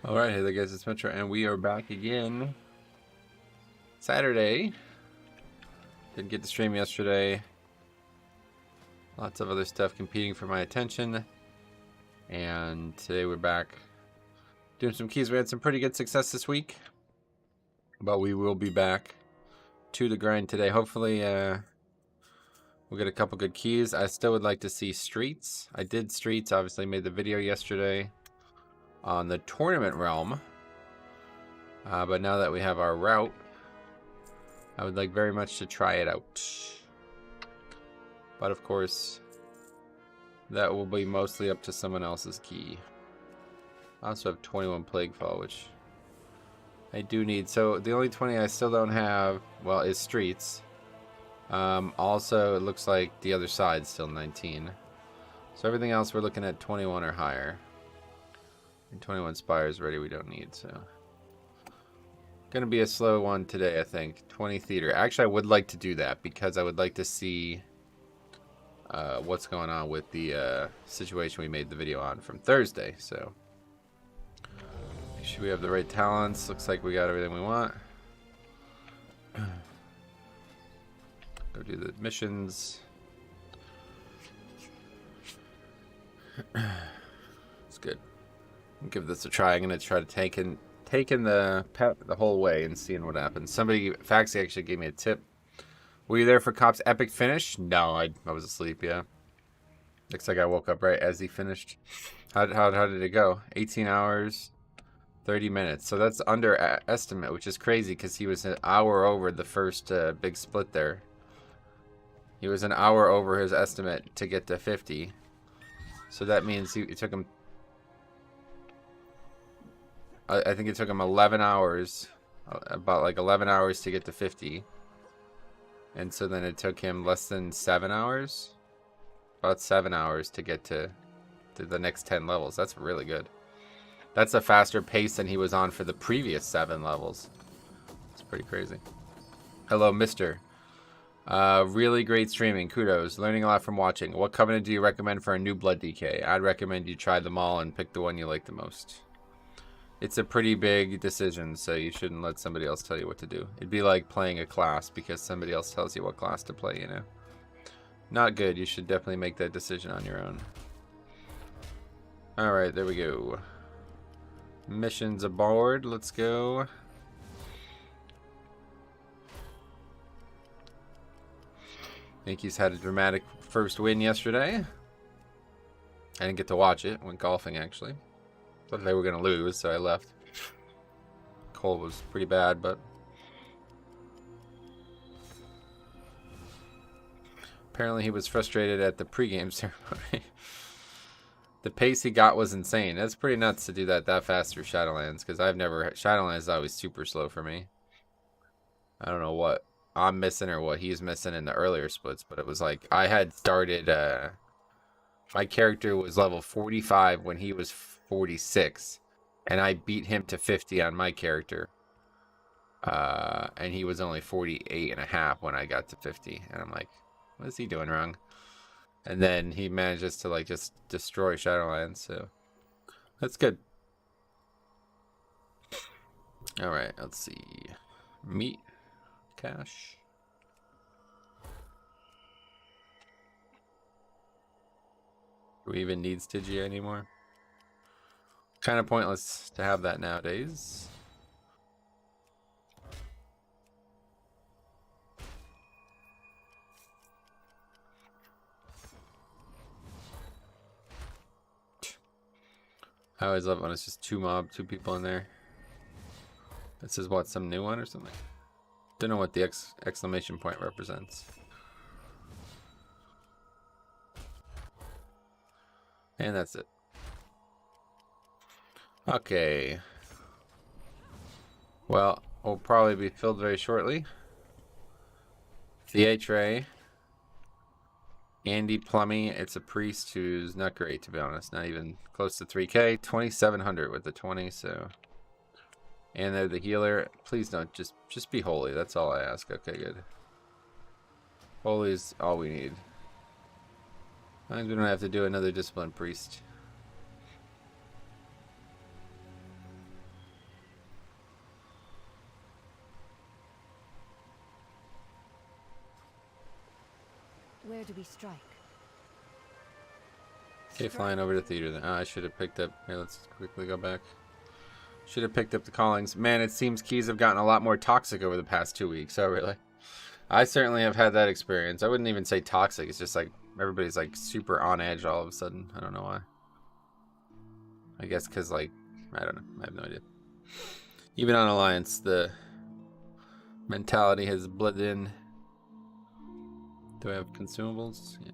Alright, hey there guys, it's Metro, and we are back again. Saturday. Didn't get to stream yesterday. Lots of other stuff competing for my attention. And today we're back doing some keys. We had some pretty good success this week. But we will be back to the grind today. Hopefully, we'll get a couple good keys. I still would like to see streets. I did streets, obviously made the video yesterday on the tournament realm. But now that we have our route, I would like very much to try it out. But of course, that will be mostly up to someone else's key. I also have 21 Plaguefall, which I do need. So the only 20 I still don't have, well, is streets. Also, it looks like the other side's still 19. So everything else we're looking at 21 or higher. And 21 Spires ready we don't need, so. Gonna be a slow one today, I think. 20 theater. Actually, I would like to do that because I would like to see what's going on with the situation we made the video on from Thursday. So, make sure we have the right talents. Looks like we got everything we want. Go do the missions. It's good. I'll give this a try. I'm gonna try to taking the pet the whole way and seeing what happens. Somebody, Faxi, actually gave me a tip. Were you there for Cop's epic finish? No, I was asleep. Yeah. Looks like I woke up right as he finished. How did it go? 18 hours, 30 minutes. So that's under estimate, which is crazy because he was an hour over the first big split there. He was an hour over his estimate to get to 50. So that means it took him. I think it took him 11 hours, about like 11 hours to get to 50. And so then it took him less than 7 hours, about 7 hours to get to the next 10 levels. That's really good. That's a faster pace than he was on for the previous 7 levels. It's pretty crazy. Hello, mister. Really great streaming. Kudos. Learning a lot from watching. What covenant do you recommend for a new blood DK? I'd recommend you try them all and pick the one you like the most. It's a pretty big decision, so you shouldn't let somebody else tell you what to do. It'd be like playing a class because somebody else tells you what class to play, you know? Not good. You should definitely make that decision on your own. Alright, there we go. Missions aboard. Let's go. I think he's had a dramatic first win yesterday. I didn't get to watch it. Went golfing, actually. Thought they were going to lose, so I left. Cold was pretty bad, but apparently he was frustrated at the pregame ceremony. The pace he got was insane. That's pretty nuts to do that fast through Shadowlands, because Shadowlands is always super slow for me. I don't know what I'm missing or what he's missing in the earlier splits, but it was like I had started, my character was level 45 when he was 46, and I beat him to 50 on my character, and he was only 48.5 when I got to 50, and I'm like, what is he doing wrong? And then he manages to like just destroy Shadowlands, so that's good. All right, let's see. Meat, cash. Do we even need Stygia anymore? Kind of pointless to have that nowadays. I always love when it's just two people in there. This is what, some new one or something? Don't know what the exclamation point represents. And that's it. Okay. Well, we'll probably be filled very shortly. Theatre. Andy Plummy. It's a priest who's not great, to be honest. Not even close to 3K. 2,700 with the 20, so. And they're the healer. Please don't. Just be holy. That's all I ask. Okay, good. Holy's all we need. As long as we don't have to do another discipline priest. Where do we strike? Okay, flying over to theater then. Oh, I should have picked up. Here, let's quickly go back. Should have picked up the callings. Man, it seems keys have gotten a lot more toxic over the past 2 weeks. Oh, really? I certainly have had that experience. I wouldn't even say toxic. It's just like everybody's like super on edge all of a sudden. I don't know why. I guess because, like, I don't know. I have no idea. Even on Alliance, the mentality has bled in. Do I have consumables? Yeah.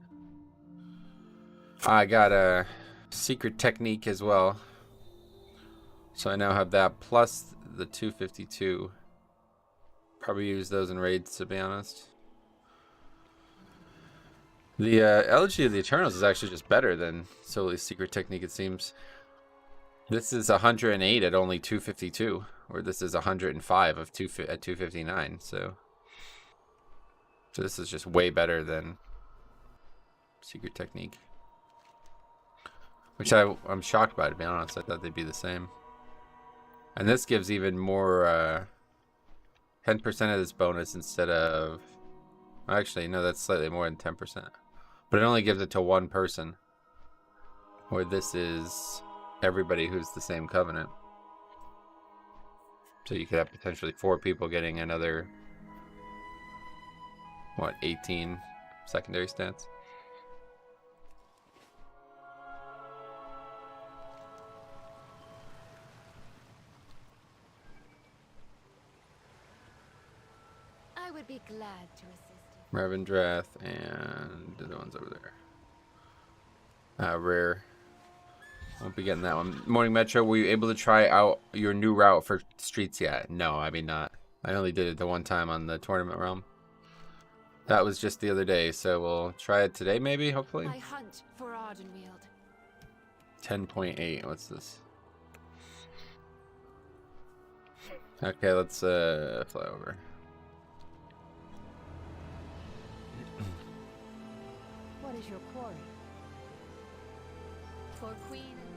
I got a secret technique as well. So I now have that plus the 252. Probably use those in raids, to be honest. The Elegy of the Eternals is actually just better than Soli's secret technique, it seems. This is 108 at only 252, or this is 105 at 259. So this is just way better than secret technique, which I'm shocked by, to be honest. I thought they'd be the same. And this gives even more 10% of this bonus instead of, actually no, that's slightly more than 10%, but it only gives it to one person, where this is everybody who's the same covenant. So you could have potentially 4 people getting another, what, 18 secondary stats. I would be glad to assist you. Ravendrath and the other ones over there. Rare. Won't be getting that one. Morning Metro, were you able to try out your new route for streets yet? No, I mean not. I only did it the one time on the tournament realm. That was just the other day, so we'll try it today maybe, hopefully. I hunt for Ardenweald. 10.8, what's this? Okay, let's fly over. What is your quarry? For Queen and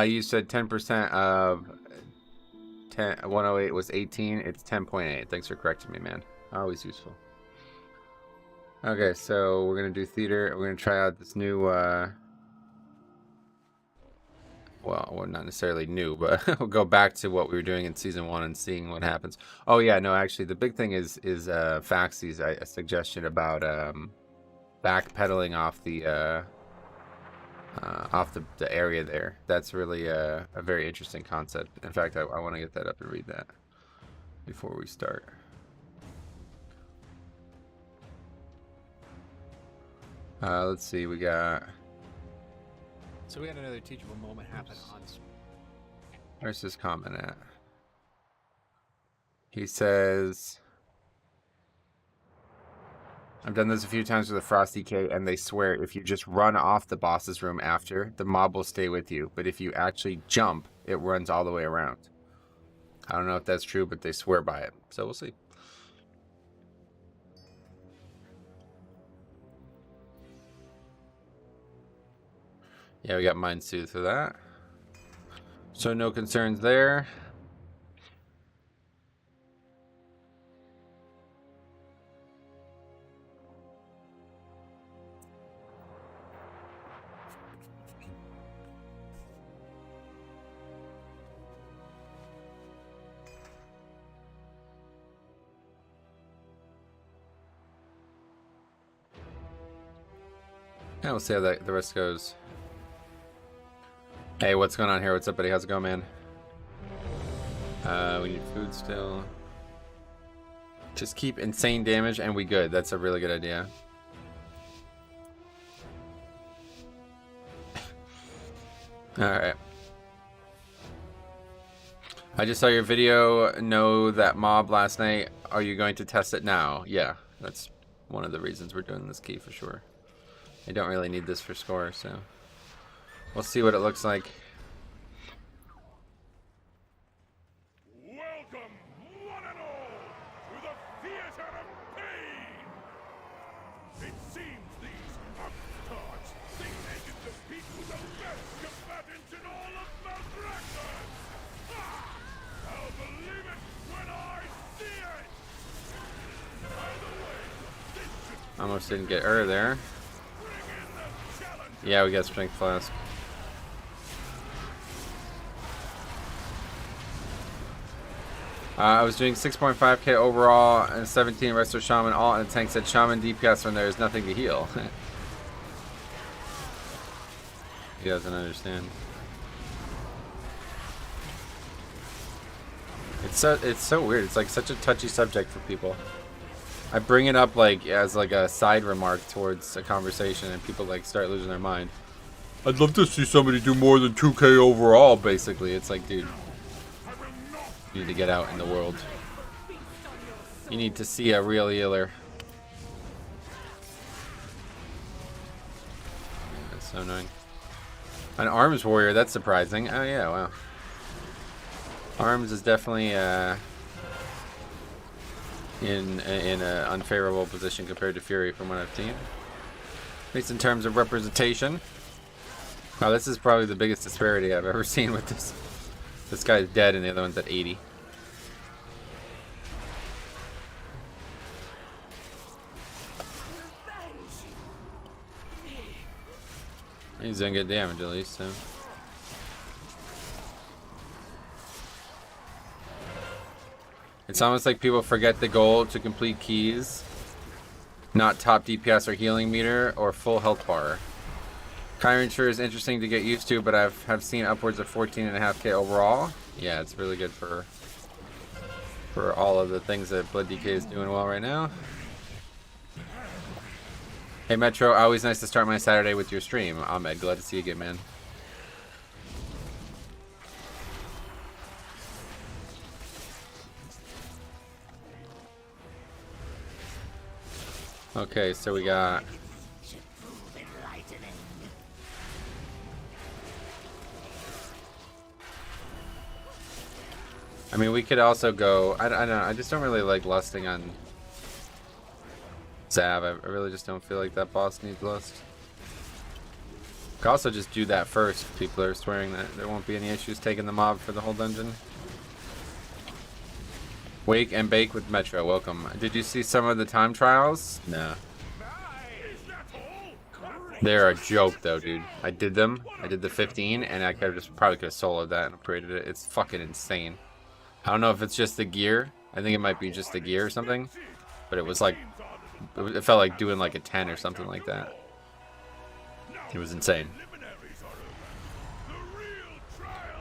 You said 10% of 108 was 18. It's 10.8. Thanks for correcting me, man. Always useful. Okay, so we're going to do theater. We're going to try out this new, well, not necessarily new, but we'll go back to what we were doing in Season 1 and seeing what happens. Oh, yeah, no, actually, the big thing is Faxy's a suggestion about backpedaling off the area there. That's really a very interesting concept. In fact, I want to get that up and read that before we start. Let's see, we got... So we had another teachable moment happen on... Where's his comment at? He says... I've done this a few times with a Frosty K, and they swear if you just run off the boss's room after, the mob will stay with you. But if you actually jump, it runs all the way around. I don't know if that's true, but they swear by it. So we'll see. Yeah, we got Mind Soothe for that. So no concerns there. Yeah, we'll see how the rest goes. Hey, what's going on here? What's up, buddy? How's it going, man? We need food still. Just keep insane damage and we good. That's a really good idea. Alright. I just saw your video. Know that mob last night. Are you going to test it now? Yeah, that's one of the reasons we're doing this key for sure. I don't really need this for score, so. We'll see what it looks like. Welcome, one and all, to the theater of pain! It seems these upstarts think they can compete with the best combatants in all of Maldraxxus! Ha! I'll believe it when I see it! By the way, this should Almost didn't get there. bring in the challenge! Yeah, we got Strength Flask. I was doing 6.5k overall and 17 Resto Shaman all, and the tank said Shaman DPS when there is nothing to heal. He doesn't understand. It's so weird. It's like such a touchy subject for people. I bring it up like as like a side remark towards a conversation, and people like start losing their mind. I'd love to see somebody do more than 2k overall. Basically, it's like, dude, you need to get out in the world. You need to see a real healer. That's so annoying. An arms warrior, that's surprising. Oh yeah, wow. Arms is definitely in an unfavorable position compared to Fury from what I've seen. At least in terms of representation. Wow, this is probably the biggest disparity I've ever seen with this. This guy's dead and the other one's at 80. He's doing good damage at least, so. It's almost like people forget the goal to complete keys, not top DPS or healing meter or full health bar. Chiron sure is interesting to get used to, but have seen upwards of 14.5k overall. Yeah, it's really good for all of the things that Blood DK is doing well right now. Hey Metro, always nice to start my Saturday with your stream. Ahmed, glad to see you again, man. Okay, so we got I mean, we could also go. I don't know. I just don't really like lusting on Zav. I really just don't feel like that boss needs lust. Could also just do that first. People are swearing that there won't be any issues taking the mob for the whole dungeon. Wake and bake with Metro. Welcome. Did you see some of the time trials? No. They're a joke though, dude. I did them. I did the 15, and I could just probably could have soloed that and upgraded it. It's fucking insane. I don't know if it's just the gear. I think it might be just the gear or something. But it was like, it felt like doing like a 10 or something like that. It was insane.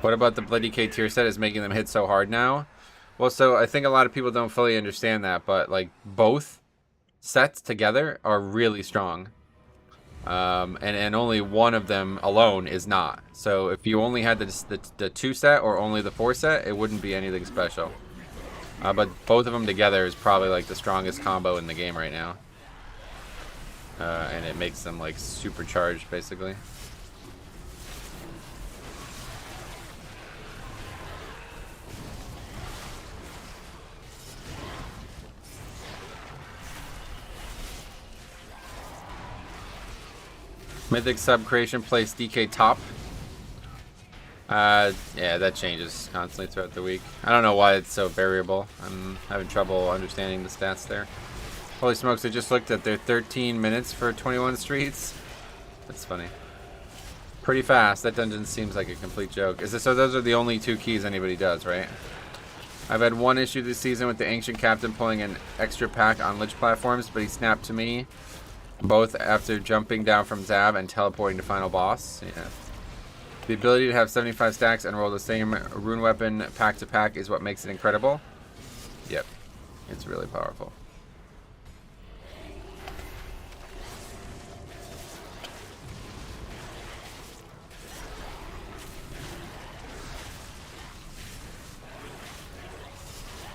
What about the Bloody K tier set is making them hit so hard now? Well, so I think a lot of people don't fully understand that, but like both sets together are really strong. And only one of them alone is not. So if you only had the 2 set or only the 4 set, it wouldn't be anything special. But both of them together is probably like the strongest combo in the game right now. And it makes them like supercharged basically. Mythic sub creation place DK top. Yeah, that changes constantly throughout the week. I don't know why it's so variable. I'm having trouble understanding the stats there. Holy smokes, I just looked at their 13 minutes for 21 streets. That's funny. Pretty fast. That dungeon seems like a complete joke. Is it so those are the only 2 keys anybody does, right? I've had one issue this season with the Ancient Captain pulling an extra pack on Lich platforms, but he snapped to me both after jumping down from Zav and teleporting to final boss. Yeah. The ability to have 75 stacks and roll the same rune weapon pack to pack is what makes it incredible. Yep. It's really powerful.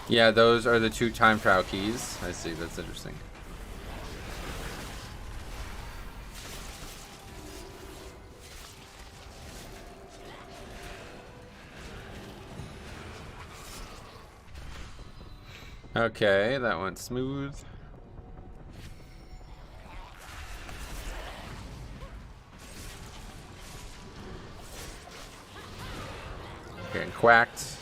Yeah, those are the 2 time trial keys. I see, that's interesting. Okay, that went smooth. Getting quacked.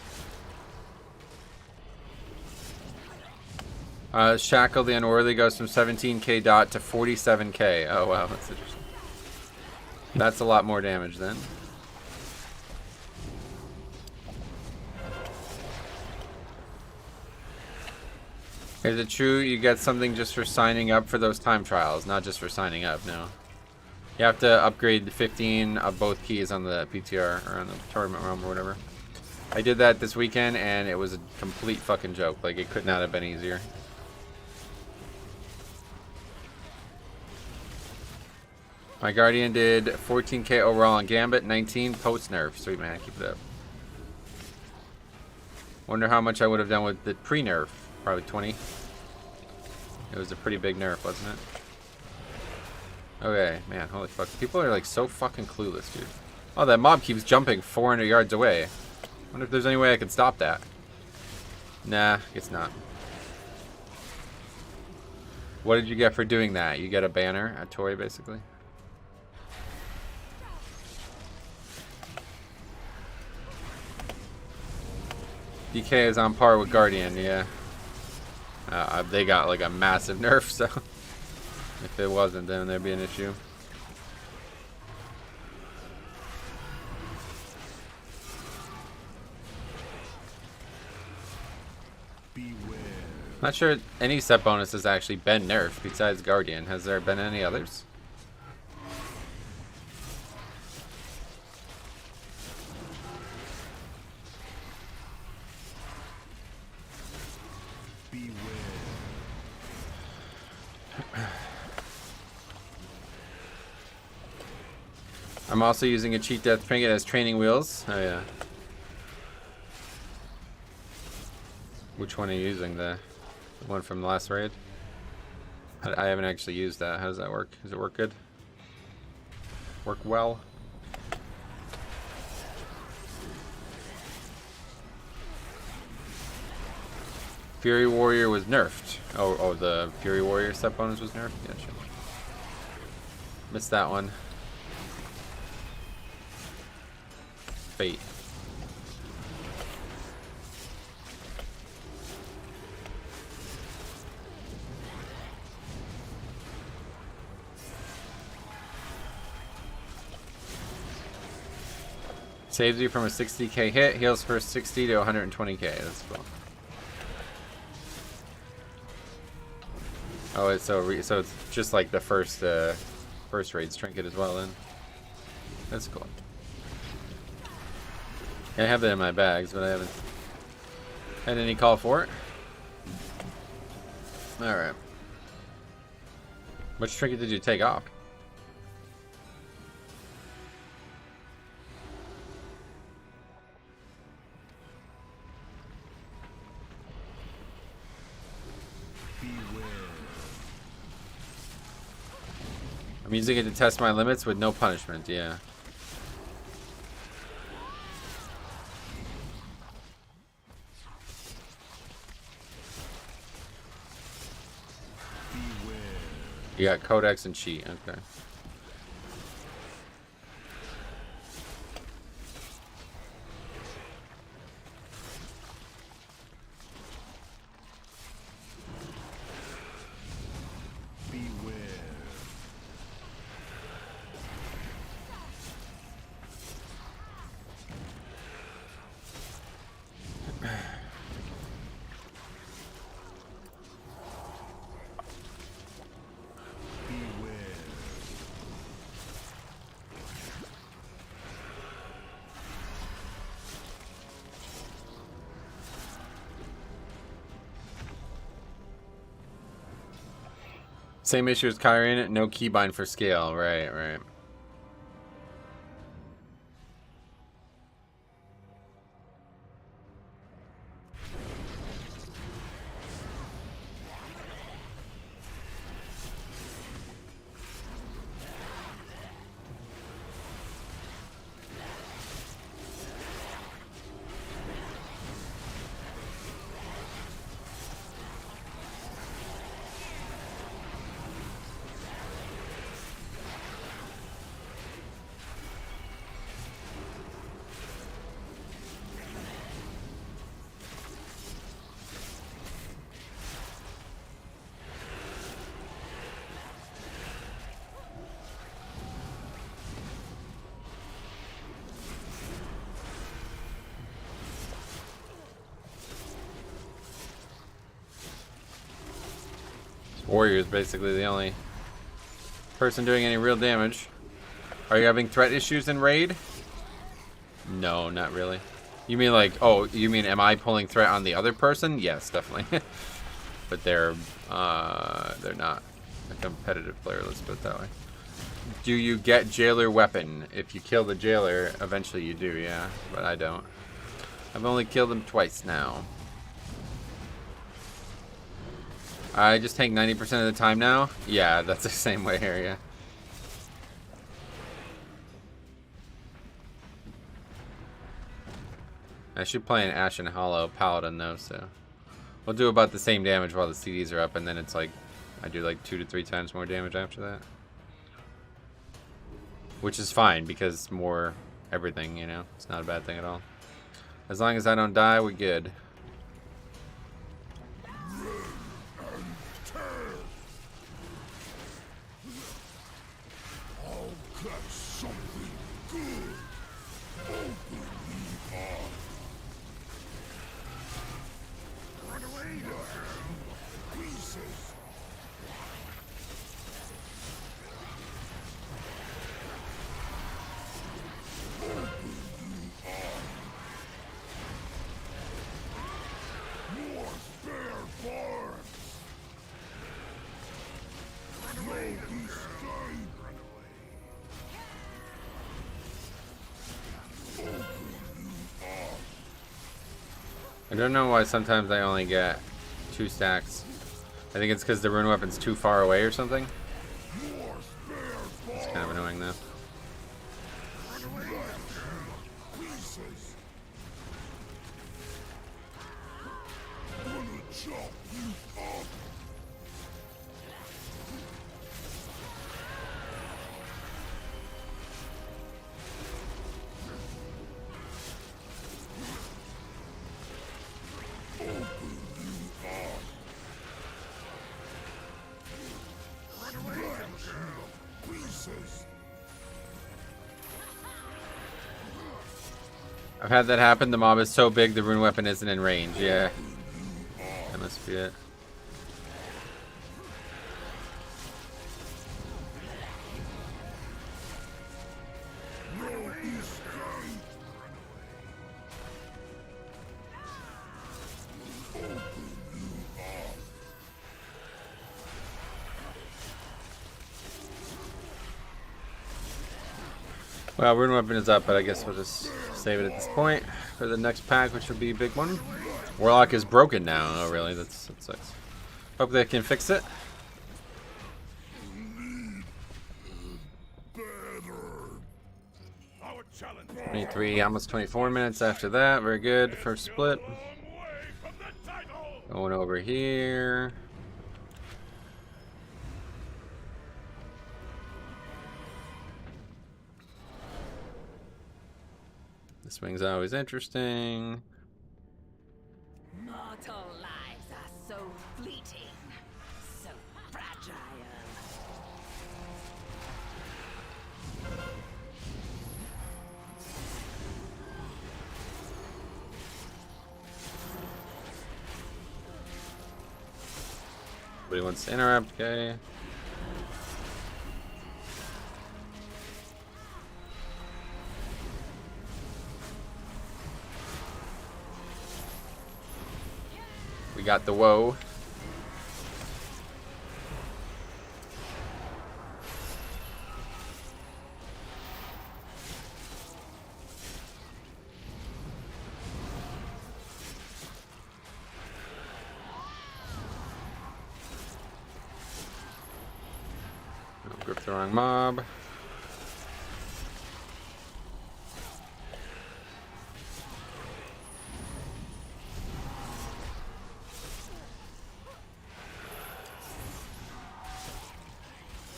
Shackle the Unworthy goes from 17k dot to 47k. Oh wow, that's interesting. That's a lot more damage then. Is it true you get something just for signing up for those time trials? Not just for signing up, no. You have to upgrade 15 of both keys on the PTR or on the tournament realm or whatever. I did that this weekend and it was a complete fucking joke. Like, it could not have been easier. My Guardian did 14k overall on Gambit, 19 post nerf. Sweet man, keep it up. Wonder how much I would have done with the pre-nerf. Probably 20. It was a pretty big nerf, wasn't it? Okay, man, holy fuck. People are like so fucking clueless, dude. Oh, that mob keeps jumping 400 yards away. Wonder if there's any way I can stop that. Nah, guess not. What did you get for doing that? You get a banner, a toy, basically. DK is on par with Guardian, yeah. They got like a massive nerf, so if it wasn't, then there'd be an issue. Not sure any set bonus has actually been nerfed besides Guardian. Has there been any others? I'm also using a cheat death trinket as training wheels. Oh yeah. Which one are you using? The one from the last raid? I haven't actually used that. How does that work? Does it work good? Work well? Fury Warrior was nerfed. Oh, the Fury Warrior set bonus was nerfed? Yeah, sure. Missed that one. Fate. Saves you from a 60k hit, heals for 60 to 120k. That's cool. Oh, it's so it's just like the first raid's trinket as well. Then that's cool. I have that in my bags, but I haven't had any call for it. All right. Which trinket did you take off? I'm using it to test my limits with no punishment, yeah. You got Codex and Cheat, okay. Same issue as Kyrian, no keybind for scale. Right, right. Warrior's basically the only person doing any real damage. Are you having threat issues in raid? No, not really. You mean like, oh, you mean am I pulling threat on the other person? Yes, definitely. But they're not a competitive player, let's put it that way. Do you get jailer weapon? If you kill the jailer, eventually you do, yeah. But I don't. I've only killed him twice now. I just tank 90% of the time now? Yeah, that's the same way here, yeah. I should play an Ashen Hollow Paladin though, so we'll do about the same damage while the CDs are up, and then it's like I do like 2 to 3 times more damage after that, which is fine because more everything, you know, it's not a bad thing at all. As long as I don't die, we're good. I don't know why sometimes I only get 2 stacks. I think it's because the rune weapon's too far away or something. It's kind of annoying though. I've had that happen. The mob is so big the rune weapon isn't in range. Yeah. That must be it. Well, rune weapon is up, but I guess we'll just save it at this point for the next pack, which will be a big one. Warlock is broken now. Oh, really? That sucks. Hope they can fix it. 23, almost 24 minutes after that. Very good. First split. Going over here. This wing's always interesting. Mortal lives are so fleeting, so fragile. Nobody wants to interrupt, okay. We got the woe. Oh, grip the wrong mob.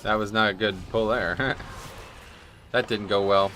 That was not a good pull there. That didn't go well.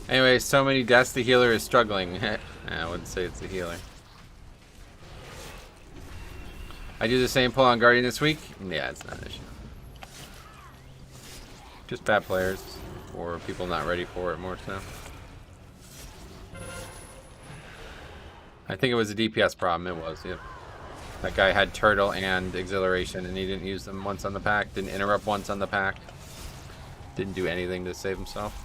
Anyway, so many deaths, the healer is struggling. I wouldn't say it's a healer. I do the same pull on Guardian this week. Yeah, it's not an issue. Just bad players or people not ready for it more so. I think it was a DPS problem. It was, yep. That guy had Turtle and Exhilaration, and he didn't use them once on the pack. Didn't interrupt once on the pack. Didn't do anything to save himself.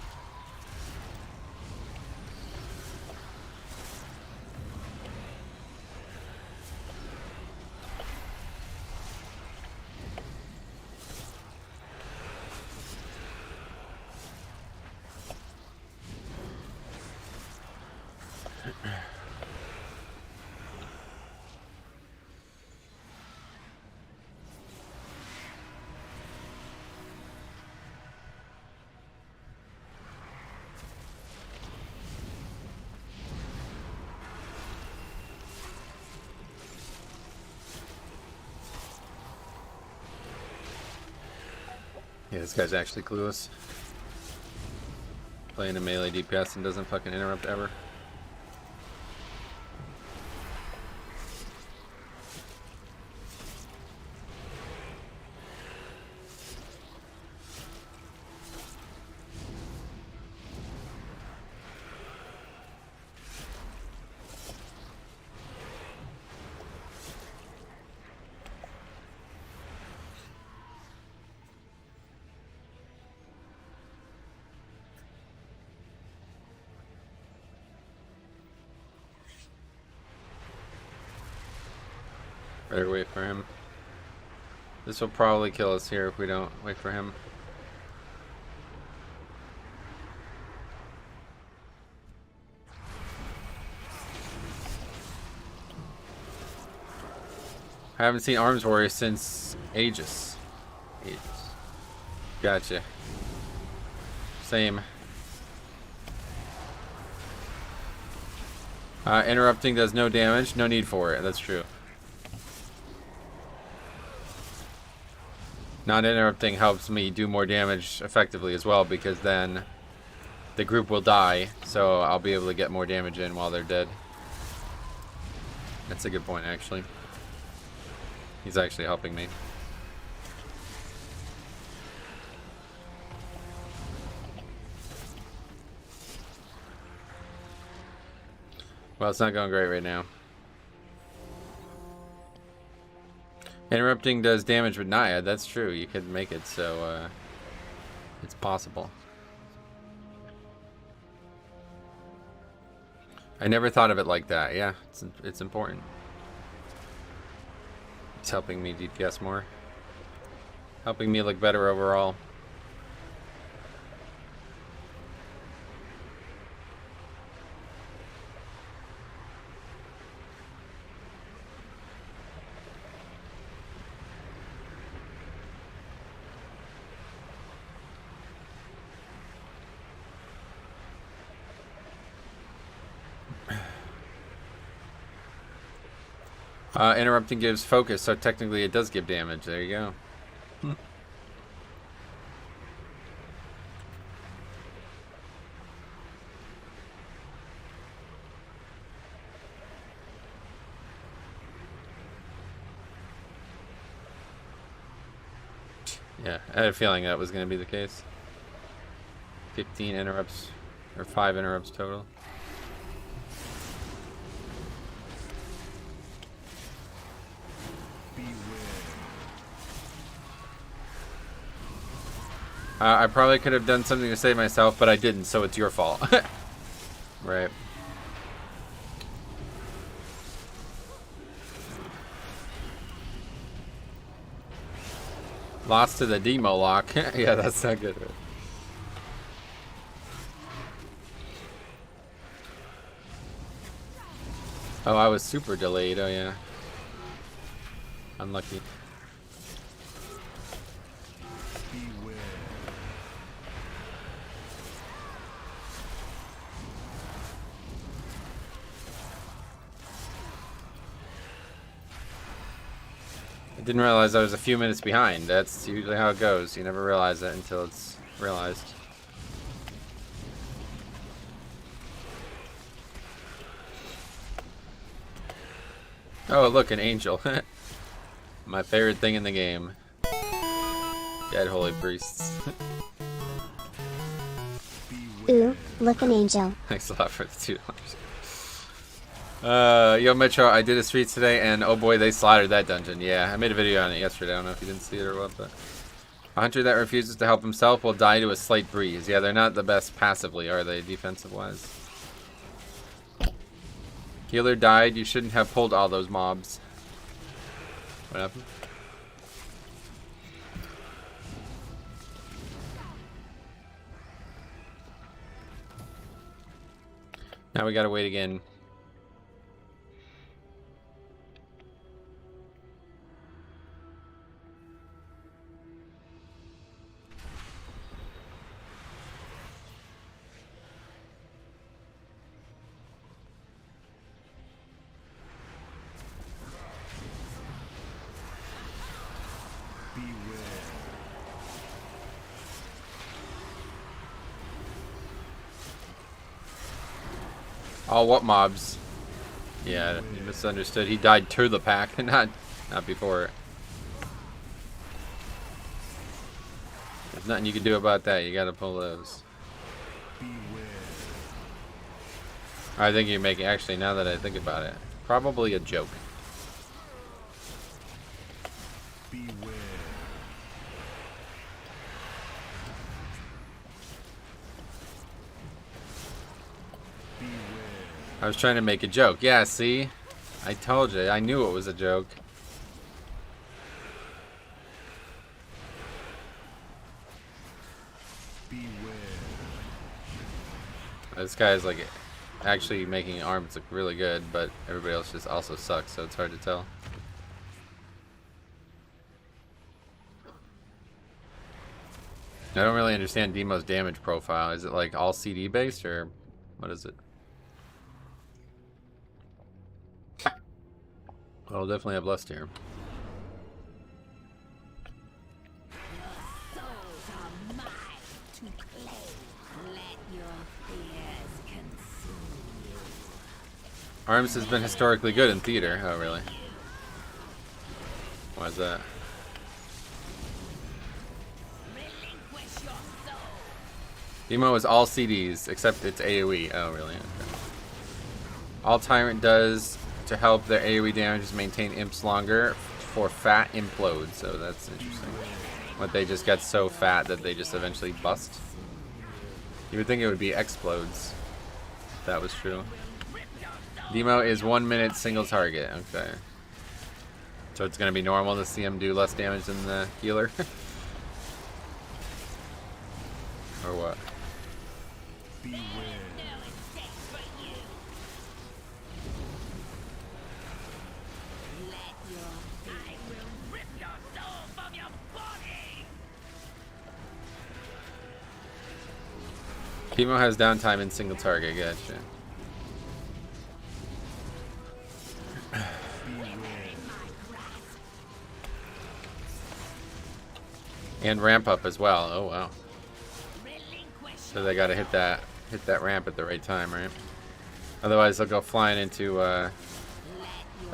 Yeah, this guy's actually clueless. Playing a melee DPS and doesn't fucking interrupt ever. Better wait for him. This will probably kill us here if we don't wait for him. I haven't seen Arms Warrior since ages. Gotcha. Same. Interrupting does no damage. No need for it. That's true. Not interrupting helps me do more damage effectively as well, because then the group will die, so I'll be able to get more damage in while they're dead. That's a good point, actually. He's actually helping me. Well, it's not going great right now. Interrupting does damage with Naya, that's true. You could make it so it's possible. I never thought of it like that. Yeah, it's important. It's helping me DPS more. Helping me look better overall. Interrupting gives focus, so technically it does give damage. There you go. Yeah, I had a feeling that was going to be the case. 15 interrupts, or 5 interrupts total. I probably could have done something to save myself, but I didn't, so it's your fault. Right. Lost to the demo lock. Yeah, that's not good. Oh, I was super delayed. Oh, yeah. Unlucky. I didn't realize I was a few minutes behind. That's usually how it goes. You never realize that until it's realized. Oh, look, an angel. My favorite thing in the game. Dead holy priests. Ooh, look an angel. Thanks a lot for the $2. Yo, Metro, I did a streets today, and oh boy, they slaughtered that dungeon. Yeah, I made a video on it yesterday. I don't know if you didn't see it or what, but a hunter that refuses to help himself will die to a slight breeze. Yeah, they're not the best passively, are they, defensive-wise? Healer died. You shouldn't have pulled all those mobs. What happened? Now we gotta wait again. Oh, what mobs? Yeah, you misunderstood. He died to the pack, not before it. There's nothing you can do about that. You gotta pull those. I think you're making, actually, now that I think about it, probably a joke. I was trying to make a joke. Yeah, see? I told you. I knew it was a joke. This guy's like actually making arms look really good, but everybody else just also sucks, so it's hard to tell. I don't really understand Demo's damage profile. Is it like all CD based, or what is it? Well, definitely have lust here. Arms has been historically good in theater. Oh, really? Why is that? Demo is all CDs, except it's AoE. Oh, really? Okay. All Tyrant does to help their AoE damage is maintain imps longer for fat implodes. So that's interesting. What, they just get so fat that they just eventually bust? You would think it would be explodes, if that was true. Demo is 1 minute single target. Okay. So it's going to be normal to see him do less damage than the healer? Or what? Chemo has downtime in single target, gotcha. And ramp up as well. Oh wow. So they gotta hit that ramp at the right time, right? Otherwise they'll go flying into a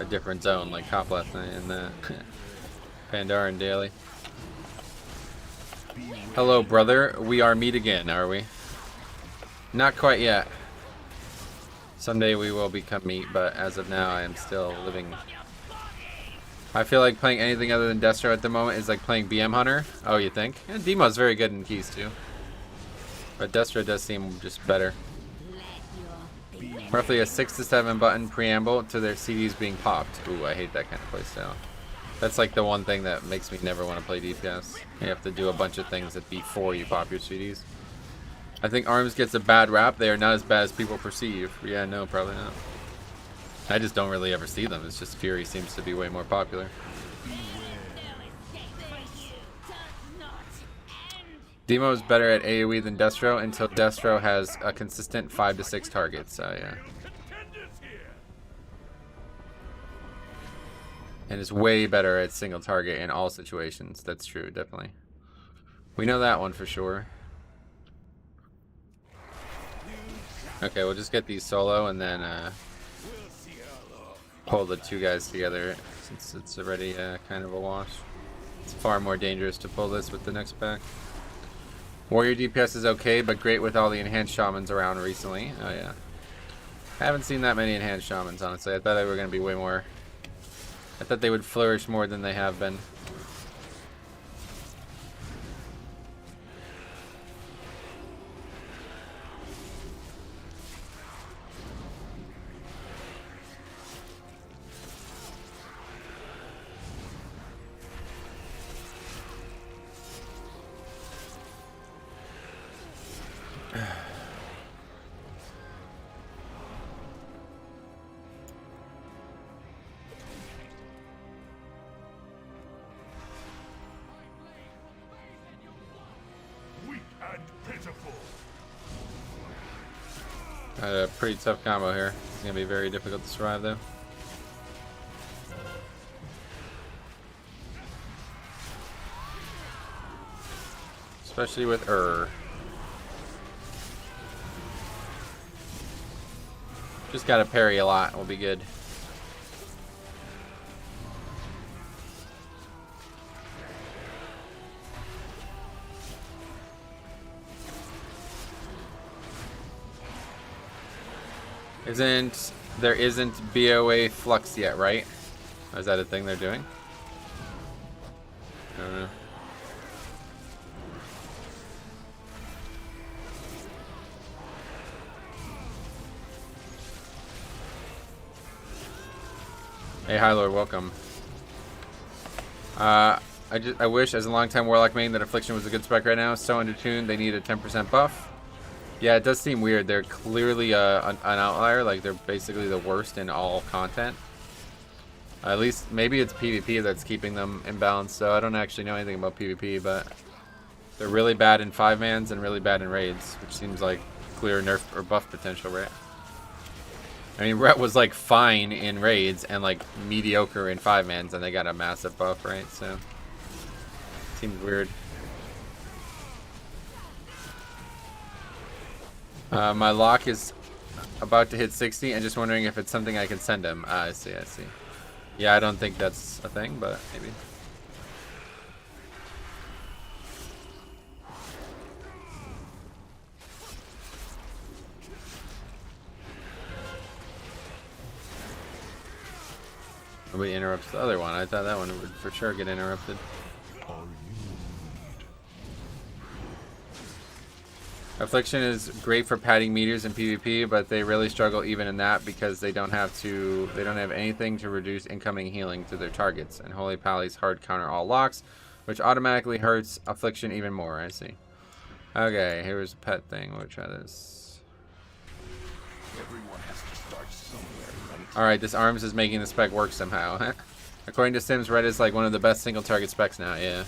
different zone like Cop last night in the Pandaren Daily. Hello brother, we are meet again, are we? Not quite yet. Someday we will become meat, but as of now I am still living. I feel like playing anything other than Destro at the moment is like playing BM Hunter. Oh, you think? Yeah, Demo's very good in keys too. But Destro does seem just better. Roughly a 6 to 7 button preamble to their CDs being popped. Ooh, I hate that kind of playstyle. That's like the one thing that makes me never want to play DPS. You have to do a bunch of things before you pop your CDs. I think ARMS gets a bad rap. They are not as bad as people perceive. Yeah, no, probably not. I just don't really ever see them. It's just Fury seems to be way more popular. Demo is better at AoE than Destro until Destro has a consistent 5 to 6 targets. So yeah. And is way better at single target in all situations. That's true, definitely. We know that one for sure. Okay, we'll just get these solo and then pull the two guys together since it's already kind of a wash. It's far more dangerous to pull this with the next pack. Warrior DPS is okay, but great with all the enhanced shamans around recently. Oh yeah. I haven't seen that many enhanced shamans, honestly. I thought they were going to be way more. I thought they would flourish more than they have been. Weak and pitiful. Got a pretty tough combo here. It's going to be very difficult to survive, though. Especially with Just gotta parry a lot, we'll be good. There isn't BOA flux yet, right? Is that a thing they're doing? I don't know. Hey, High Lord, welcome. I wish, as a longtime Warlock main, that Affliction was a good spec right now. So undertuned, they need a 10% buff. Yeah, it does seem weird. They're clearly an outlier. Like, they're basically the worst in all content. At least, maybe it's PvP that's keeping them imbalanced. So I don't actually know anything about PvP, but they're really bad in 5-mans and really bad in raids, which seems like clear nerf or buff potential, right? I mean, Rhett was like fine in raids and like mediocre in 5-mans, and they got a massive buff, right? So seems weird. My lock is about to hit 60, and just wondering if it's something I can send him. I see, I see. Yeah, I don't think that's a thing, but maybe. Nobody interrupts the other one. I thought that one would for sure get interrupted. Affliction is great for padding meteors in PvP, but they really struggle even in that because they don't have anything to reduce incoming healing to their targets. And Holy Pally's hard counter all locks, which automatically hurts Affliction even more. I see. Okay, here's a pet thing. We'll try this. Everyone has to start somewhere, right? Alright, this arms is making the spec work somehow. According to Sims, Red is like one of the best single target specs now, yeah.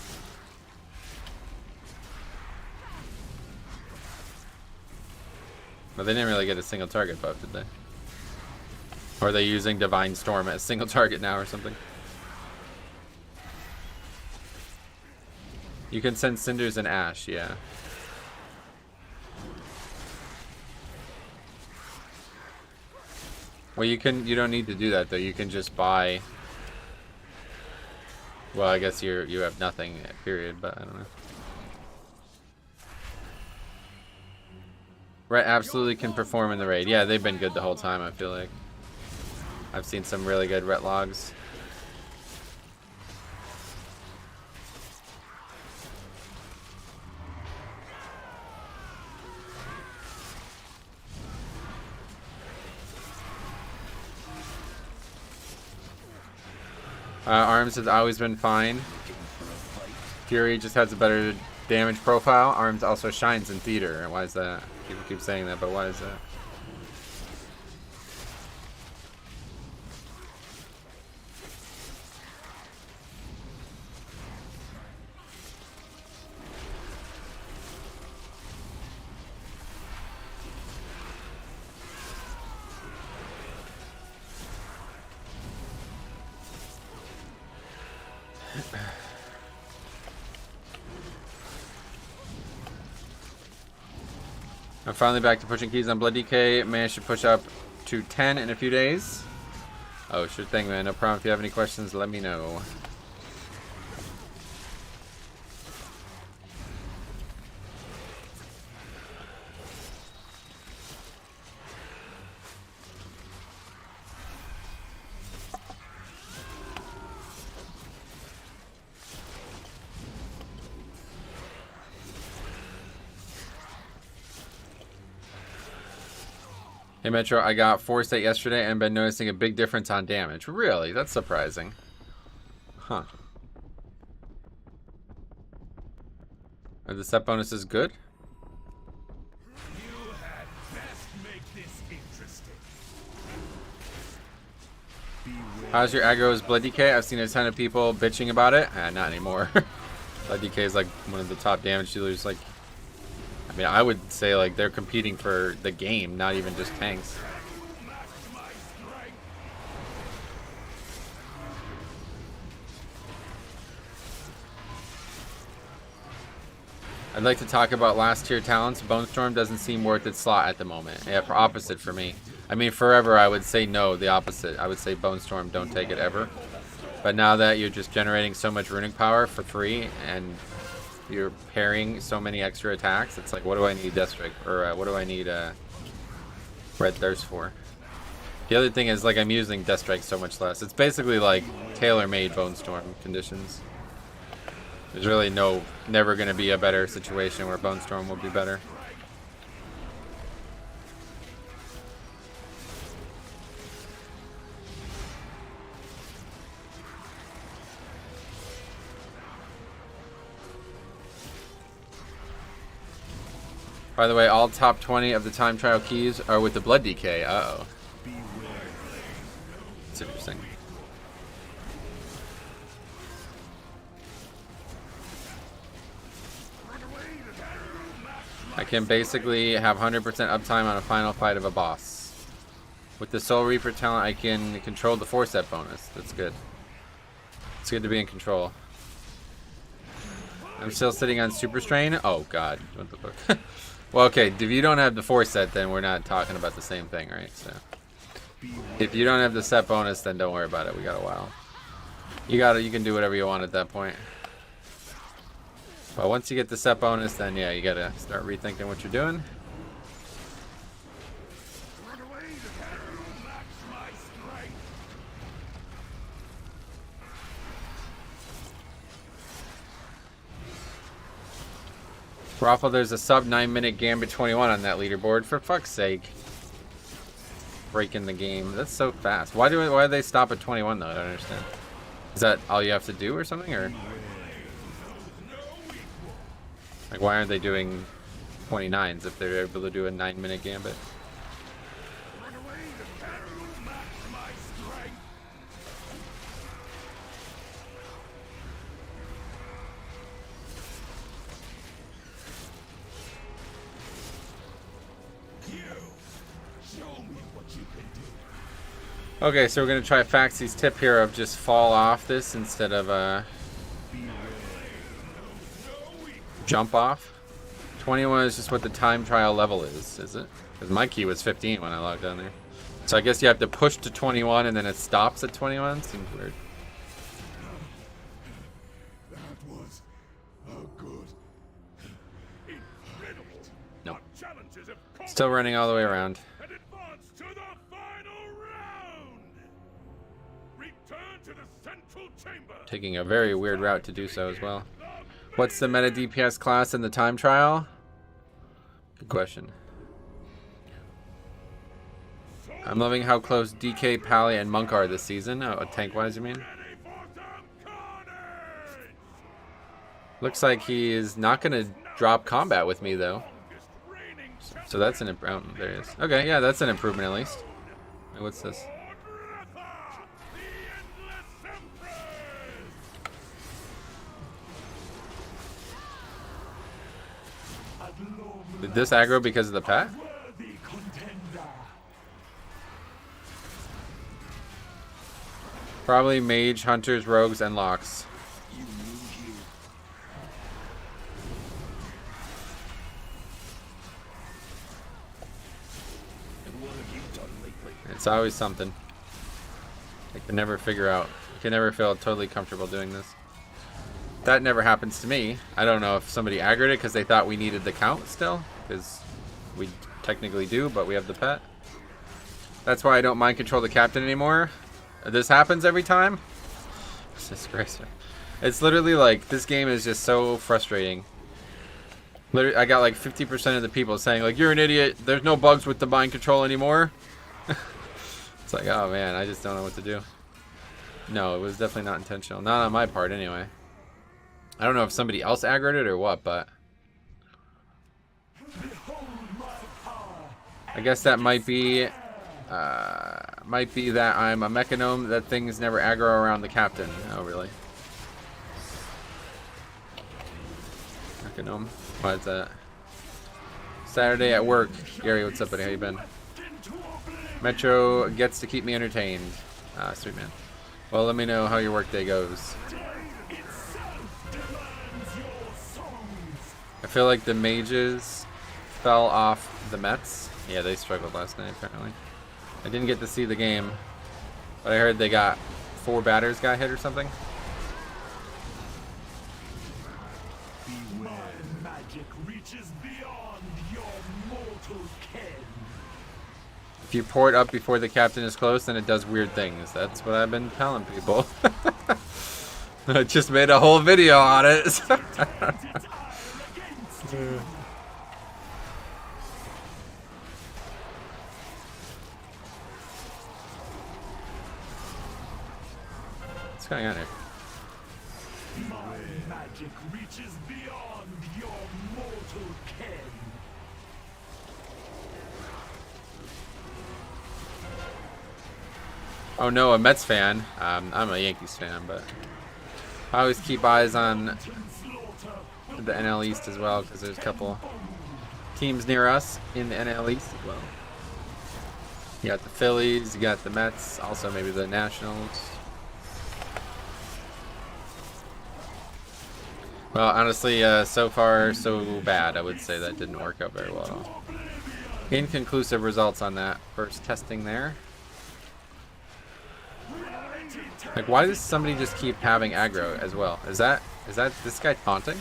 But they didn't really get a single target buff, did they? Or are they using Divine Storm as single target now or something? You can send Cinders and Ash, yeah. Well, you don't need to do that though. You can just buy. Well, I guess you have nothing, period, but I don't know. Ret absolutely can perform in the raid. Yeah, they've been good the whole time, I feel like. I've seen some really good Ret logs. Arms has always been fine. Fury just has a better damage profile. Arms also shines in theater. Why is that? People keep saying that, but why is that? I'm finally back to pushing keys on Blood DK. Managed to push up to 10 in a few days. Oh, sure thing, man. No problem. If you have any questions, let me know. Hey Metro, I got forced at yesterday and been noticing a big difference on damage. Really? That's surprising. Huh. Are the set bonuses good? You had best make this interesting. How's your aggro's blood decay? I've seen a ton of people bitching about it. Not anymore. Blood decay is like one of the top damage dealers. Like, I mean, I would say like they're competing for the game, not even just tanks. I'd like to talk about last tier talents. Bone Storm doesn't seem worth its slot at the moment. Yeah, for opposite for me. I mean, forever I would say no, the opposite. I would say Bone Storm, don't take it ever. But now that you're just generating so much runic power for free and you're parrying so many extra attacks, it's like, what do I need Death Strike? Or what do I need Red Thirst for? The other thing is, like, I'm using Death Strike so much less. It's basically like tailor-made Bone Storm conditions. There's really never going to be a better situation where Bone Storm will be better. By the way, all top 20 of the time trial keys are with the blood decay. Uh-oh. That's interesting. I can basically have 100% uptime on a final fight of a boss. With the Soul Reaper talent, I can control the 4-set bonus. That's good. It's good to be in control. I'm still sitting on Super Strain. Oh god, what the fuck? Well, okay, if you don't have the 4-set, then we're not talking about the same thing, right? So, if you don't have the set bonus, then don't worry about it. We got a while. You can do whatever you want at that point. But once you get the set bonus, then yeah, you gotta start rethinking what you're doing. Raffle, there's a sub 9-minute Gambit 21 on that leaderboard. For fuck's sake. Breaking the game. That's so fast. Why do they stop at 21 though? I don't understand. Is that all you have to do or something? Or like, why aren't they doing 29s if they're able to do a 9-minute Gambit? Okay, so we're gonna try Faxy's tip here of just fall off this instead of jump off. 21 is just what the time trial level is it? Because my key was 15 when I logged on there. So I guess you have to push to 21 and then it stops at 21? Seems weird. That was a good. Incredible. Nope. Our challenges have Still running all the way around. and advance to the final round. Return to the central chamber. Taking a very weird route to do so as well. What's the meta DPS class in the time trial? Good question. I'm loving how close DK, Pally, and Monk are this season. Oh, tank-wise, you mean? Ready for some carnage. Looks like he is not going to drop combat with me, though. Longest reigning So that's an improvement. Oh, there he is. Okay, yeah, that's an improvement at least. Wait, what's this? Dratha, the endless empress. Did this aggro because of the pet? Worthy contender. Probably mage, hunters, rogues, and locks. It's always something. I can never figure out. I can never feel totally comfortable doing this. That never happens to me. I don't know if somebody aggroed it because they thought we needed the count still, because we technically do, but we have the pet. That's why I don't mind control the captain anymore. This happens every time. This is crazy. It's literally like, this game is just so frustrating. Literally, I got like 50% of the people saying like, you're an idiot, there's no bugs with the mind control anymore. It's like, oh man, I just don't know what to do. No, it was definitely not intentional. Not on my part anyway. I don't know if somebody else aggroed it or what, but I guess that might be that I'm a mechanome that things never aggro around the captain. Oh really? Mechanome. Why is that? Saturday at work. Gary, what's up, buddy? How you been? Metro gets to keep me entertained. Sweet man. Well, let me know how your workday goes. I feel like the mages fell off the Mets. Yeah, they struggled last night, apparently. I didn't get to see the game, but I heard they got 4 batters got hit or something. If you pour it up before the captain is close, then it does weird things. That's what I've been telling people. I just made a whole video on it. What's going on here? Magic reaches beyond your mortal ken. Oh no, a Mets fan. I'm a Yankees fan, but I always keep eyes on the NL East as well, because there's a couple teams near us in the NL East as well. You got the Phillies, you got the Mets, also maybe the Nationals. Well, honestly, so far so bad. I would say that didn't work out very well at all. Inconclusive results on that first testing there. Like, why does somebody just keep having aggro as well? Is that this guy taunting?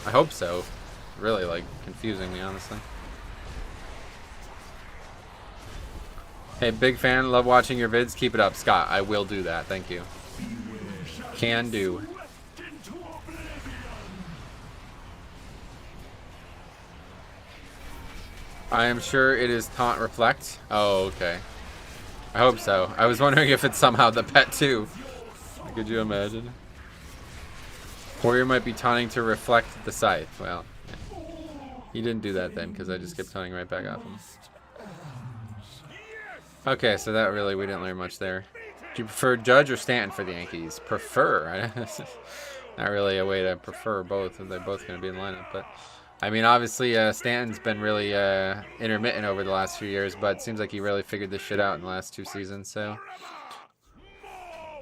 I hope so. Really, like, confusing me, honestly. Hey, big fan. Love watching your vids. Keep it up, Scott. I will do that. Thank you. Can do. I am sure it is taunt reflect. Oh, okay. I hope so. I was wondering if it's somehow the pet too. Could you imagine? Warrior might be taunting to reflect the scythe. Well, yeah. He didn't do that then, because I just kept taunting right back off him. Okay, so that really, we didn't learn much there. Do you prefer Judge or Stanton for the Yankees? Prefer? Not really a way to prefer both, and they're both going to be in the lineup, but I mean, obviously, Stanton's been really intermittent over the last few years, but it seems like he really figured this shit out in the last 2 seasons, so.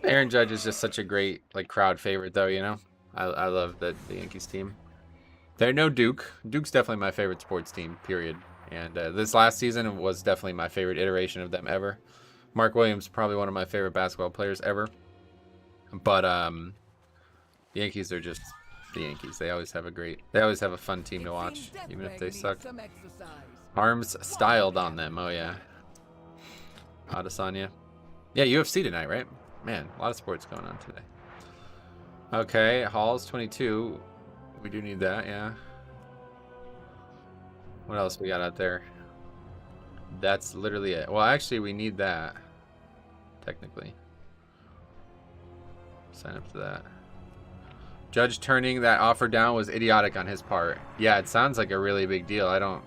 Aaron Judge is just such a great, like, crowd favorite, though, you know? I love the Yankees team. They're no Duke. Duke's definitely my favorite sports team, period. And this last season was definitely my favorite iteration of them ever. Mark Williams, probably one of my favorite basketball players ever. But the Yankees are just the Yankees. They always have a fun team to watch, even if they suck. Arms styled on them. Oh yeah. Adesanya. Yeah, UFC tonight, right? Man, a lot of sports going on today. Okay, Halls 22. We do need that, yeah. What else we got out there? That's literally it. Well, actually, we need that. Technically. Sign up to that. Judge turning that offer down was idiotic on his part. Yeah, it sounds like a really big deal. I don't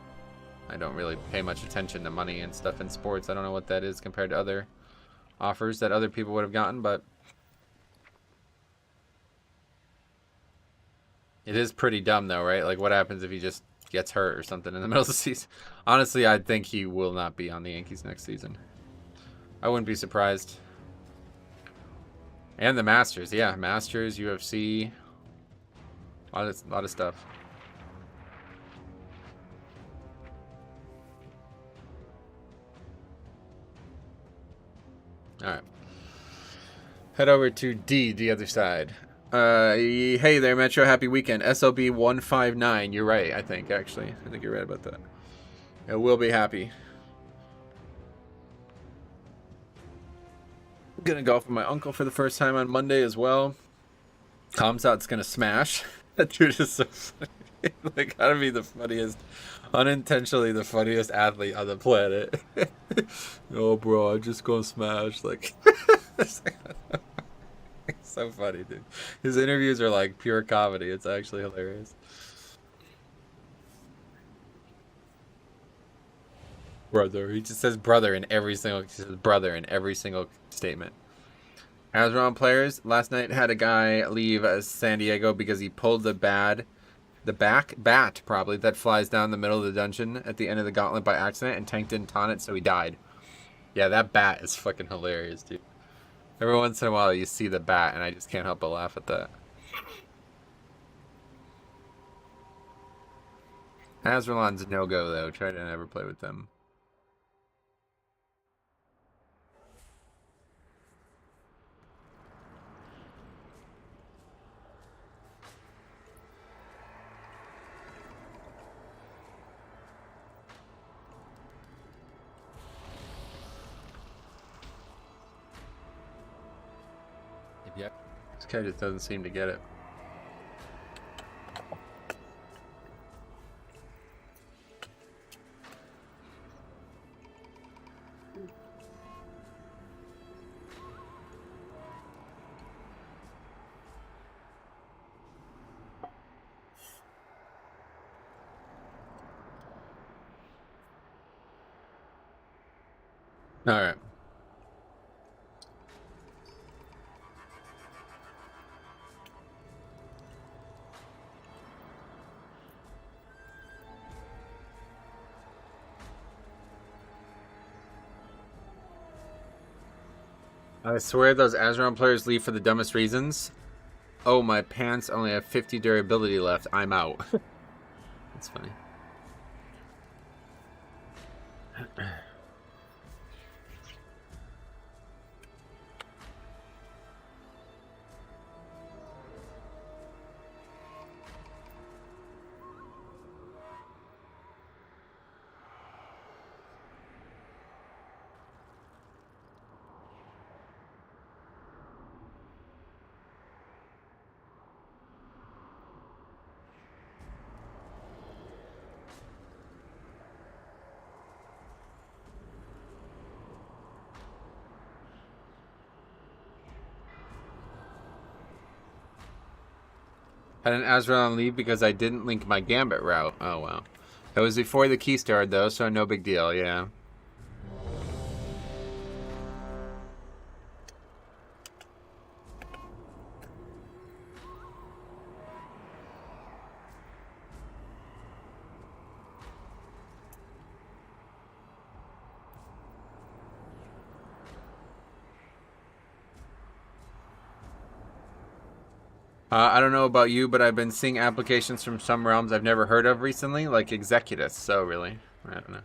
really pay much attention to money and stuff in sports. I don't know what that is compared to other offers that other people would have gotten, but it is pretty dumb though, right? Like, what happens if he just gets hurt or something in the middle of the season? Honestly, I think he will not be on the Yankees next season. I wouldn't be surprised. And the Masters, yeah, Masters, UFC, a lot of stuff. Alright. Head over to D, the other side. Hey there, Metro. Happy weekend. SLB 159. You're right, I think, actually. I think you're right about that. I will be happy. I'm gonna golf with my uncle for the first time on Monday as well. Comsat's gonna smash. That dude is so funny. Like, gotta be the funniest, unintentionally the funniest athlete on the planet. Oh, bro, I'm just gonna smash. Like, it's so funny, dude. His interviews are like pure comedy. It's actually hilarious. Brother. He just says brother in every single. He says brother in every single statement. As we're on players, last night had a guy leave San Diego because he pulled the bat probably that flies down the middle of the dungeon at the end of the gauntlet by accident, and Tank didn't taunt it, so he died. Yeah, that bat is fucking hilarious, dude. Every once in a while you see the bat, and I just can't help but laugh at that. Azraelon's no go though. Try to never play with them. Yep. This guy just doesn't seem to get it. All right. I swear those Azeron players leave for the dumbest reasons. Oh, my pants only have 50 durability left. I'm out. That's funny. Had an Azrael leave because I didn't link my Gambit route. Oh, wow. That was before the key started, though, so no big deal, yeah. I don't know about you, but I've been seeing applications from some realms I've never heard of recently, like Executus. So, really? I don't know.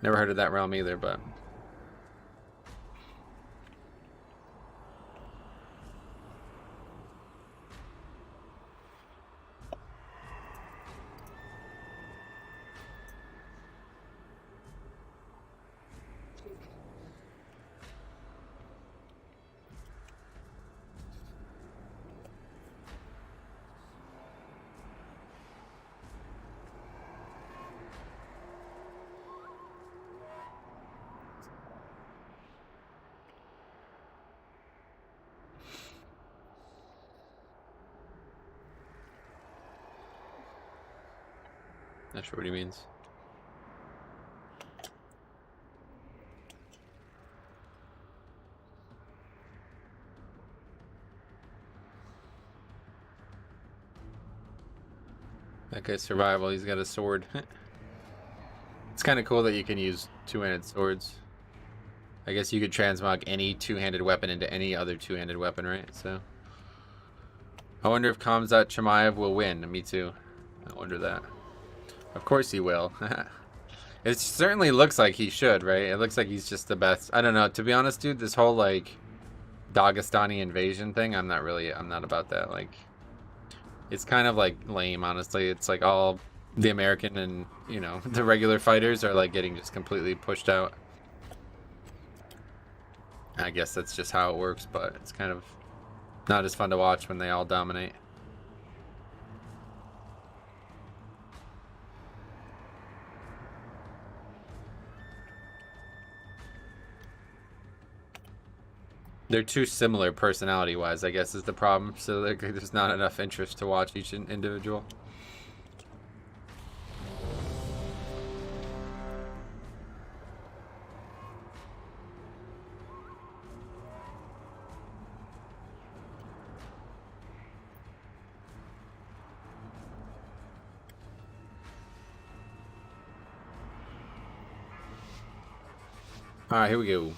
Never heard of that realm either, but... Not sure what he means. That guy's survival, he's got a sword. It's kind of cool that you can use two-handed swords. I guess you could transmog any two-handed weapon into any other two-handed weapon, right? So, I wonder if Kamzat Chimaev will win. Me too. I wonder that. Of course he will. It certainly looks like he should, right? It looks like he's just the best. I don't know. To be honest, dude, this whole like Dagestani invasion thing, I'm not about that. Like, it's kind of like lame, honestly. It's like all the American and, you know, the regular fighters are like getting just completely pushed out. I guess that's just how it works, but it's kind of not as fun to watch when they all dominate. They're too similar personality-wise, I guess, is the problem. So there's not enough interest to watch each individual. Alright, here we go.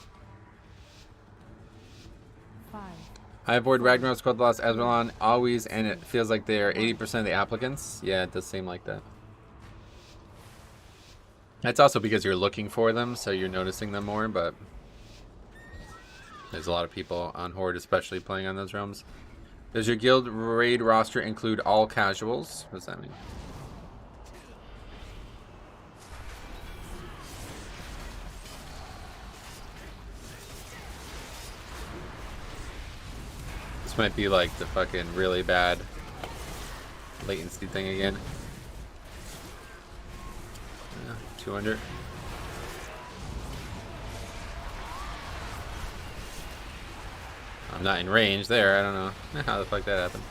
I avoid Ragnarok's Cold Lost Ezrealon always, and it feels like they are 80% of the applicants. Yeah, it does seem like that. That's also because you're looking for them, so you're noticing them more, but there's a lot of people on Horde, especially playing on those realms. Does your guild raid roster include all casuals? What does that mean? This might be like the fucking really bad latency thing again. 200. I'm not in range there. I don't know how the fuck that happened.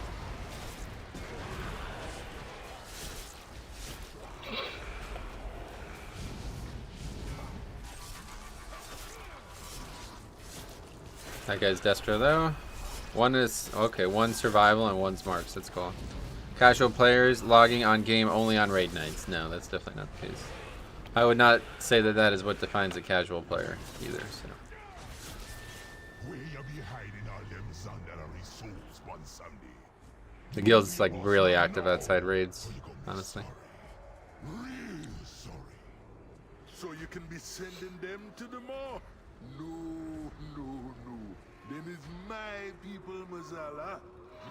That guy's Destro though. One is, okay, one's survival and one's marks. That's cool. Casual players logging on game only on raid nights. No, that's definitely not the case. I would not say that that is what defines a casual player either. So. The guild's like really active outside raids, honestly. Real sorry. So you can be sending them to the mall? No. Then it's my people, Mazala.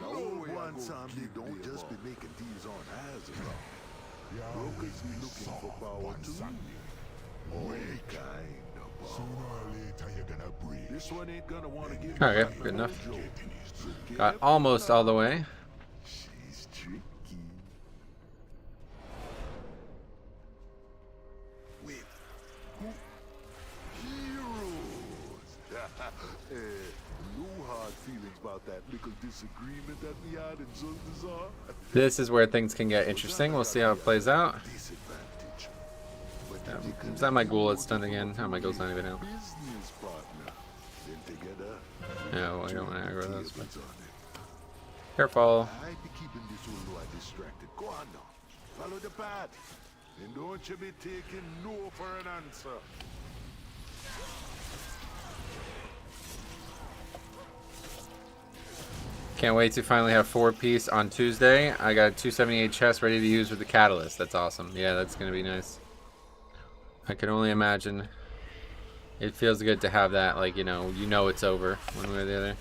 No one Samdi don't just be making these on Azeroth. Brokers be looking for power too. All kind of power. Sooner or later you're gonna break. This one ain't gonna want to give. Okay, good enough. Got almost all the way. She's tricky. Wait. Heroes. No hard feelings about that little disagreement that we had in Zul'Dazar. This is where things can get interesting. We'll see how it plays out. Is that my ghoul that's stunned again? Oh, my ghoul's not even out. No, I don't want to aggro those. But... Careful. I'd be keeping this Ulua distracted. Go on now. Follow the path. And don't you be taking no for an answer. Can't wait to finally have 4-piece on Tuesday. I got 278 chests ready to use with the catalyst. That's awesome. Yeah, that's going to be nice. I can only imagine. It feels good to have that, like, you know it's over one way or the other.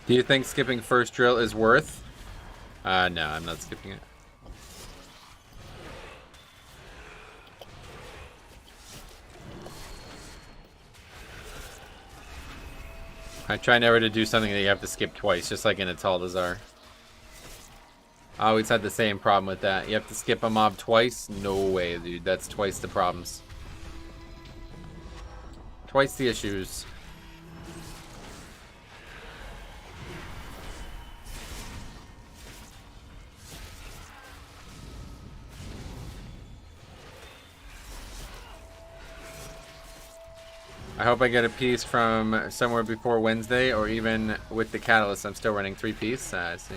Do you think skipping first drill is worth? No, I'm not skipping it. I try never to do something that you have to skip twice, just like in a Taldazar. I always had the same problem with that. You have to skip a mob twice? No way, dude. That's twice the problems. Twice the issues. I hope I get a piece from somewhere before Wednesday, or even with the catalyst. I'm still running 3-piece. I see.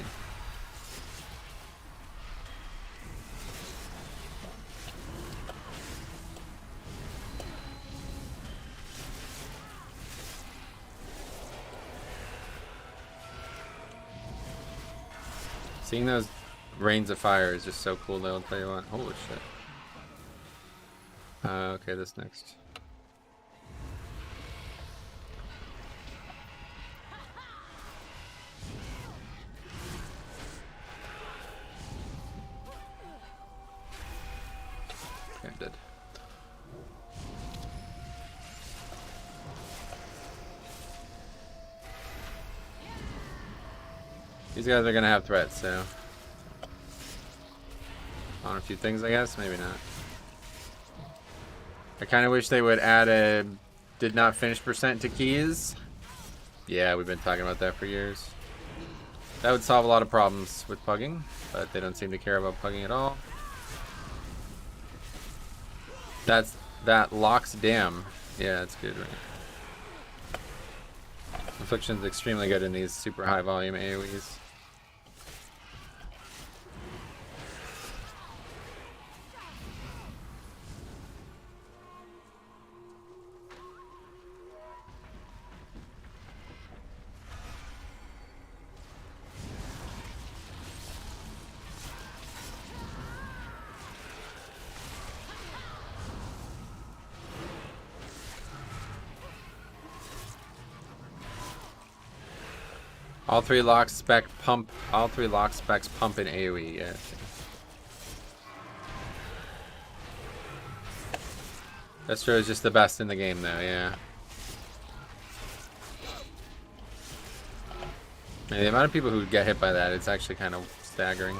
Seeing those rains of fire is just so cool, though. I'll tell you what. Holy shit. Okay, this next. Okay, I'm dead. These guys are gonna have threats, so on a few things, I guess. Maybe not. I kind of wish they would add a did not finish percent to keys. Yeah, we've been talking about that for years. That would solve a lot of problems with pugging, but they don't seem to care about pugging at all. That locks dam. Yeah, that's good, right? Affliction's extremely good in these super high volume AoEs. All three lock specs pump in AoE, yeah. Destro is just the best in the game though, yeah. And the amount of people who get hit by that, it's actually kind of staggering.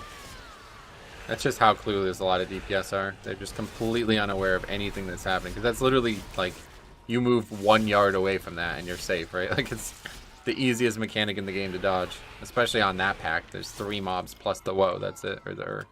That's just how clueless a lot of DPS are. They're just completely unaware of anything that's happening. Because that's literally, like, you move 1 yard away from that and you're safe, right? Like, it's the easiest mechanic in the game to dodge. Especially on that pack. There's 3 mobs plus the woe, that's it. Or the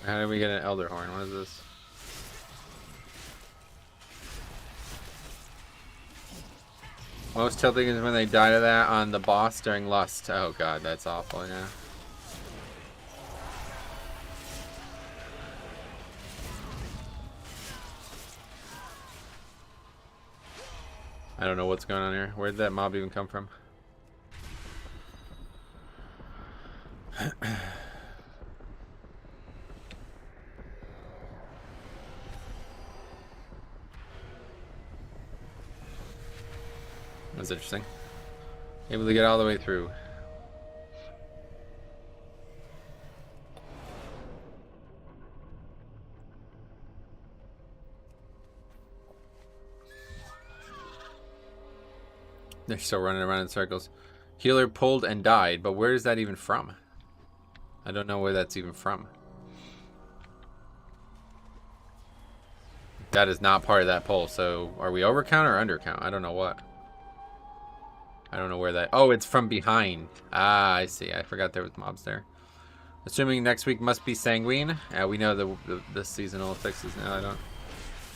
How did we get an Elder Horn? What is this? Most tilting is when they die to that on the boss during Lust. Oh god, that's awful, yeah. I don't know what's going on here. Where did that mob even come from? That's interesting. Able to get all the way through. They're still running around in circles. Healer pulled and died, but where is that even from? I don't know where that's even from. That is not part of that poll, so are we overcount or undercount? I don't know what. I don't know where that... Oh, it's from behind. Ah, I see. I forgot there was mobs there. Assuming next week must be Sanguine. We know the seasonal fixes now. I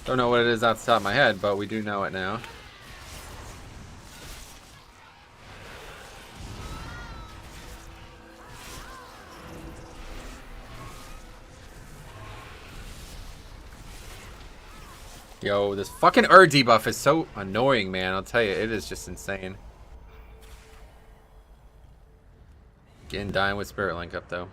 don't know what it is off the top of my head, but we do know it now. Yo, this fucking debuff is so annoying, man. I'll tell you, it is just insane. Again, dying with Spirit Link up, though.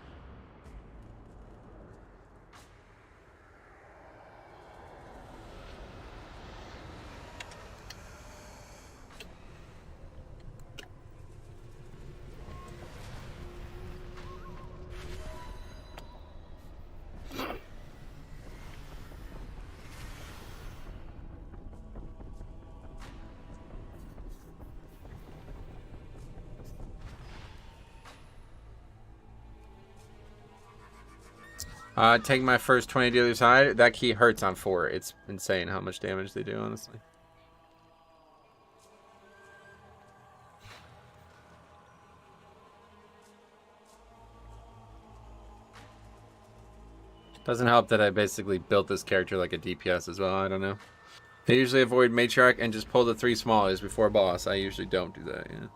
Take my first 20 to the other side. That key hurts on 4. It's insane how much damage they do, honestly. Doesn't help that I basically built this character like a DPS as well. I don't know. I usually avoid Matriarch and just pull the 3 smallers before boss. I usually don't do that, yeah.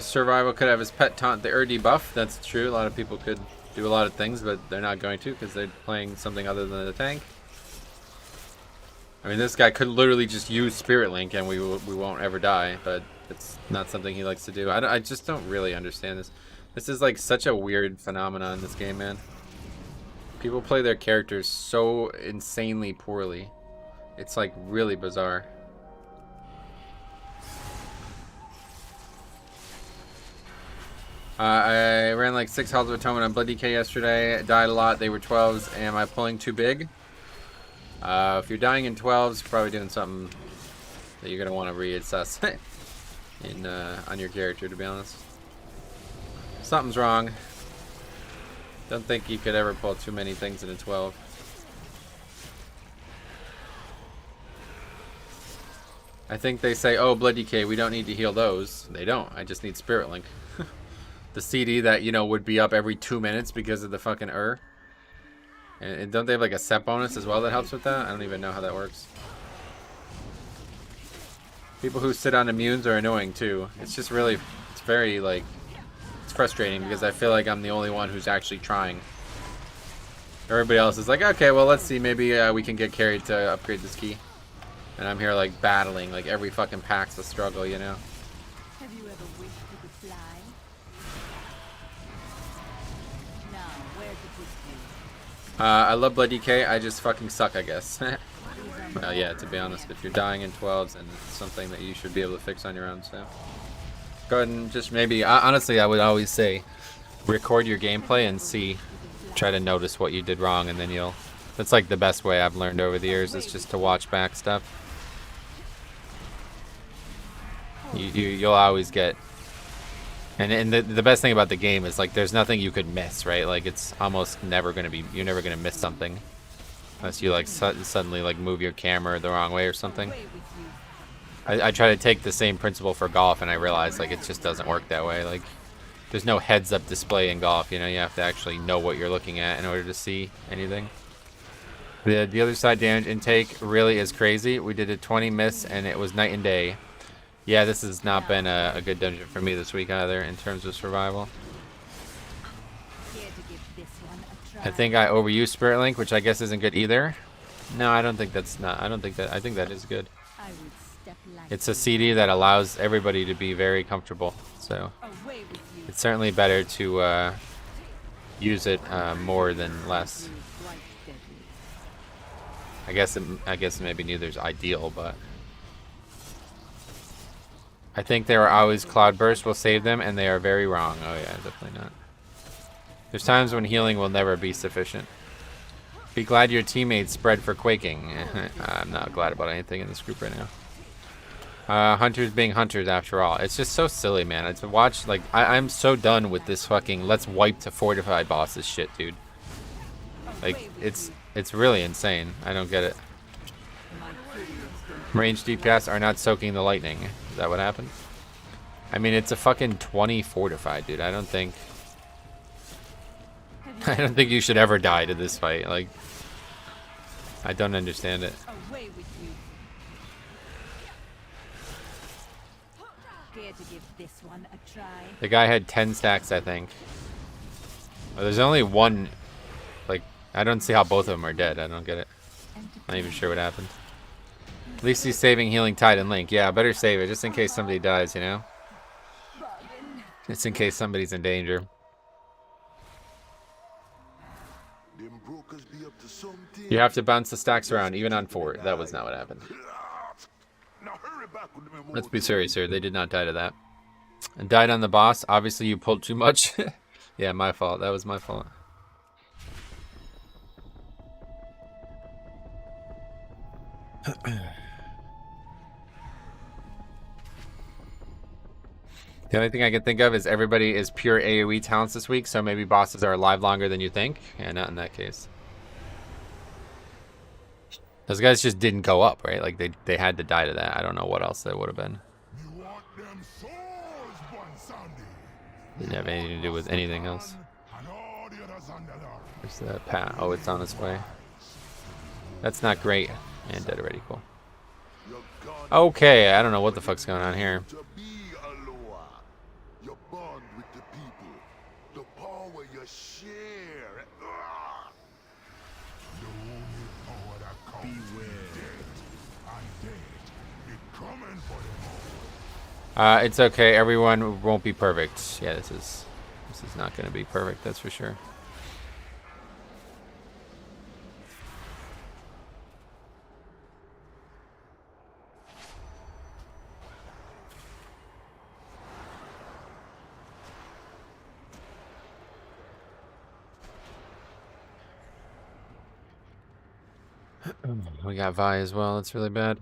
Survival could have his pet taunt the debuff. That's true. A lot of people could do a lot of things, but they're not going to because they're playing something other than the tank. I mean, this guy could literally just use Spirit Link and we won't ever die, but it's not something he likes to do. I just don't really understand this. This is like such a weird phenomenon in this game, man. People play their characters so insanely poorly. It's like really bizarre. I ran like 6 Halls of Atonement on Blood DK yesterday. Died a lot. They were 12s. Am I pulling too big? If you're dying in 12s, you're probably doing something that you're going to want to reassess on your character, to be honest. Something's wrong. Don't think you could ever pull too many things in a 12. I think they say, oh, Blood DK, we don't need to heal those. They don't. I just need Spirit Link. The CD that, you know, would be up every 2 minutes because of the fucking And don't they have like a set bonus as well that helps with that? I don't even know how that works. People who sit on immunes are annoying too. It's just really, it's very like, it's frustrating because I feel like I'm the only one who's actually trying. Everybody else is like, okay, well, let's see, maybe we can get carried to upgrade this key. And I'm here like battling, like every fucking pack's a struggle, you know? Have you ever wished you could fly? Now, where to put you? I love Blood DK, I just fucking suck, I guess. Well, yeah, to be honest, if you're dying in 12s, and it's something that you should be able to fix on your own, so. Go ahead and just maybe, honestly, I would always say, record your gameplay and see, try to notice what you did wrong, and then you'll, that's like the best way I've learned over the years, is just to watch back stuff. You'll always get, and the best thing about the game is like there's nothing you could miss, right? Like it's almost never gonna be, you're never gonna miss something unless you like suddenly like move your camera the wrong way or something. I try to take the same principle for golf and I realize like it just doesn't work that way. Like there's no heads-up display in golf, you know, you have to actually know what you're looking at in order to see anything. The other side damage intake really is crazy. We did a 20 miss and it was night and day. Yeah, this has not been a good dungeon for me this week either in terms of survival. I think I overused Spirit Link, which I guess isn't good either. No, I don't think that's not. I think that is good. It's a CD that allows everybody to be very comfortable. So it's certainly better to use it more than less. I guess maybe neither's ideal, but I think there are always Cloudburst will save them, and they are very wrong. Oh yeah, definitely not. There's times when healing will never be sufficient. Be glad your teammates spread for quaking. I'm not glad about anything in this group right now. Hunters being hunters after all. It's just so silly, man. It's watch like I'm so done with this fucking let's wipe to fortify bosses shit, dude. Like it's really insane. I don't get it. Range DPS are not soaking the lightning. Is that what happened? I mean, it's a fucking 20 fortified, dude. I don't think you should ever die to this fight. Like, I don't understand it. Away with you. Care to give this one a try? The guy had 10 stacks, I think. Oh, there's only one. Like, I don't see how both of them are dead. I don't get it. Not even sure what happened. At least he's saving Healing Tide and Link. Yeah, better save it just in case somebody dies, you know? Just in case somebody's in danger. You have to bounce the stacks around, even on 4. That was not what happened. Let's be serious here. They did not die to that. And died on the boss. Obviously, you pulled too much. Yeah, my fault. That was my fault. The only thing I can think of is everybody is pure AoE talents this week, so maybe bosses are alive longer than you think. Yeah, not in that case. Those guys just didn't go up, right? Like, they had to die to that. I don't know what else they would have been. You want them souls, Bonsandi? Didn't have anything to do with anything else. And all the others on the Lord. Where's the path? Oh, it's on its way. That's not great. And dead already, cool. Okay, I don't know what the fuck's going on here. To be Aloha, you bond with the people, the power you share. The only power that comes is death, and death is coming for them all. It's okay. Everyone won't be perfect. Yeah, this is not going to be perfect. That's for sure. We got Vi as well. That's really bad.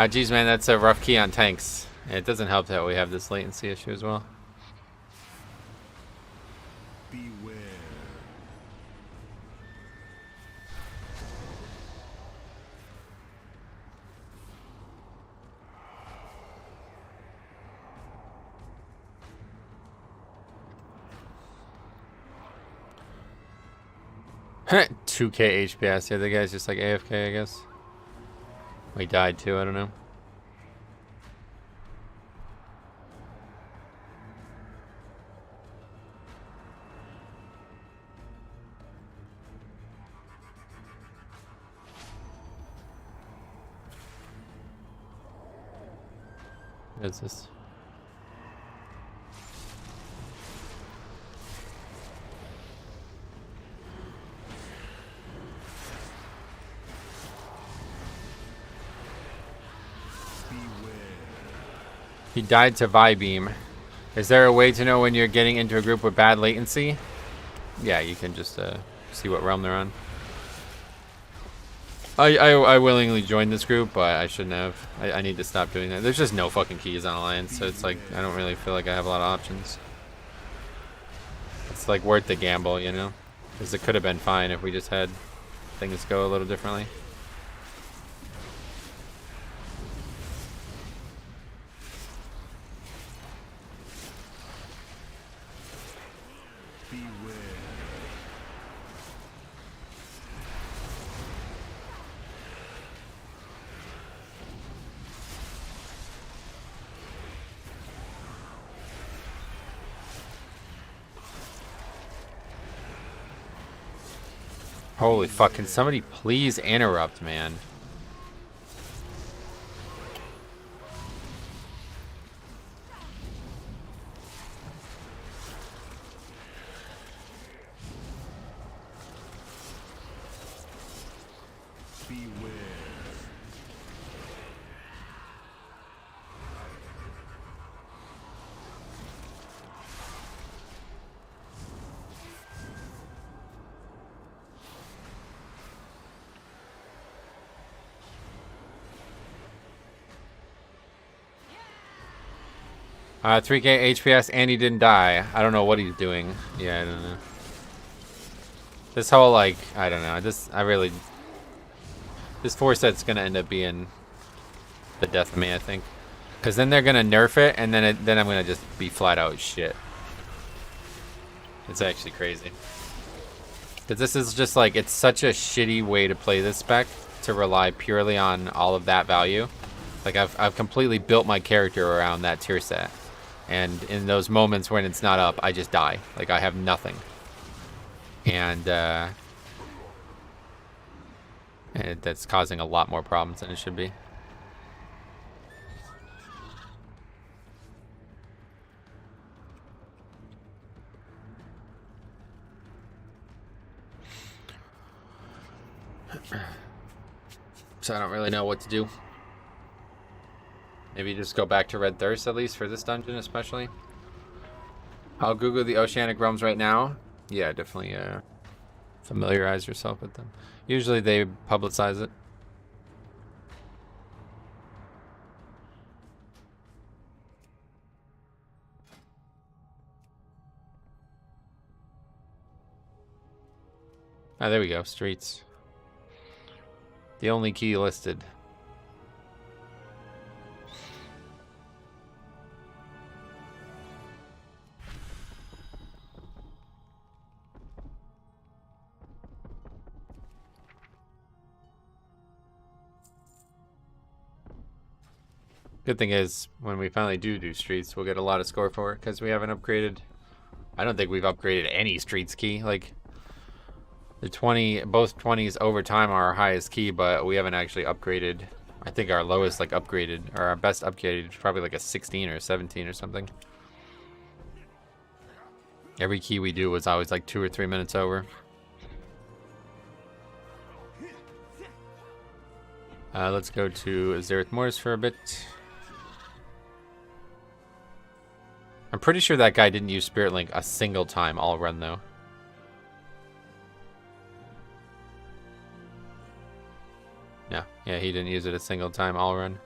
Geez, man, that's a rough key on tanks. It doesn't help that we have this latency issue as well. Beware. Heh, 2k HPS. Yeah, the guy's just like AFK, I guess. He died too, I don't know. What's this? He died to Vibeam. Is there a way to know when you're getting into a group with bad latency? Yeah, you can just see what realm they're on. I willingly joined this group, but I shouldn't have. I need to stop doing that. There's just no fucking keys on Alliance, so it's like I don't really feel like I have a lot of options. It's like worth the gamble, you know? Because it could have been fine if we just had things go a little differently. Holy fuck, can somebody please interrupt, man? Beware. 3K HPS and he didn't die. I don't know what he's doing. Yeah, I don't know. This whole, like, I don't know. This 4-set's gonna end up being the death of me, I think. Because then they're gonna nerf it, and then I'm gonna just be flat out shit. It's actually crazy. Because this is just like, it's such a shitty way to play this spec, to rely purely on all of that value. Like, I've completely built my character around that tier set. And in those moments when it's not up, I just die. Like, I have nothing. And that's causing a lot more problems than it should be. So I don't really know what to do. Maybe just go back to Red Thirst, at least for this dungeon especially. I'll Google the Oceanic Realms right now. Yeah, definitely familiarize yourself with them. Usually they publicize it. Ah, there we go. Streets. The only key listed. Good thing is, when we finally do streets, we'll get a lot of score for it, because we haven't upgraded. I don't think we've upgraded any streets key. Like, the 20, both 20s over time are our highest key, but we haven't actually upgraded. I think our lowest, like, upgraded, or our best upgraded is probably like a 16 or 17 or something. Every key we do was always like 2 or 3 minutes over. Let's go to Zereth Mortis for a bit. I'm pretty sure that guy didn't use Spirit Link a single time all run, though. No, yeah, he didn't use it a single time all run.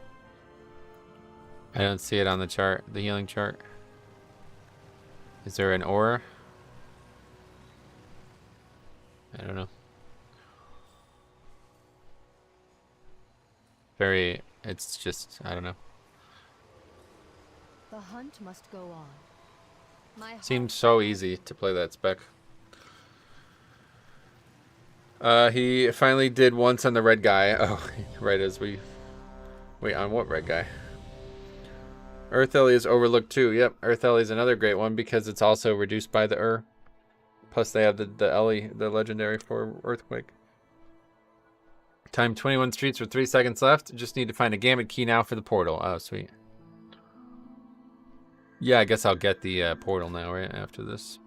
I don't see it on the chart, the healing chart. Is there an aura? I don't know. It's just, I don't know. The hunt must go on. Seems so easy to play that spec. He finally did once on the red guy. Oh, right as we... Wait, on what red guy? Earth Ellie is overlooked too. Yep, Earth Ellie is another great one because it's also reduced by the Plus they have the Ellie, the legendary for Earthquake. Time 21 streets with 3 seconds left. Just need to find a Gambit key now for the portal. Oh, sweet. Yeah, I guess I'll get the portal now, right, after this.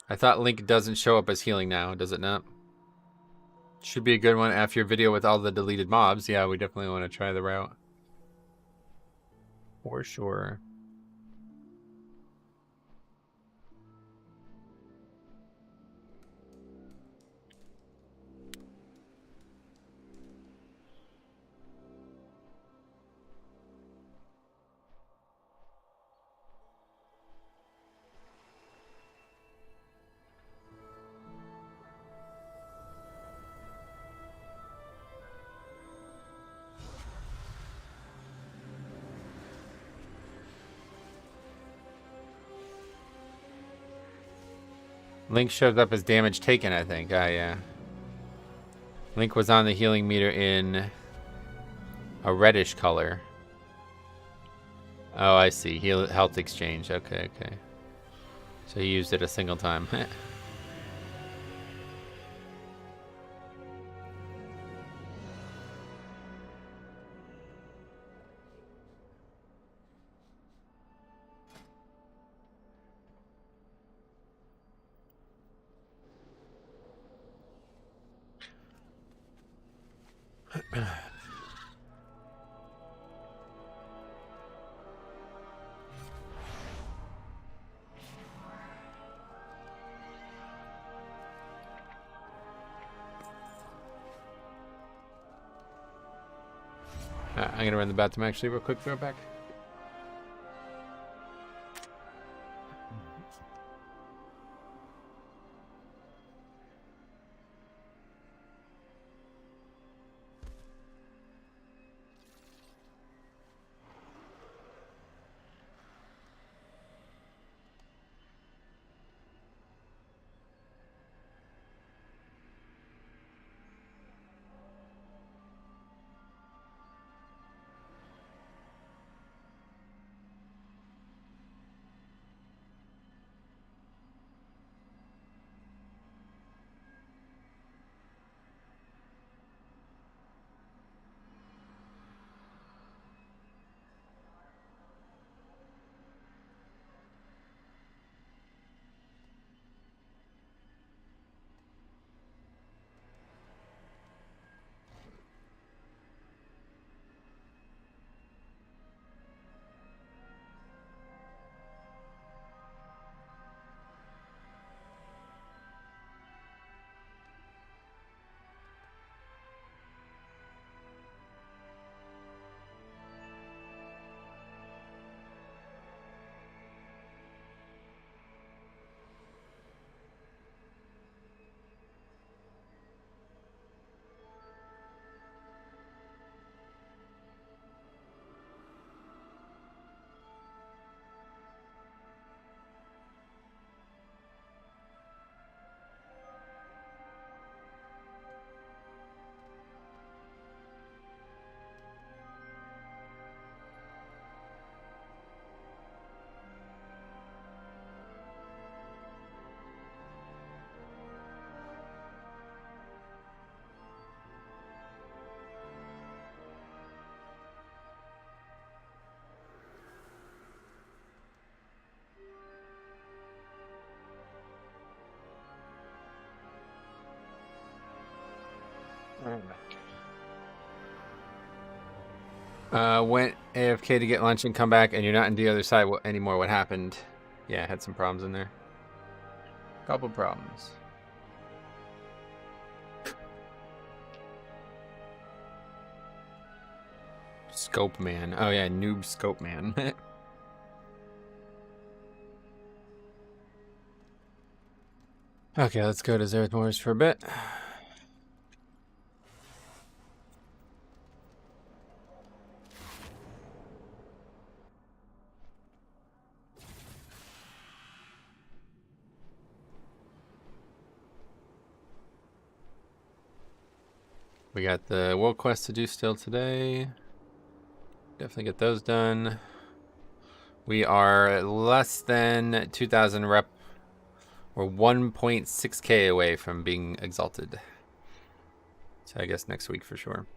I thought Link doesn't show up as healing now, does it not? Should be a good one after your video with all the deleted mobs. Yeah, we definitely want to try the route. For sure. Link shows up as damage taken, I think. Ah, yeah. Link was on the healing meter in a reddish color. Oh, I see. Health exchange. Okay, okay. So he used it a single time. I'm gonna run the bathroom actually real quick. Throw it back. Went AFK to get lunch and come back, and you're not in the other side anymore. What happened? Yeah, had some problems in there. Couple problems. Scope man. Oh yeah, noob scope man. Okay, let's go to Zereth Mortis for a bit. We got the world quest to do still today. Definitely get those done. We are less than 2,000 rep. We're 1.6k away from being exalted. So I guess next week for sure.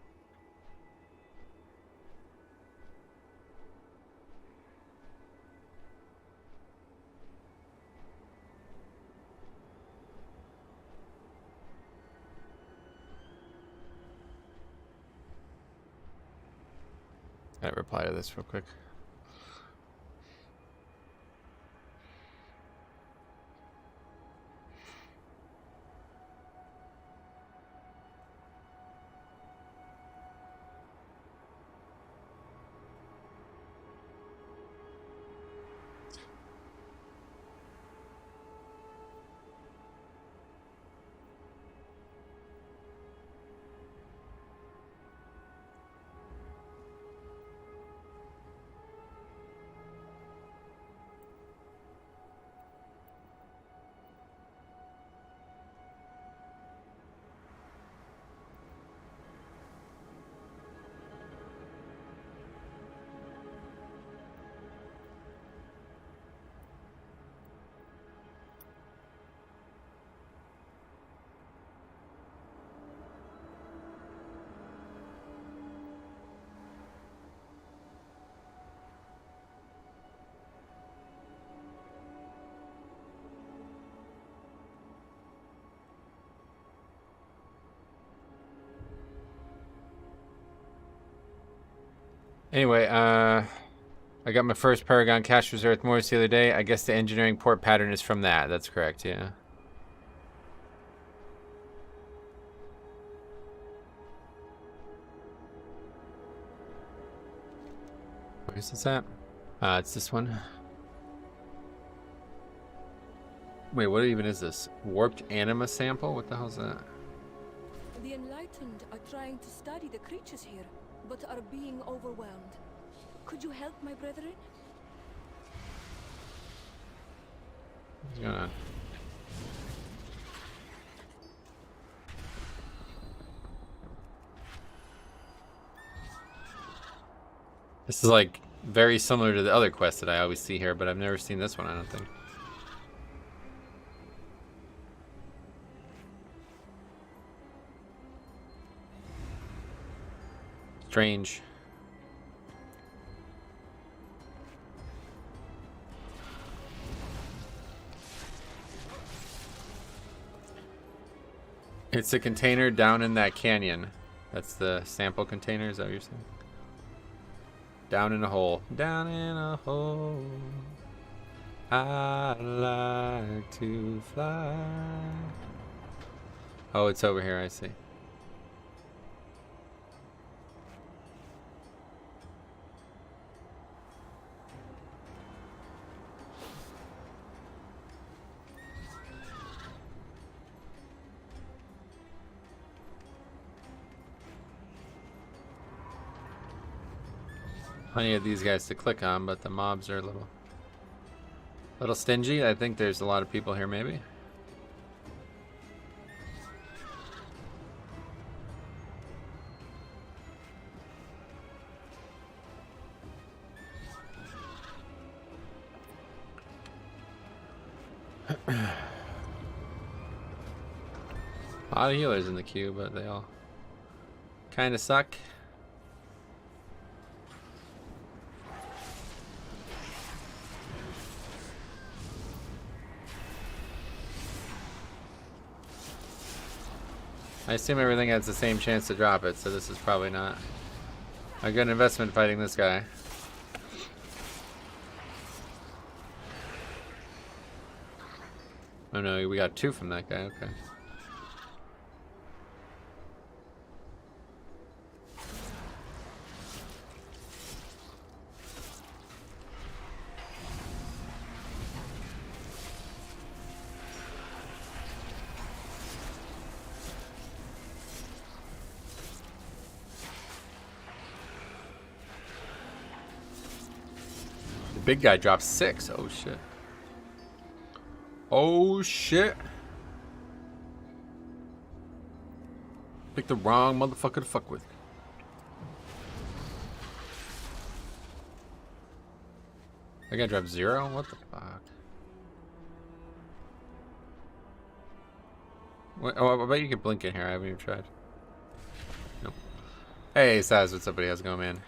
Gotta reply to this real quick. Anyway, I got my first Paragon cash for Zereth Mortis the other day. I guess the engineering port pattern is from that. That's correct, yeah. Where's this at? It's this one. Wait, what even is this? Warped anima sample? What the hell's that? The enlightened are trying to study the creatures here, but are being overwhelmed. Could you help, my brethren? What's going on? This is like very similar to the other quest that I always see here, but I've never seen this one, I don't think. Strange. It's a container down in that canyon. That's the sample container, is that what you're saying? Down in a hole. Down in a hole. I like to fly. Oh, it's over here, I see. Plenty of these guys to click on, but the mobs are a little stingy. I think there's a lot of people here, maybe. A lot of healers in the queue, but they all kind of suck. I assume everything has the same chance to drop it, so this is probably not a good investment fighting this guy. Oh no, we got 2 from that guy, okay. Big guy dropped 6. Oh shit. Oh shit. Picked the wrong motherfucker to fuck with. That guy dropped 0? What the fuck? Wait, oh, I bet you can blink in here. I haven't even tried. Nope. Hey, Saz, what's up, buddy? How's it going, man?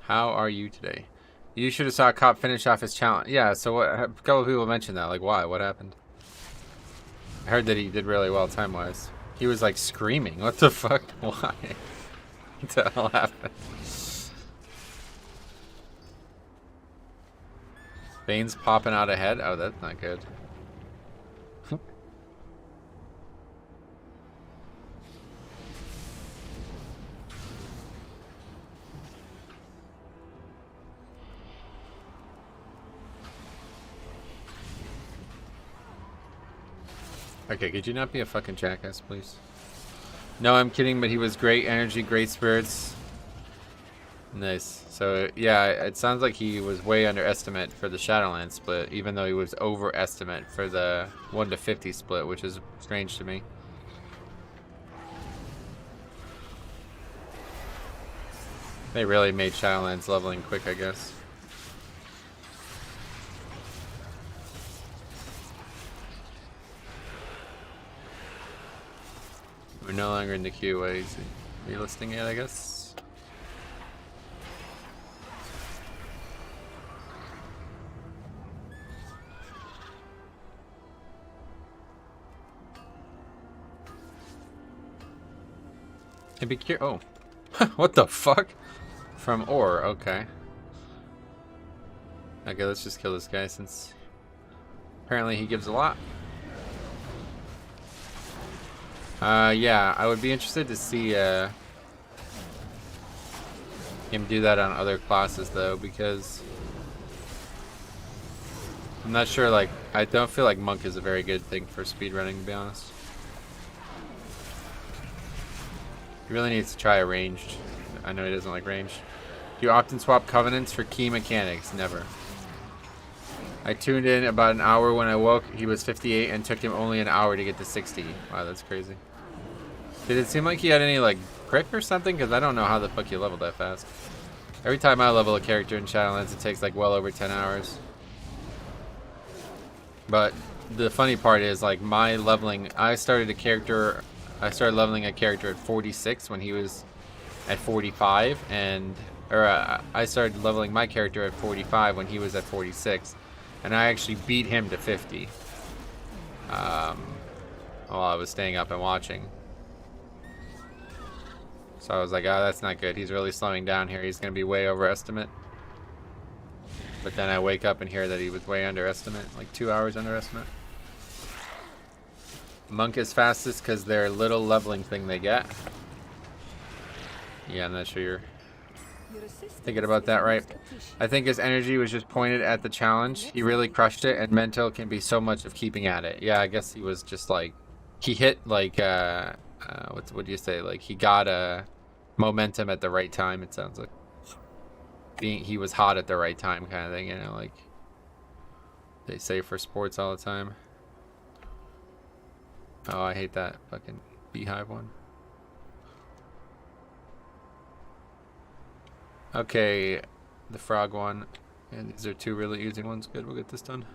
How are you today? You should have saw a cop finish off his challenge. Yeah, so what? A couple of people mentioned that. Like, why? What happened? I heard that he did really well time-wise. He was, like, screaming. What the fuck? Why? What the hell happened? Veins popping out ahead? Oh, that's not good. Okay, could you not be a fucking jackass, please? No, I'm kidding, but he was great energy, great spirits. Nice. So, yeah, it sounds like he was way underestimate for the Shadowlands split, even though he was overestimate for the 1 to 50 split, which is strange to me. They really made Shadowlands leveling quick, I guess. We're no longer in the queue. What is he relisting it, I guess? And be curious. Oh. What the fuck? From ore, okay. Okay, let's just kill this guy since apparently he gives a lot. Yeah, I would be interested to see him do that on other classes though, because I'm not sure, like, I don't feel like Monk is a very good thing for speedrunning, to be honest. He really needs to try a ranged. I know he doesn't like ranged. Do you often swap covenants for key mechanics? Never. I tuned in about an hour when I woke. He was 58 and took him only an hour to get to 60. Wow, that's crazy. Did it seem like he had any, like, prick or something? Because I don't know how the fuck you leveled that fast. Every time I level a character in Shadowlands, it takes, like, well over 10 hours. But the funny part is, like, my leveling, I started leveling a character at 46 when he was at 45, I started leveling my character at 45 when he was at 46, and I actually beat him to 50 while I was staying up and watching. So I was like, oh, that's not good. He's really slowing down here. He's going to be way overestimate. But then I wake up and hear that he was way underestimate, like 2 hours underestimate. Monk is fastest because their little leveling thing they get. Yeah, I'm not sure you're thinking about that right. I think his energy was just pointed at the challenge. He really crushed it, and mental can be so much of keeping at it. Yeah, I guess he was just like, he hit like, what do you say? Like he got a momentum at the right time, it sounds like. He was hot at the right time kind of thing, you know, like they say for sports all the time. Oh, I hate that fucking beehive one. Okay, the frog one. And these are two really easy ones. Good, we'll get this done.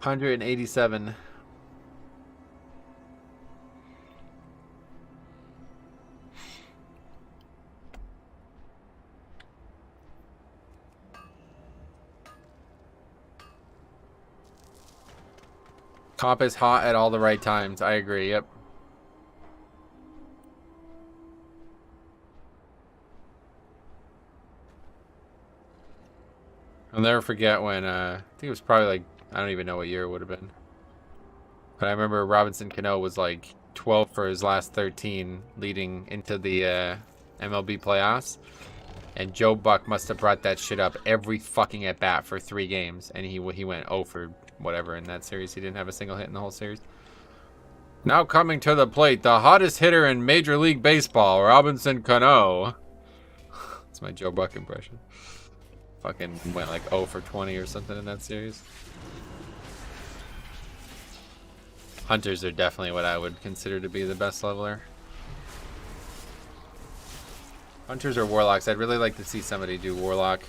187. Comp is hot at all the right times. I agree, yep. I'll never forget when, I think it was probably like, I don't even know what year it would have been. But I remember Robinson Cano was like 12 for his last 13 leading into the MLB playoffs. And Joe Buck must have brought that shit up every fucking at bat for 3 games. And he went 0 for whatever in that series. He didn't have a single hit in the whole series. Now coming to the plate, the hottest hitter in Major League Baseball, Robinson Cano. That's my Joe Buck impression. Fucking went like 0 for 20 or something in that series. Hunters are definitely what I would consider to be the best leveler. Hunters or warlocks. I'd really like to see somebody do warlock.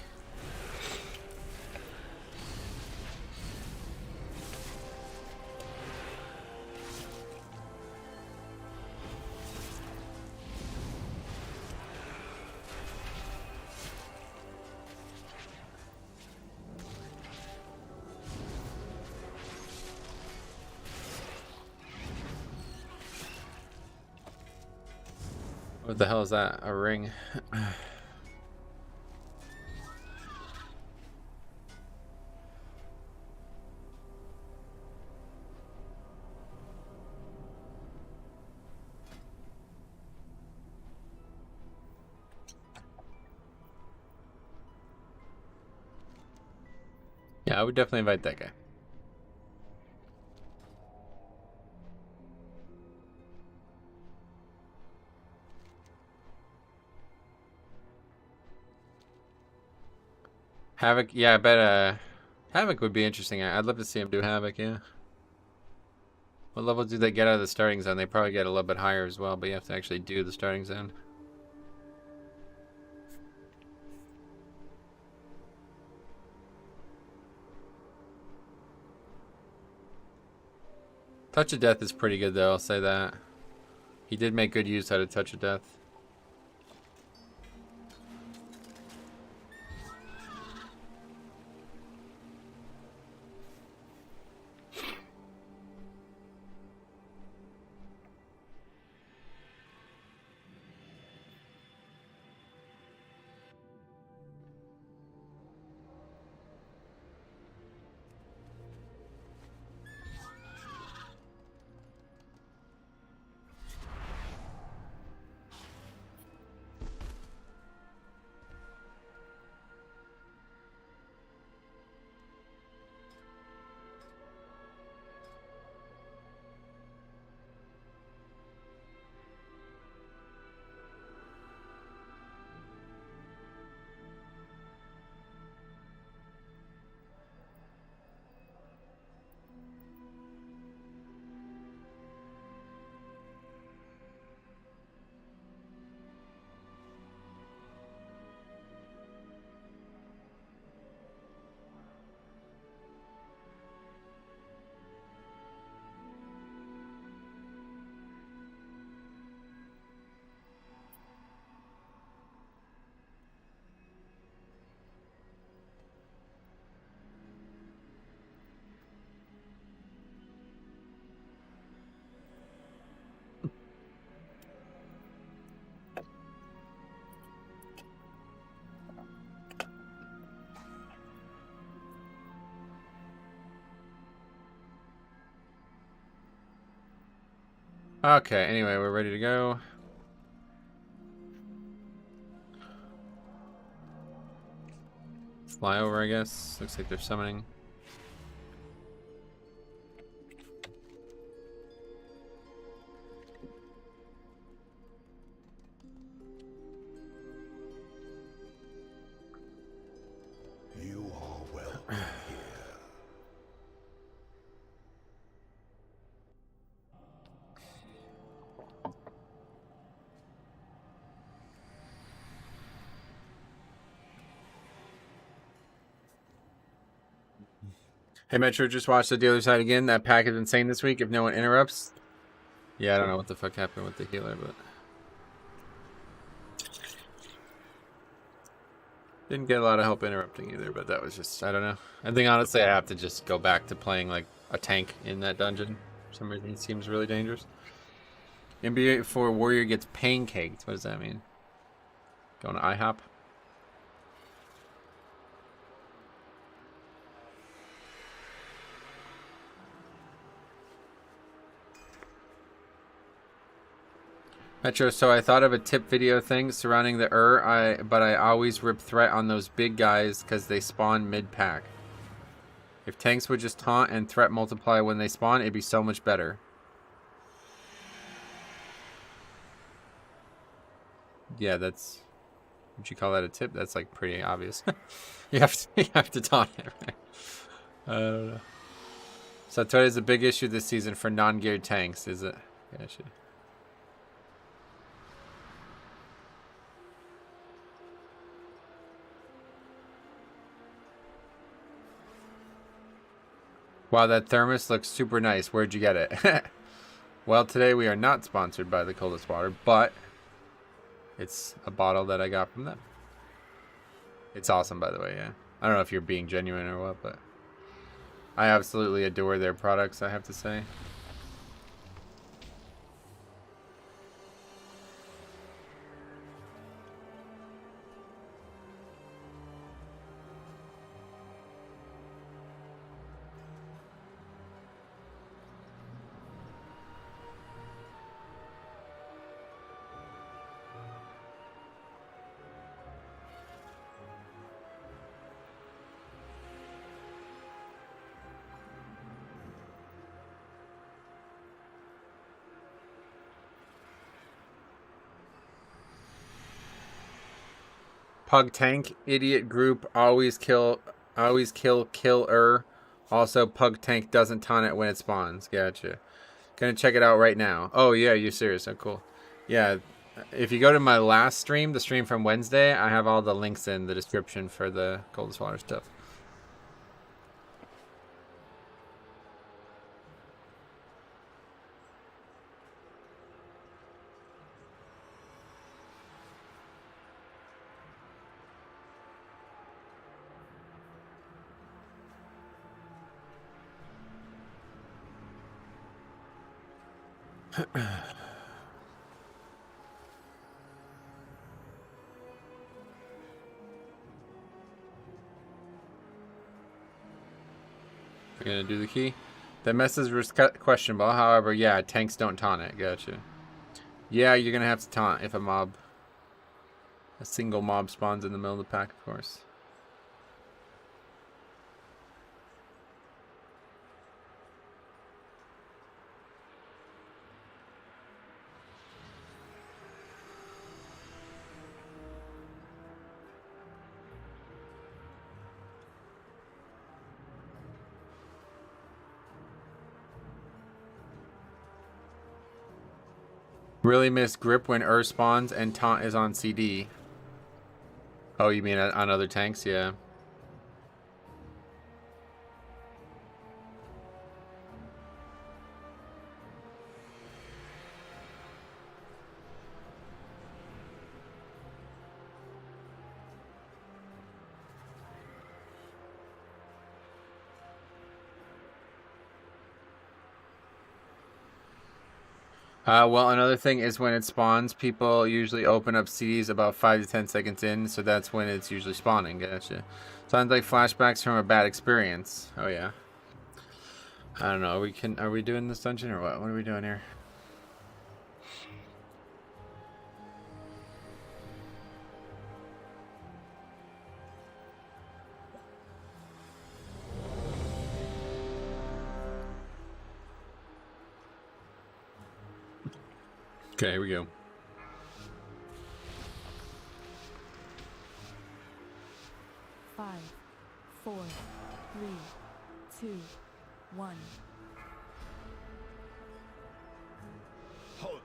What the hell is that? A ring? Yeah, I would definitely invite that guy. Havoc, yeah, I bet Havoc would be interesting. I'd love to see him do Havoc, yeah. What level do they get out of the starting zone? They probably get a little bit higher as well, but you have to actually do the starting zone. Touch of Death is pretty good though, I'll say that. He did make good use out of Touch of Death. Okay, anyway, we're ready to go. Fly over, I guess. Looks like they're summoning. You are welcome here. Hey Metro, just watched The Other Side again. That pack is insane this week if no one interrupts. Yeah, I don't know what the fuck happened with the healer, but didn't get a lot of help interrupting either, but that was just, I don't know. I think honestly I have to just go back to playing like a tank in that dungeon. For some reason it seems really dangerous. NBA for Warrior gets pancaked. What does that mean? Going to IHOP? Metro, so I thought of a tip video thing surrounding the but I always rip threat on those big guys because they spawn mid-pack. If tanks would just taunt and threat multiply when they spawn, it'd be so much better. Yeah, that's... Would you call that a tip? That's like pretty obvious. you have to taunt it, right? I don't know. So Toyota's a big issue this season for non-geared tanks, is it? Gotcha. Wow, that thermos looks super nice. Where'd you get it? Well, today we are not sponsored by the Coldest Water, but it's a bottle that I got from them. It's awesome, by the way, yeah. I don't know if you're being genuine or what, but I absolutely adore their products, I have to say. Pug tank, idiot group, always kill, killer. Also, pug tank doesn't taunt it when it spawns. Gotcha. Gonna check it out right now. Oh yeah, you're serious? Oh cool. Yeah, if you go to my last stream, the stream from Wednesday, I have all the links in the description for the Coldest Water stuff. We're gonna do the key. The message was questionable. However, yeah, tanks don't taunt it. Gotcha. Yeah, you're gonna have to taunt if a single mob spawns in the middle of the pack, of course. Really miss grip when spawns and taunt is on CD. Oh, you mean on other tanks? Yeah. Well, another thing is when it spawns, people usually open up CDs about 5 to 10 seconds in, so that's when it's usually spawning. Gotcha. Sounds like flashbacks from a bad experience. Oh yeah. I don't know. Are we doing this dungeon or what? What are we doing here? Okay, here we go. Five, four, three, two, one. Halt.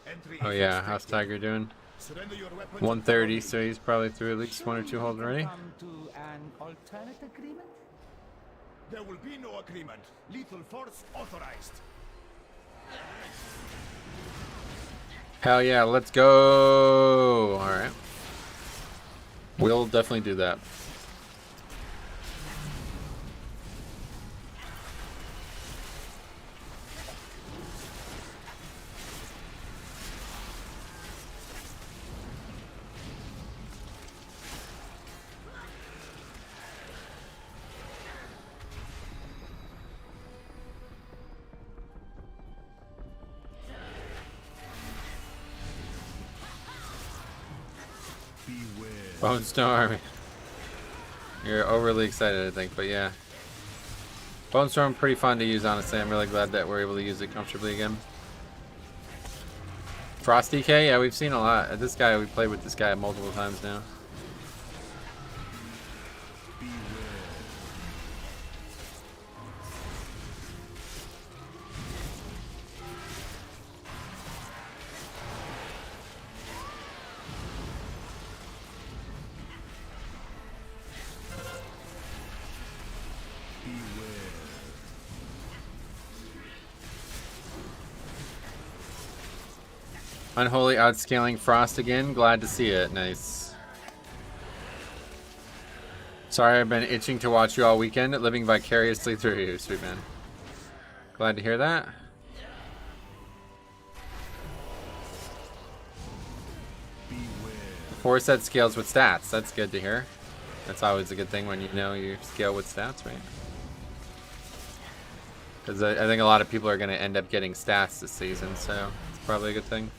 Entry Oh is yeah, how's restricted. Tiger doing? Surrender your weapons 130, so he's probably through at least 1 or 2 holds already. Come to an alternate agreement? There will be no agreement. Lethal force authorized. Hell yeah, let's go! Alright. We'll definitely do that. Bone Storm. You're overly excited, I think, but yeah. Bone Storm, pretty fun to use, honestly. I'm really glad that we're able to use it comfortably again. Frost DK, yeah, we've seen a lot. This guy, we played with this guy multiple times now. Unholy outscaling Frost again. Glad to see it. Nice. Sorry, I've been itching to watch you all weekend, living vicariously through you, sweet man. Glad to hear that. Four set scales with stats. That's good to hear. That's always a good thing when you know you scale with stats, right? Because I think a lot of people are going to end up getting stats this season, so it's probably a good thing.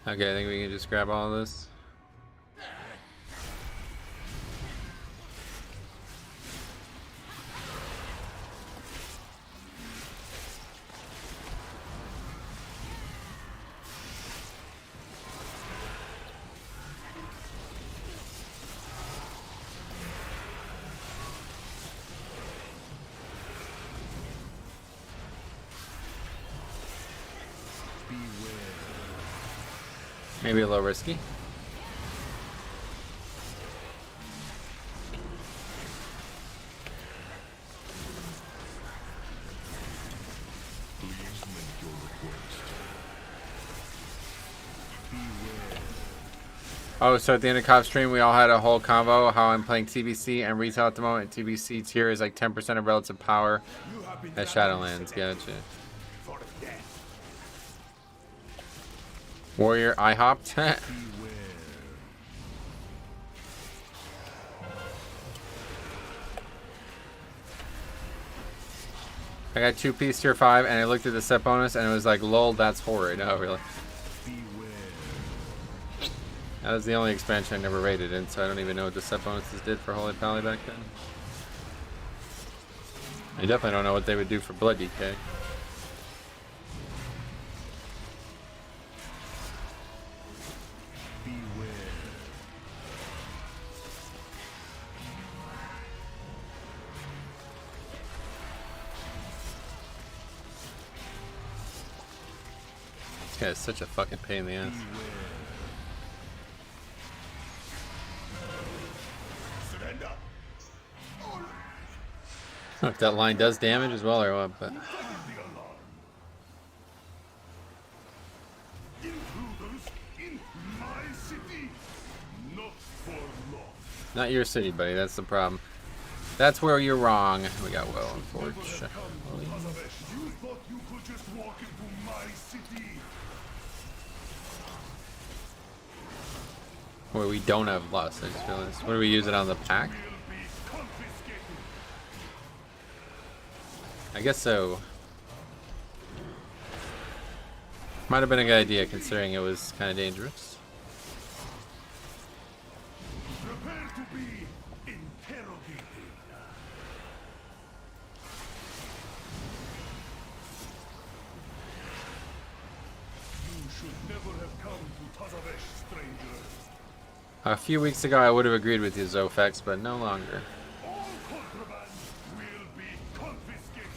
Okay, I think we can just grab all of this. Maybe a little risky. Oh, so at the end of Cop stream, we all had a whole convo how I'm playing TBC and retail at the moment. TBC tier is like 10% of relative power at Shadowlands. Gotcha. Warrior I hopped. I got 2-piece tier 5 and I looked at the set bonus and it was like, lol, that's horrid. Oh, really? That was the only expansion I never rated in, so I don't even know what the set bonuses did for Holy Pally back then. I definitely don't know what they would do for Blood DK. This guy is such a fucking pain in the ass. If that line does damage as well or what, but Intruders in my city. Not for long. not your city, buddy. That's the problem. That's where you're wrong. We got well, unfortunately. You thought you could just walk into my city. Where we don't have lust, I just realized. What do we use it on the pack? Will be confiscated. I guess so. Might have been a good idea considering it was kind of dangerous. Prepare to be interrogated. You should never have come to Tazavesh, stranger. A few weeks ago, I would have agreed with you, Zofex, but no longer. All contraband will be confiscated.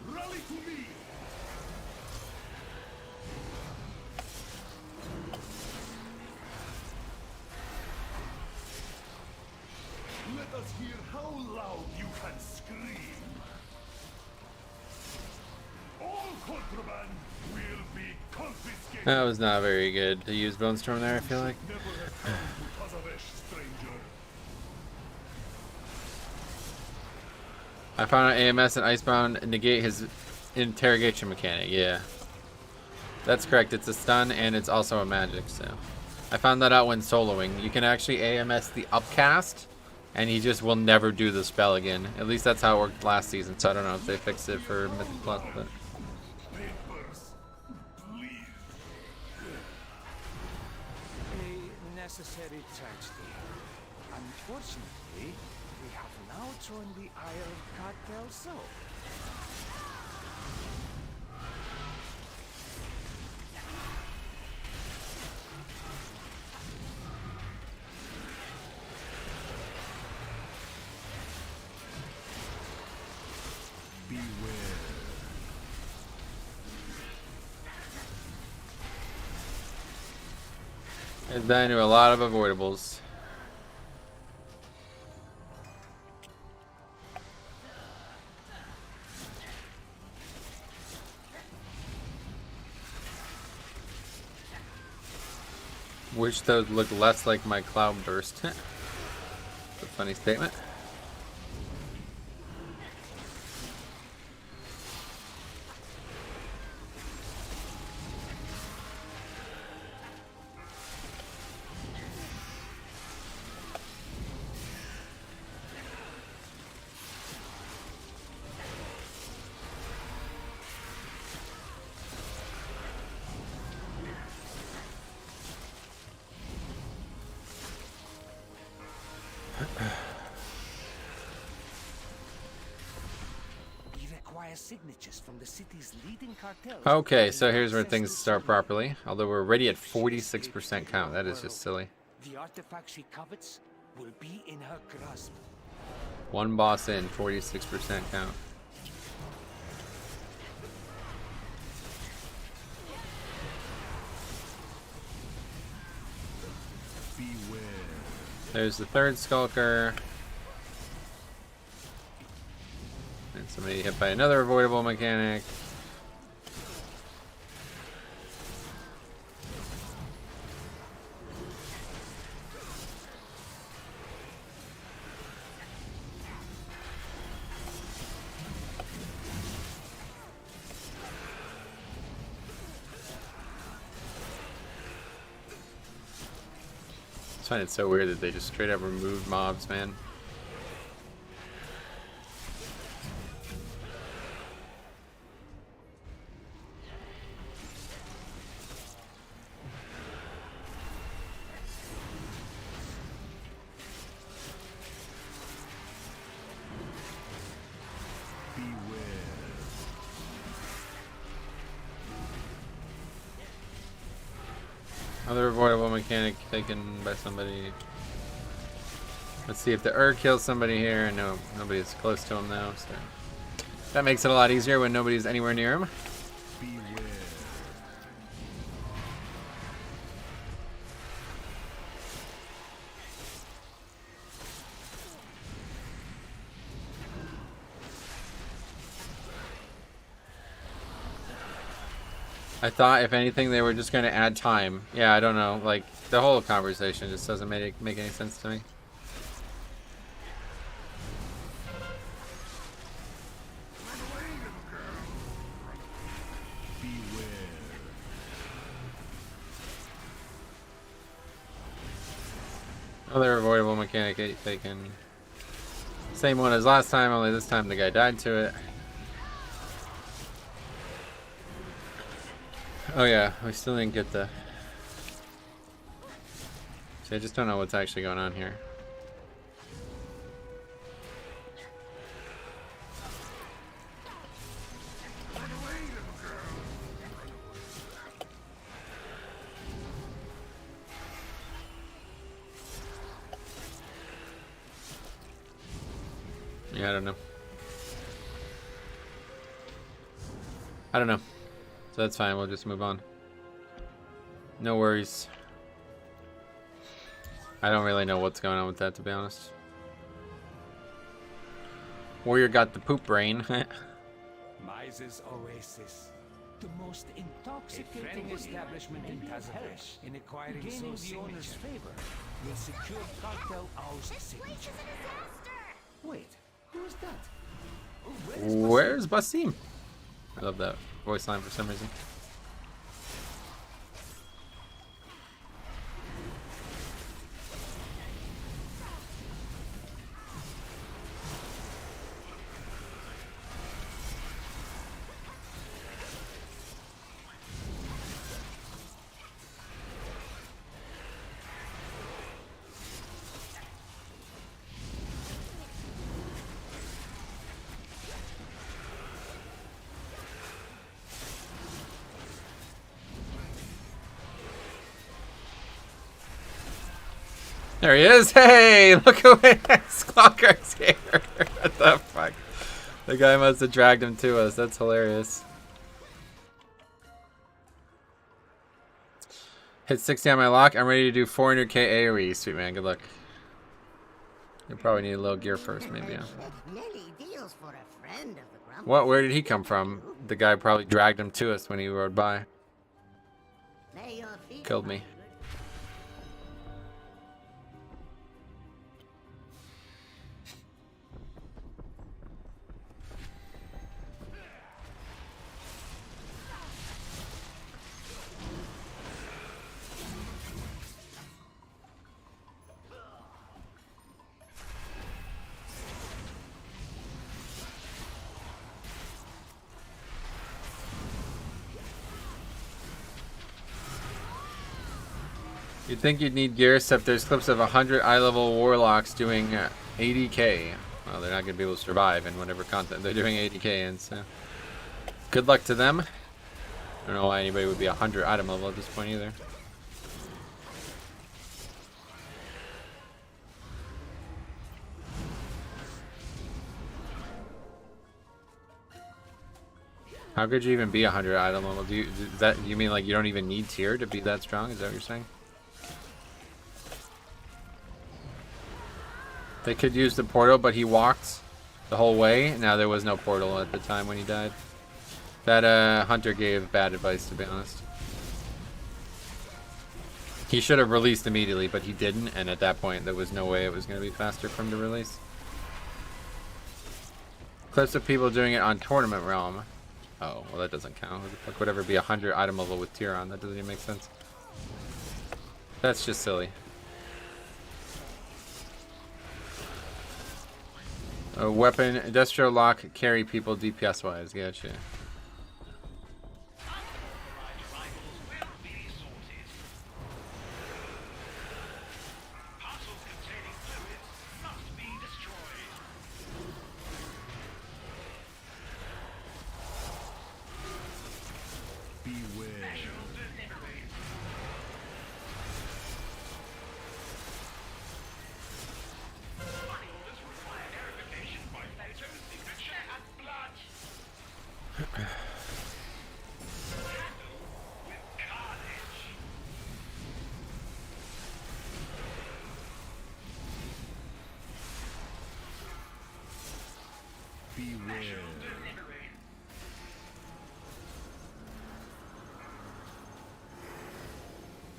Rally to me. Let us hear how loud you can scream. All contraband will be confiscated. That was not very good to use Bone Storm there, I feel like. Never have come to Tazavesh, stranger. I found out AMS and Icebound negate his interrogation mechanic. Yeah. That's correct. It's a stun and it's also a magic, so. I found that out when soloing. You can actually AMS the upcast, and he just will never do the spell again. At least that's how it worked last season, so I don't know if they fixed it for Mythic Plus, but. Papers, please. A necessary tragedy. Unfortunately, we have now joined the Iron Cartel, so. It's down to a lot of avoidables. Wish those look less like my cloud burst. That's a funny statement. We require signatures from the city's leading cartels. Okay, so here's where things start properly. Although we're already at 46% count. That is just silly. The artifact she covets will be in her grasp. One boss in, 46% count. There's the third Skulker. And somebody hit by another avoidable mechanic. I find it so weird that they just straight up removed mobs, man. Other avoidable mechanic taken by somebody. Let's see if the Ur kills somebody here. No, nobody's close to him though. So that makes it a lot easier when nobody's anywhere near him. I thought, if anything, they were just going to add time. Yeah, I don't know. Like, the whole conversation just doesn't make any sense to me. Other avoidable mechanic taken. Same one as last time, only this time the guy died to it. Oh yeah, we still didn't get the... See, I just don't know what's actually going on here. Yeah, I don't know. I don't know. So that's fine, we'll just move on. No worries. I don't really know what's going on with that, to be honest. Warrior got the poop brain. Mize's Oasis. The most intoxicating establishment in Tazavresh. In acquiring gaining the owner's favor will secure cartel oust signature. Wait, who is that? Where's Basim? I love that voice line for some reason. There he is. Hey, look away. Squawker's here. What the fuck? The guy must have dragged him to us. That's hilarious. Hit 60 on my lock. I'm ready to do 400k AoE. Sweet man, good luck. You probably need a little gear first, maybe. Yeah. What? Where did he come from? The guy probably dragged him to us when he rode by. Killed me. You'd think you'd need gear, except there's clips of 100 eye-level warlocks doing 80k. Well, they're not going to be able to survive in whatever content they're doing 80k in, so... Good luck to them. I don't know why anybody would be 100 item level at this point either. How could you even be 100 item level? Do you mean like you don't even need tier to be that strong? Is that what you're saying? They could use the portal, but he walked the whole way. Now there was no portal at the time when he died. That hunter gave bad advice, to be honest. He should have released immediately, but he didn't, and at that point there was no way it was going to be faster for him to release. Clips of people doing it on Tournament Realm. Oh, well that doesn't count. Who the fuck would ever be 100 item level with tier on? That doesn't even make sense. That's just silly. A weapon, industrial lock, carry people DPS wise. Gotcha.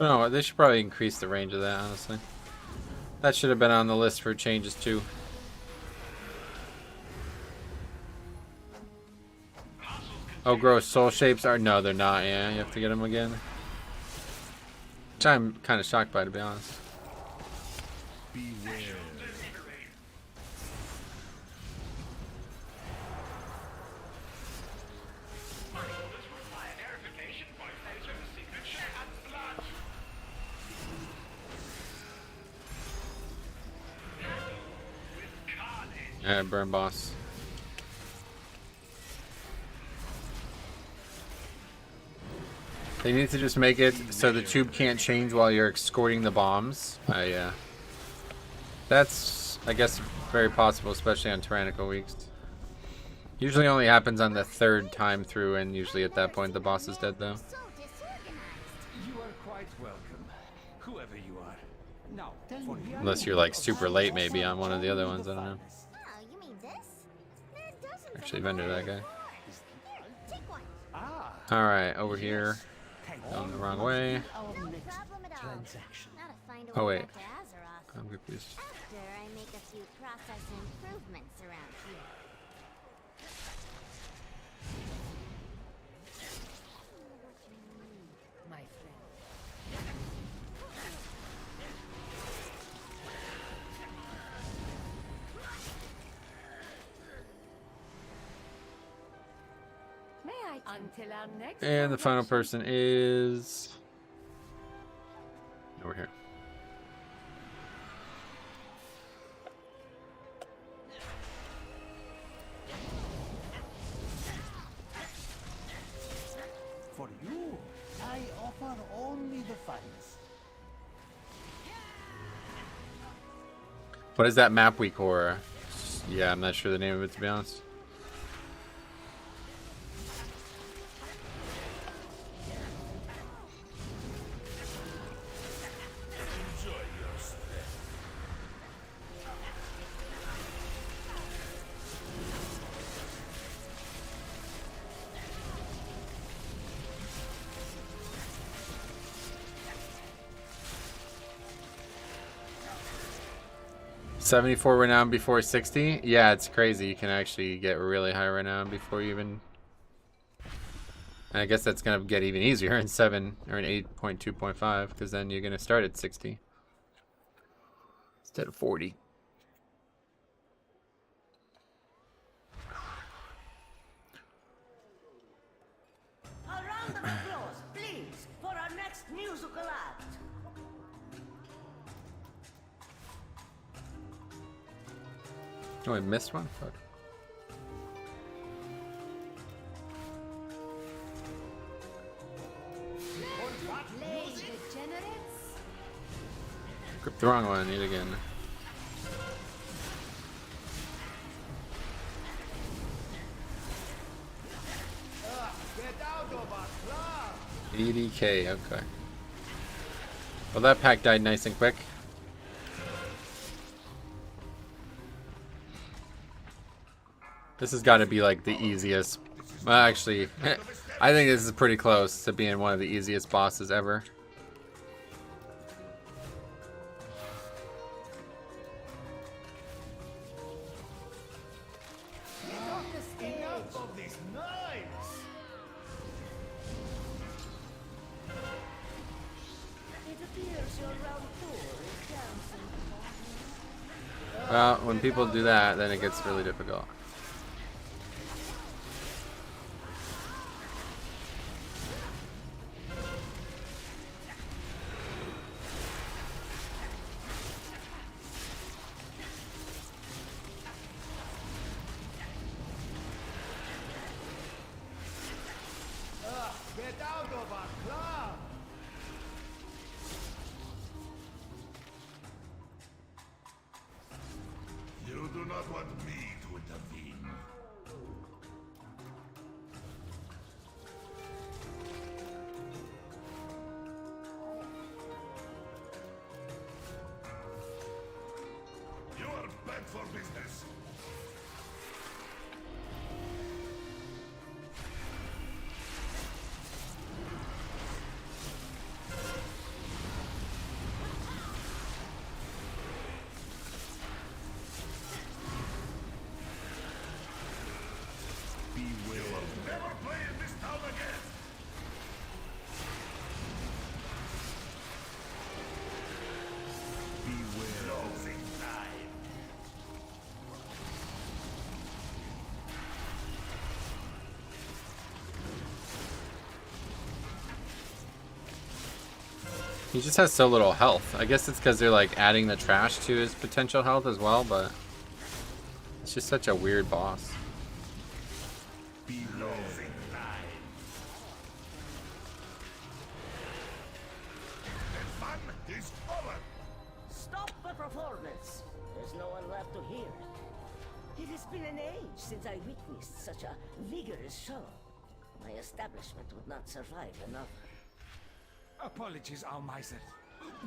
Oh, they should probably increase the range of that, honestly. That should have been on the list for changes too. Oh, gross. Soul shapes are... No, they're not. Yeah, you have to get them again. Which I'm kind of shocked by, to be honest. Beware. Yeah, burn boss. They need to just make it so the tube can't change while you're escorting the bombs. Yeah. That's, I guess, very possible, especially on tyrannical weeks. Usually only happens on the third time through, and usually at that point the boss is dead, though. You are quite welcome, whoever you are. Now, tell me, Unless you're like super late, maybe on one of the other ones. I don't know. Oh, you mean this? There are dozens Actually, of vendor that guy. Here, take one. All right, over here. Going the wrong way. No problem at all. transaction. Now to find a Oh, way wait. back to Azeroth. I'm confused. After I make a few process improvements around here. My friend. May I? Until our next And the final transaction. person is over here. For you, I offer only the finest. What is that map week horror? Yeah, I'm not sure the name of it, to be honest. Enjoy your stay. $74 renown before 60. Yeah, it's crazy. You can actually get really high renown before you even. And I guess that's gonna get even easier in 7 or in 8.2.5, because then you're gonna start at 60 instead of 40. A round of applause, please, for our next musical act. Oh, I missed one. Fuck. Play degenerates? Grip the wrong one. Need again. Get out of our club! 80k. Okay. Well, that pack died nice and quick. This has got to be like the easiest. Well, actually, I think this is pretty close to being one of the easiest bosses ever. Enough of this noise! It appears your round 4 is dancing. Well, when people do that, then it gets really difficult. Get out of our club! You do not want me to intervene. You are bad for business. You will never play in this town again. Beware. He just has so little health. I guess it's because they're like adding the trash to his potential health as well, but it's just such a weird boss. Stop the performance. There's no one left to hear. It has been an age since I witnessed such a vigorous show. My establishment would not survive another. Apologies, Almiser.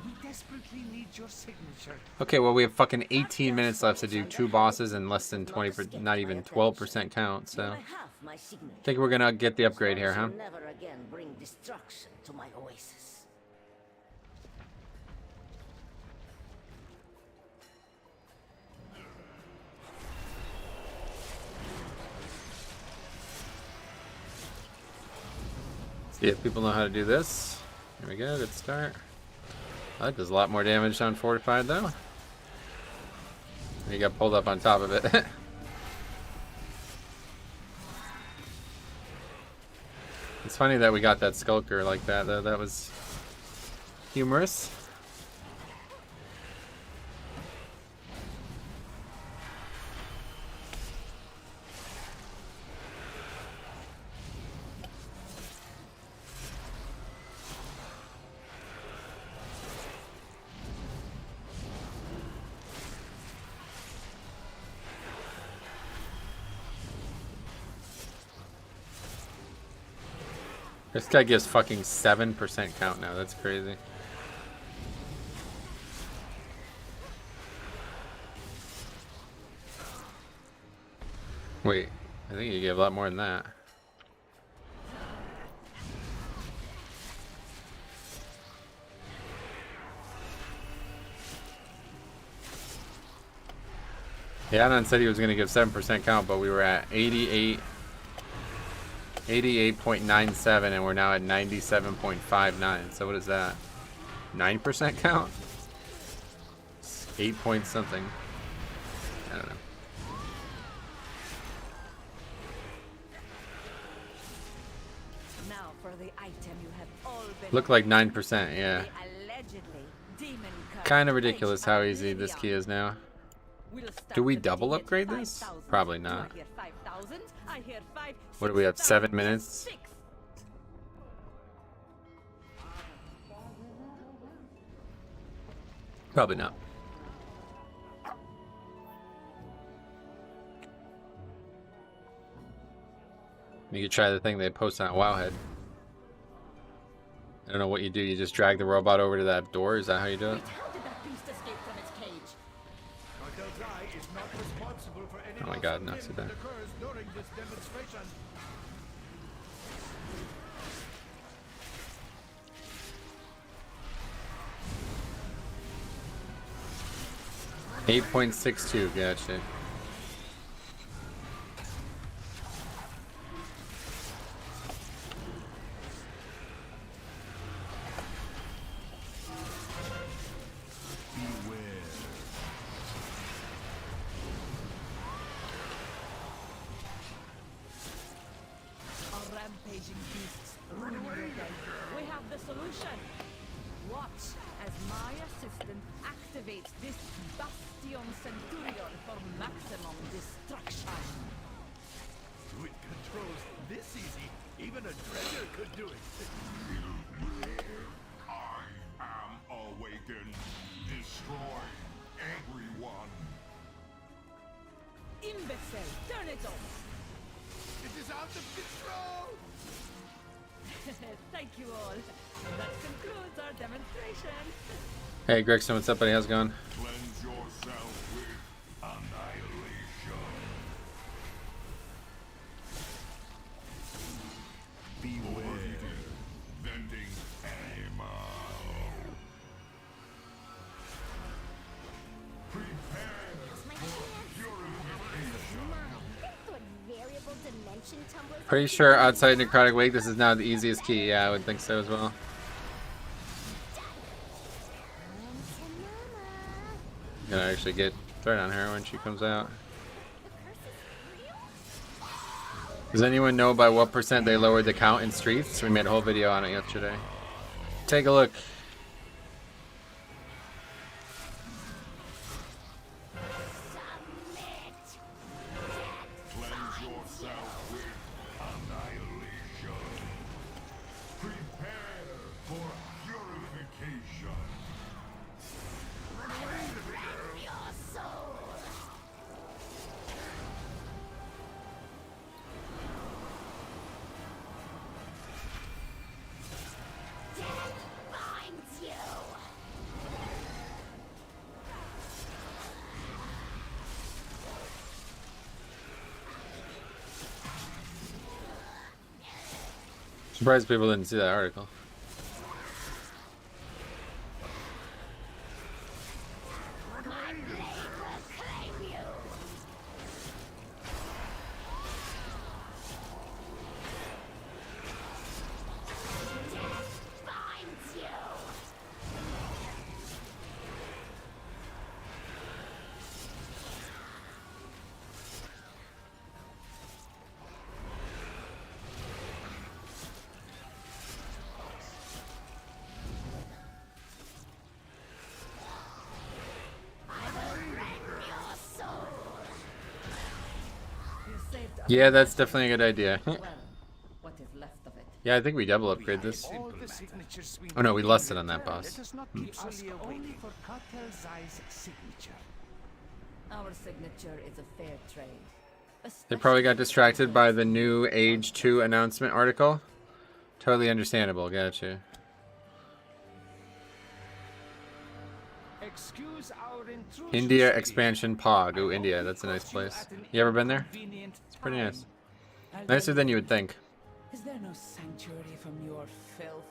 We desperately need your signature. Okay, well we have fucking 18 minutes left to do 2 bosses and less than 20, not even 12% count. So I have my signature. think we're gonna get the upgrade here, huh? Never again bring destruction to my oasis. See if people know how to do this. Here we go, good start. That does a lot more damage on fortified though. You got pulled up on top of it. It's funny that we got that skulker like that though. That was humorous. This guy gives fucking 7% count now. That's crazy. Wait, I think you gave a lot more than that. Yeah, Anon said he was going to give 7% count, but we were at 88.97 and we're now at 97.59. So what is that? 9% count? 8 point something. I don't know. Now for the item you have all been Looked like 9%, yeah. the allegedly demon curse Kind of ridiculous how placed easy this on key is now. We'll start Do we the double bidding at upgrade this? 5,000. Probably Do not. I hear 5,000? I hear 5. What do we have, 7 6,000, minutes? 6. Probably not. You could try the thing they post on Wowhead. I don't know what you do. You just drag the robot over to that door. Is that how you do it? How did that beast escape from its cage? Oh my god, not too bad. During this demonstration. 8.62, gotcha. Our rampaging beasts ruining your day. We have the solution. Watch as my assistant activates this Bastion Centurion for maximum destruction. With controls this easy, even a treasure could do it. I am awakened. Destroy everyone. Imbecile, turn it off. It is out of control! Thank you all. That concludes our demonstration. Hey, Gregson, what's up, buddy? How's it going? Cleanse yourself with annihilation. Beware. Vending ammo. Prepare My for chance. purification. What variable dimension tumblers? Pretty sure outside Necrotic Wake, this is now the easiest key. Yeah, I would think so as well. Gonna actually get thrown on her when she comes out. Does anyone know by what % they lowered the count in streets? We made a whole video on it yesterday. Take a look. Surprised people didn't see that article. Yeah, that's definitely a good idea. Well, what is left of it? Yeah, I think we double upgrade this. All the signatures we Oh no, we need lost in it on that return. boss. Let us not keep Solia only for Cartel Zai's signature. Our signature is a fair trade. They probably got distracted by the new Age 2 announcement article. Totally understandable, gotcha. Excuse our intrusion, India Solia. expansion Pog. Ooh, India, that's a nice place. You ever been there? It's pretty nice. Nicer than you would think. Is there no sanctuary from your filth?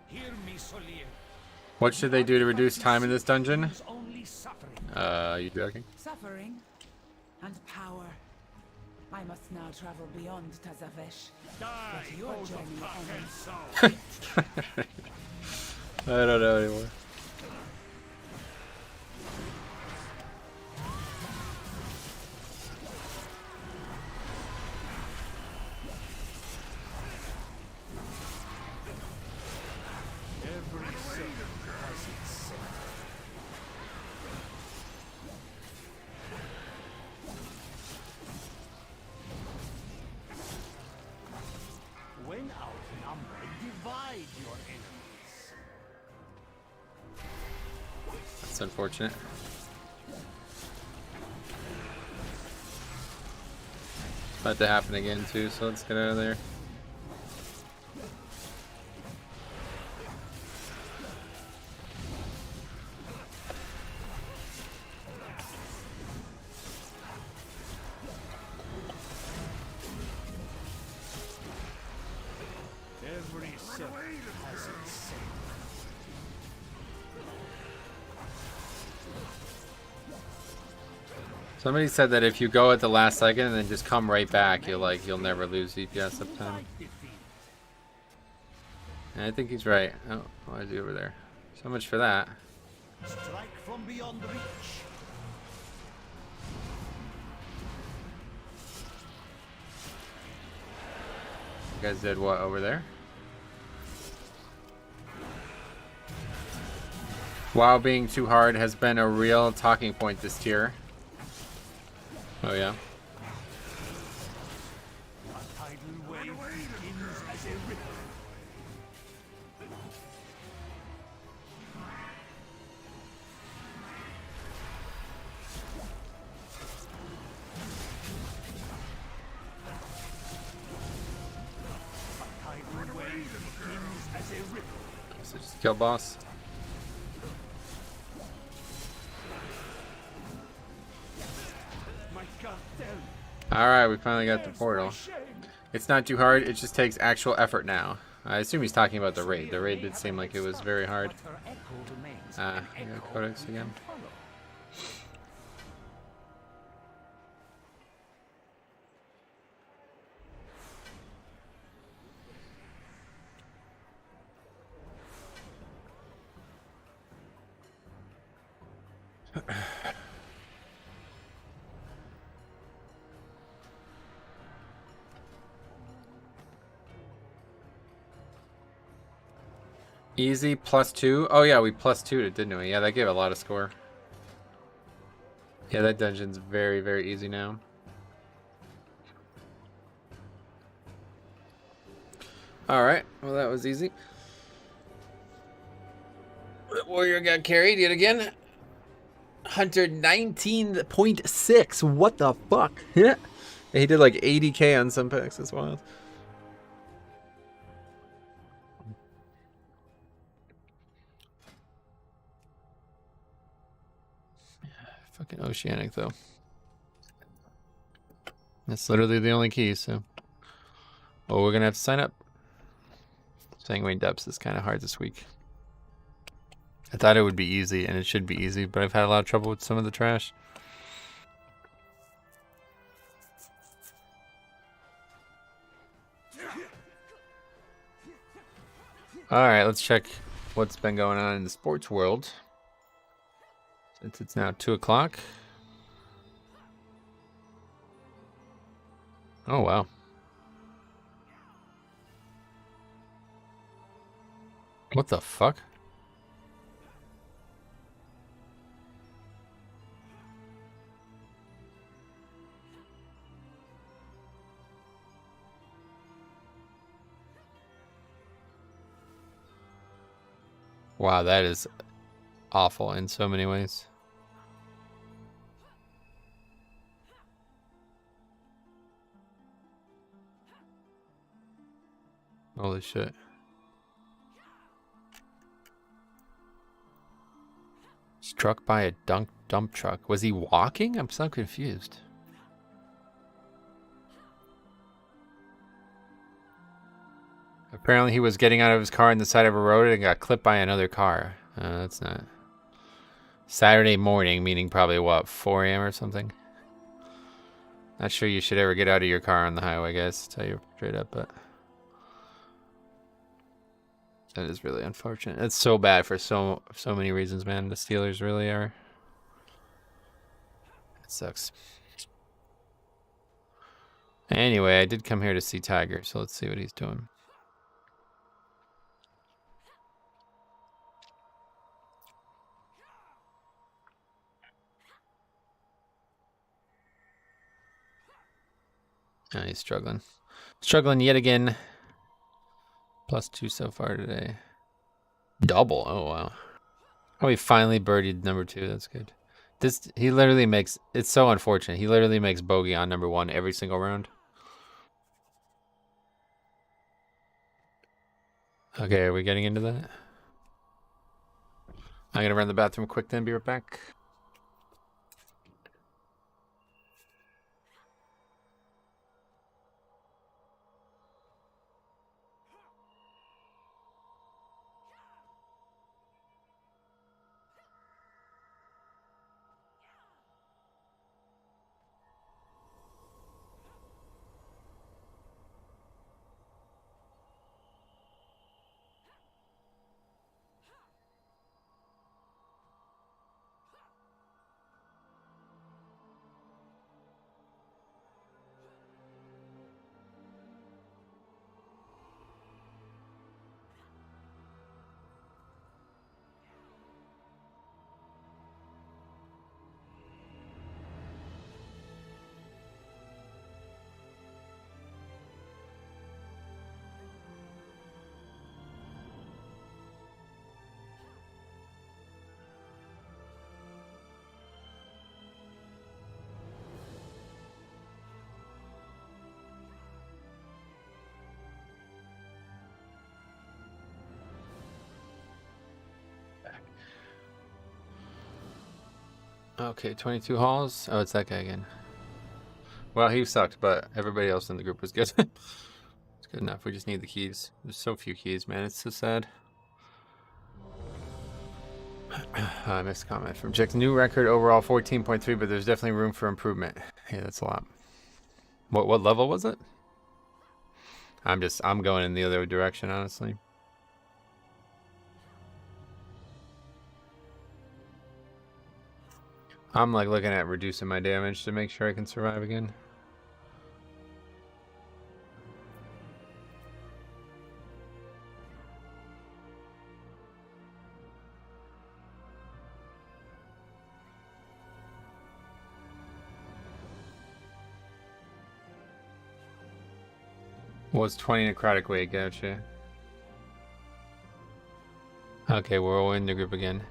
Hear me, Solia. What should they do to reduce time in this dungeon? Is only suffering. You joking? Suffering and power. I must now travel beyond Tazavesh. But your journey ends. I don't know anymore. Every sin has its sin. When outnumbered, divide your enemies. That's unfortunate. About to happen again too, so let's get out of there. Every sin has its sin. Somebody said that if you go at the last second and then just come right back, you'll never lose DPS uptime. And I think he's right. Oh, what is he over there? So much for that. Strike from beyond reach. You guys did what over there? WoW being too hard has been a real talking point this tier. Oh yeah. A tidal wave begins as a ripple. A tidal wave begins as a ripple. So just kill boss. My cartel. Alright, we finally got the portal. It's not too hard, it just takes actual effort now. I assume he's talking about the raid. The raid did seem like it was very hard. But her echo remains Ah, an we got echo Codex who again. can follow. Easy +2. Oh yeah, we +2'd it, didn't we? Yeah, that gave a lot of score. Yeah, that dungeon's very, very easy now. Alright, well that was easy. The warrior got carried yet again. Hunter 19.6. What the fuck? Yeah. He did like 80k on some packs. That's wild. Fucking Oceanic though. That's literally the only key, so Oh, we're gonna have to sign up. Sanguine Depths is kind of hard this week. I thought it would be easy, and it should be easy, but I've had a lot of trouble with some of the trash. Alright, let's check what's been going on in the sports world. Since it's now 2 o'clock. Oh, wow. What the fuck? Wow, that is awful in so many ways. Holy shit. Struck by a dump truck. Was he walking? I'm so confused. Apparently he was getting out of his car on the side of a road and got clipped by another car. That's not... Saturday morning, meaning probably, what, 4 a.m. or something? Not sure you should ever get out of your car on the highway, guys. Tell you straight up, but... That is really unfortunate. It's so bad for so many reasons, man. The Steelers really are... It sucks. Anyway, I did come here to see Tiger, so let's see what he's doing. He's struggling. Struggling yet again. +2 so far today. Double. Oh, wow. Oh, he finally birdied number 2. That's good. He literally makes... It's so unfortunate. He literally makes bogey on number 1 every single round. Okay, are we getting into that? I'm going to run to the bathroom quick then. Be right back. Okay, 22 hauls. Oh, it's that guy again. Well, he sucked, but everybody else in the group was good. It's good enough. We just need the keys. There's so few keys, man. It's so sad. I missed a comment from Jack. New record overall 14.3, but there's definitely room for improvement. Yeah, that's a lot. What level was it? I'm going in the other direction, honestly. I'm like looking at reducing my damage to make sure I can survive again. Was 20 necrotic weight, gotcha. Okay, we're all in the group again.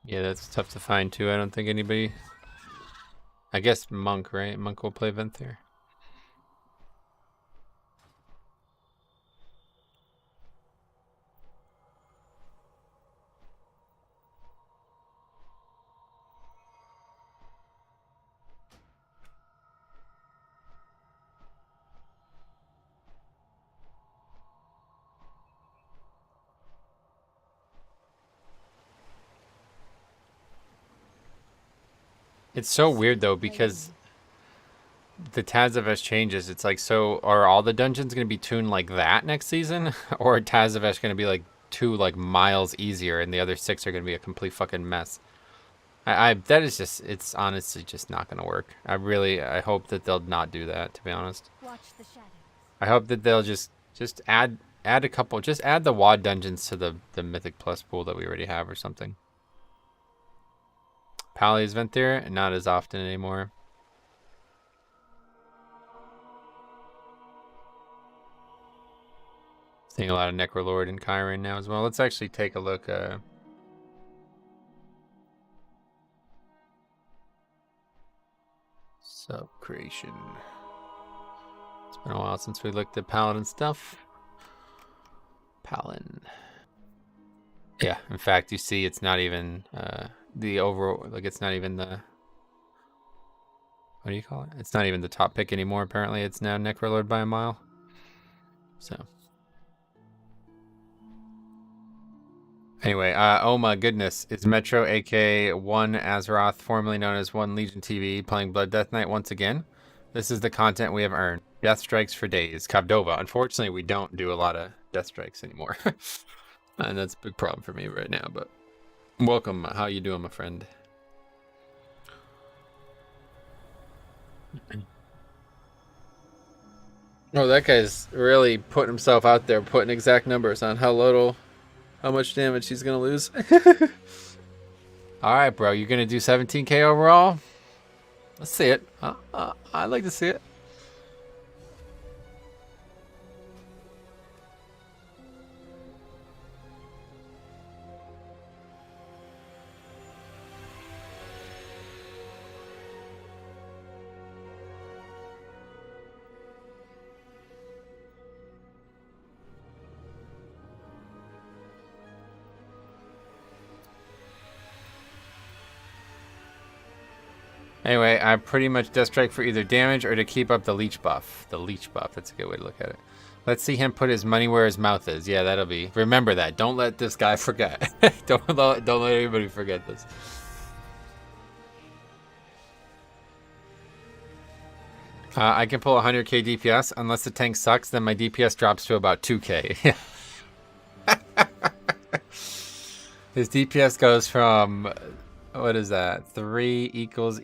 Yeah, that's tough to find too. I don't think anybody... I guess Monk, right? Monk will play Vent there. It's so weird though because the Tazavesh changes. It's like, so are all the dungeons going to be tuned like that next season, or are Tazavesh going to be like 2 like miles easier, and the other 6 are going to be a complete fucking mess? That is just, it's honestly just not going to work. I hope that they'll not do that, to be honest. Watch the shadows. I hope that they'll just add a couple, just add the WoD dungeons to the Mythic Plus pool that we already have or something. Pally's Venthyr, not as often anymore. Seeing a lot of Necrolord and Chiron now as well. Let's actually take a look. Sub creation. It's been a while since we looked at Paladin stuff. Paladin. Yeah, in fact, you see it's not even the overall, like it's not even the, what do you call it? It's not even the top pick anymore, apparently. It's now Necrolord by a mile. So. Anyway, oh my goodness. It's Metro, aka 1 Azeroth, formerly known as 1 Legion TV, playing Blood Death Knight once again. This is the content we have earned. Death strikes for days. Kavdova. Unfortunately, we don't do a lot of death strikes anymore. And that's a big problem for me right now, but welcome. How you doing, my friend? Oh, that guy's really putting himself out there, putting exact numbers on how much damage he's gonna lose. All right, bro, you're gonna do 17k overall? Let's see it. I'd like to see it. Anyway, I pretty much Death Strike for either damage or to keep up the leech buff. The leech buff, that's a good way to look at it. Let's see him put his money where his mouth is. Yeah, that'll be. Remember that. Don't let this guy forget. don't let anybody forget this. I can pull 100k DPS. Unless the tank sucks, then my DPS drops to about 2k. His DPS goes from... what is that? 3 equals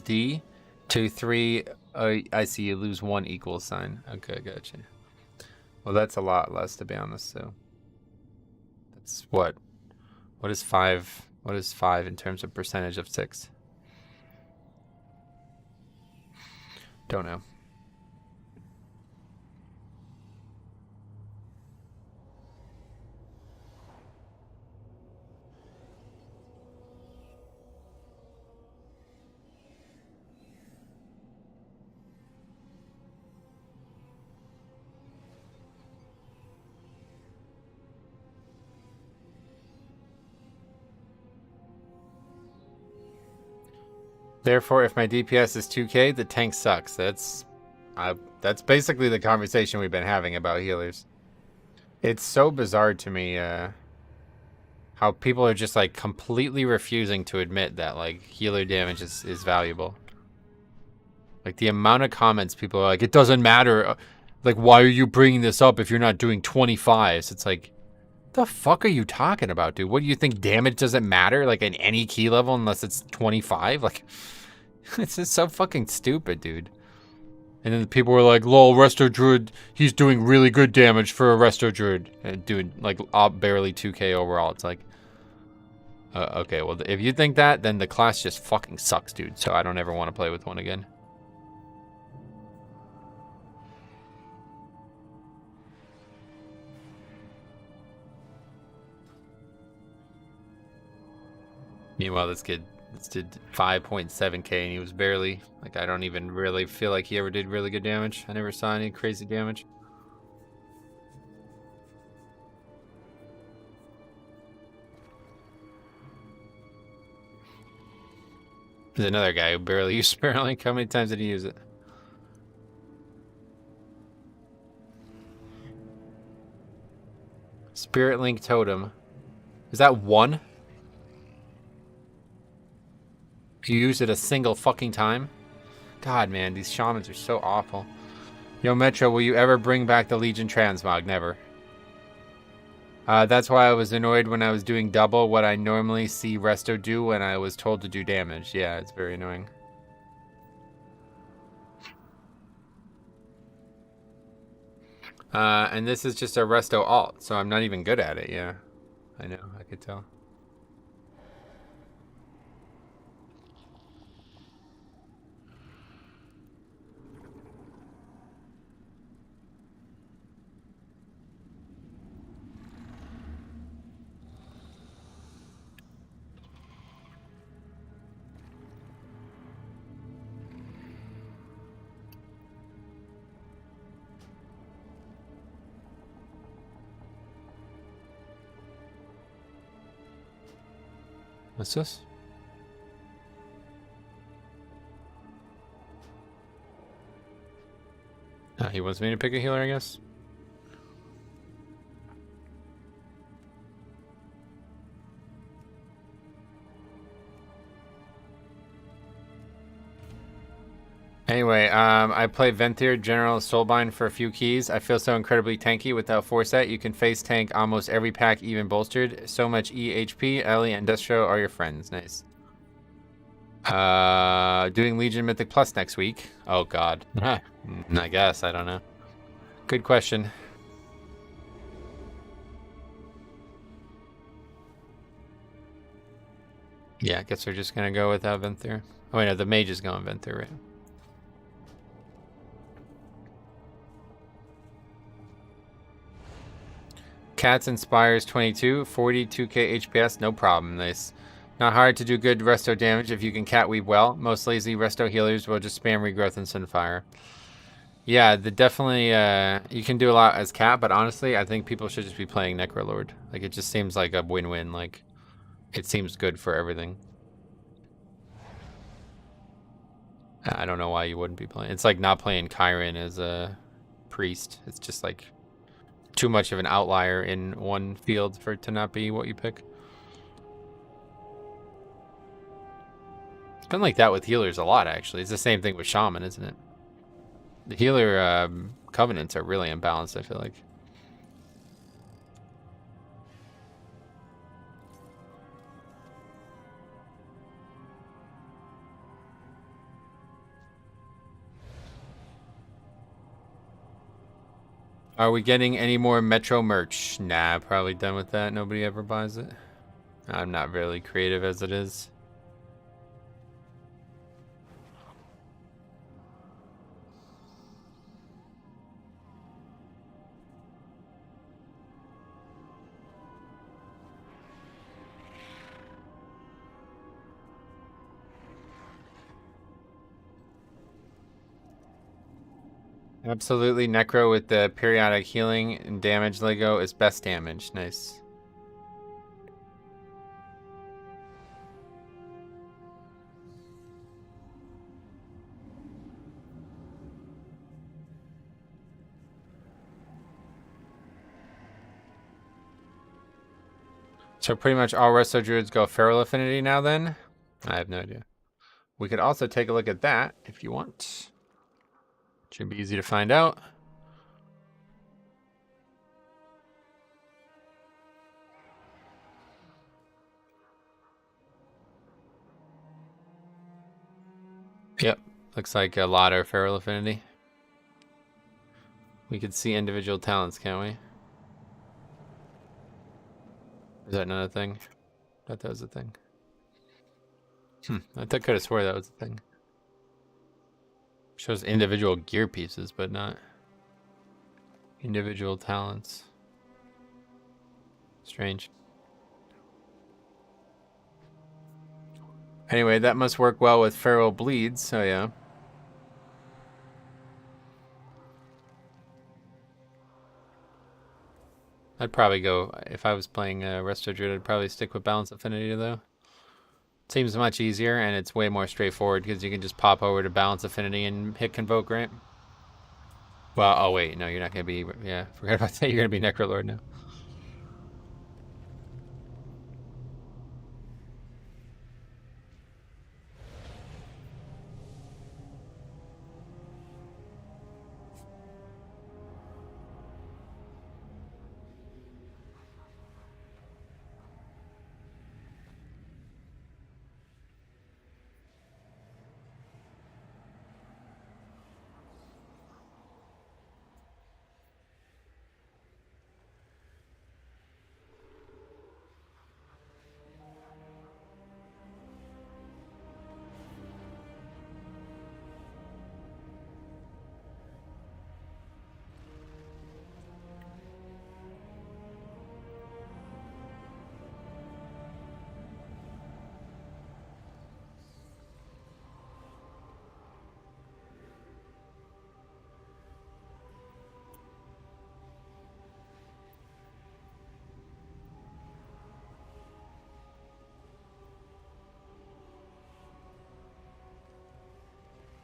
D to 3. I see you lose 1 equal sign. Okay, gotcha. Well, that's a lot less, to be honest. So that's what is 5? What is 5 in terms of percentage of 6? Don't know. Therefore, if my DPS is 2k, the tank sucks. That's basically the conversation we've been having about healers. It's so bizarre to me how people are just like completely refusing to admit that like healer damage is valuable. Like the amount of comments people are like, it doesn't matter. Like, why are you bringing this up if you're not doing 25s? It's like, the fuck are you talking about, dude? What do you think, damage doesn't matter like in any key level unless it's 25? Like, it's just so fucking stupid, dude. And then the people were like, lol, Resto Druid, he's doing really good damage for a Resto Druid. And doing like barely 2k overall. It's like, okay, well, if you think that, then the class just fucking sucks, dude. So I don't ever want to play with one again. Meanwhile, this kid did 5.7k and he was barely, like, I don't even really feel like he ever did really good damage. I never saw any crazy damage. There's another guy who barely used Spirit Link. How many times did he use it? Spirit Link Totem. Is that 1? You used it a single fucking time? God, man, these shamans are so awful. Yo, Metro, will you ever bring back the Legion Transmog? Never. That's why I was annoyed when I was doing double what I normally see Resto do when I was told to do damage. Yeah, it's very annoying. And this is just a Resto alt, so I'm not even good at it, yeah. I know, I could tell. What's this? He wants me to pick a healer, I guess. Anyway, I play Venthyr General Soulbind for a few keys. I feel so incredibly tanky without Foresight. You can face tank almost every pack, even bolstered. So much EHP. Ellie and Destro are your friends. Nice. Doing Legion Mythic Plus next week. Oh, God. I guess. I don't know. Good question. Yeah, I guess we're just going to go without Venthyr. Oh, wait, no, the mage is going Venthyr, right? Cats Inspires 22, 42k HPS, no problem. Nice. Not hard to do good resto damage if you can cat weave well. Most lazy resto healers will just spam regrowth and Sunfire. Yeah, definitely you can do a lot as cat, but honestly, I think people should just be playing Necrolord. Like, it just seems like a win-win. Like, it seems good for everything. I don't know why you wouldn't be playing. It's like not playing Chiron as a priest. It's just like too much of an outlier in one field for it to not be what you pick. It's been like that with healers a lot, actually. It's the same thing with Shaman, isn't it? The healer covenants are really imbalanced, I feel like. Are we getting any more Metro merch? Nah, probably done with that. Nobody ever buys it. I'm not really creative as it is. Absolutely, Necro with the periodic healing and damage Lego is best damage. Nice. So pretty much all Resto Druids go Feral Affinity now then? I have no idea. We could also take a look at that if you want. Should be easy to find out. Yep, looks like a lot are Feral Affinity. We could see individual talents, can't we? Is that not a thing? I thought that was a thing. I could have swore that was a thing. Shows individual gear pieces, but not individual talents. Strange. Anyway, that must work well with Feral Bleeds, so yeah. I'd probably go, if I was playing Resto Druid, I'd probably stick with Balance Affinity though. Seems much easier, and it's way more straightforward because you can just pop over to Balance Affinity and hit Convoke, right? Well, oh wait, no, you're not going to be, yeah, forget about that, you're going to be Necrolord now.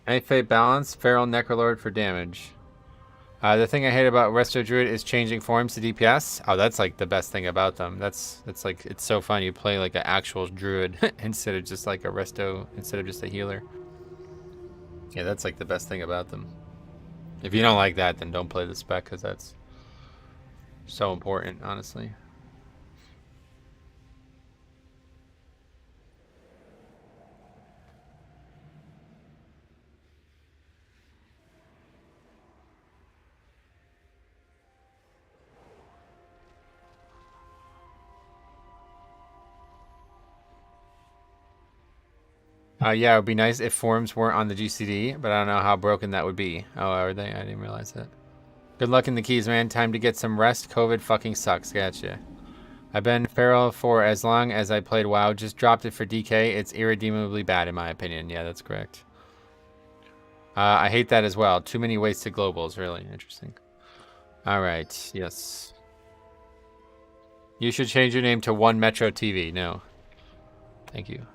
Night Fate balance, Feral Necrolord for damage. The thing I hate about Resto Druid is changing forms to DPS. Oh, that's like the best thing about them. That's like, it's so fun. You play like an actual Druid instead of just like a Resto, instead of just a healer. Yeah, that's like the best thing about them. If you don't like that, then don't play the spec, because that's so important, honestly. Yeah, it would be nice if forms weren't on the GCD, but I don't know how broken that would be. Oh, are they? I didn't realize that. Good luck in the keys, man. Time to get some rest. COVID fucking sucks. Gotcha. I've been feral for as long as I played WoW. Just dropped it for DK. It's irredeemably bad, in my opinion. Yeah, that's correct. I hate that as well. Too many wasted globals. Really interesting. All right. Yes. You should change your name to One Metro TV. No. Thank you.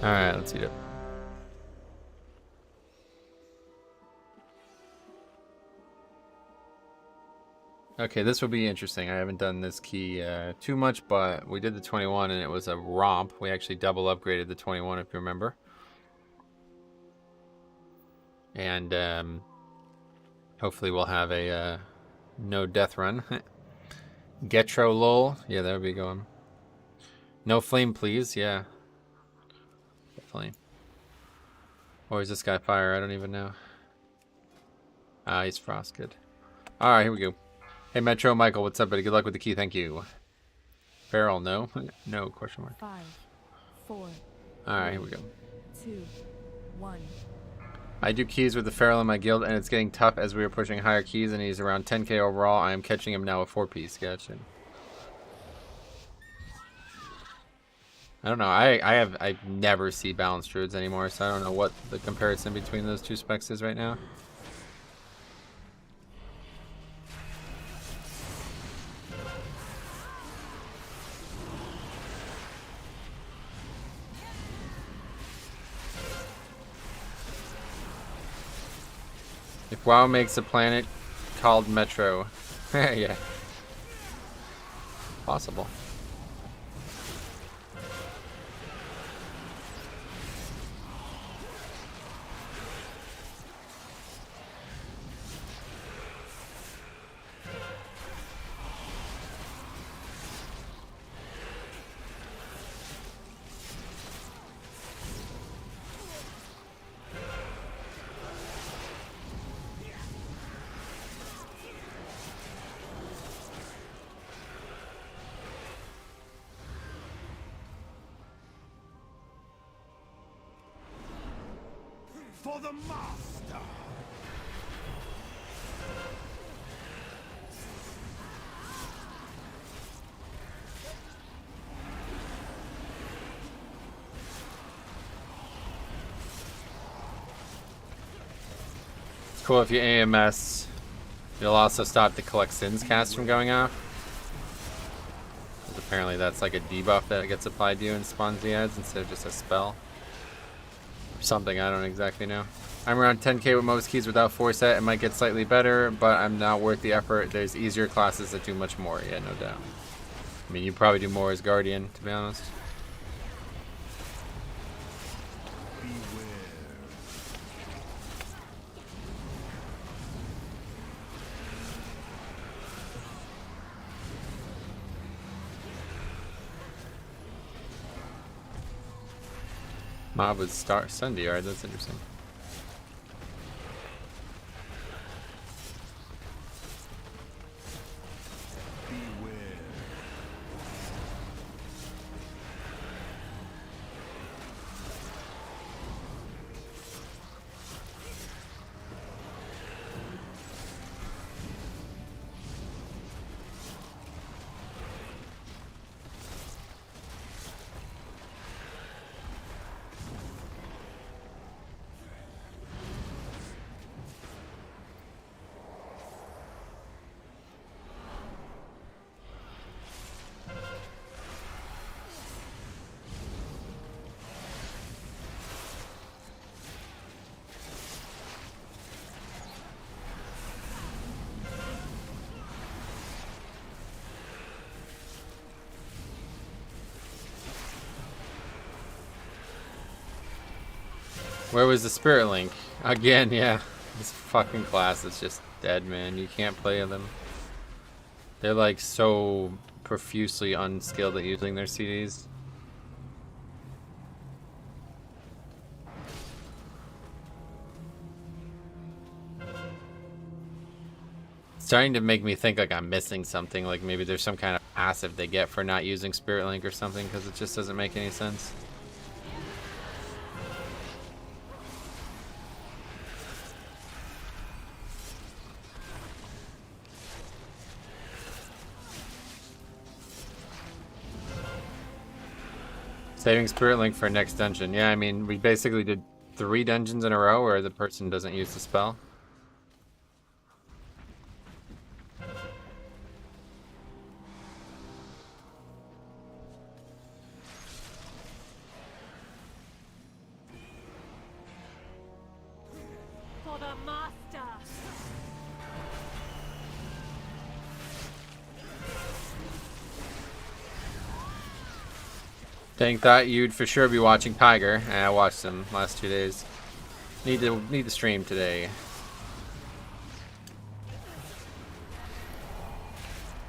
All right. Let's eat it. Okay, this will be interesting. I haven't done this key too much, but we did the 21 and it was a romp. We actually double upgraded the 21, if you remember. And hopefully we'll have a no death run. Getro lol. Yeah, that would be going. No flame, please. Yeah. Definitely. Or is this guy fire? I don't even know. Ah, he's frost. Good. All right, here we go. Hey, Metro Michael, what's up, buddy? Good luck with the key. Thank you. Feral, no? No, question mark. 5, 4. All right, here we go. 2, 1. I do keys with the Feral in my guild, and it's getting tough as we are pushing higher keys, and he's around 10k overall. I am catching him now with 4-piece. Gotcha. I don't know. I never see balanced druids anymore, so I don't know what the comparison between those two specs is right now. If WoW makes a planet called Metro. Yeah. Possible. For the master! It's cool if you AMS. It'll also stop the collect sins cast from going off. Apparently that's like a debuff that gets applied to you and spawns the ads instead of just a spell. Something, I don't exactly know. I'm around 10k with most keys without foresight. It might get slightly better, but I'm not worth the effort. There's easier classes that do much more. Yeah, no doubt. I mean, you probably do more as Guardian, to be honest. Mob with Sunday, alright, that's interesting. Where was the Spirit Link? Again, yeah. This fucking class is just dead, man. You can't play them. They're like so profusely unskilled at using their CDs. It's starting to make me think like I'm missing something, like maybe there's some kind of passive they get for not using Spirit Link or something, because it just doesn't make any sense. Saving Spirit Link for next dungeon. Yeah, I mean, we basically did 3 dungeons in a row where the person doesn't use the spell. For the master. Tank thought you'd for sure be watching Tiger, and I watched him last 2 days. Need to stream today.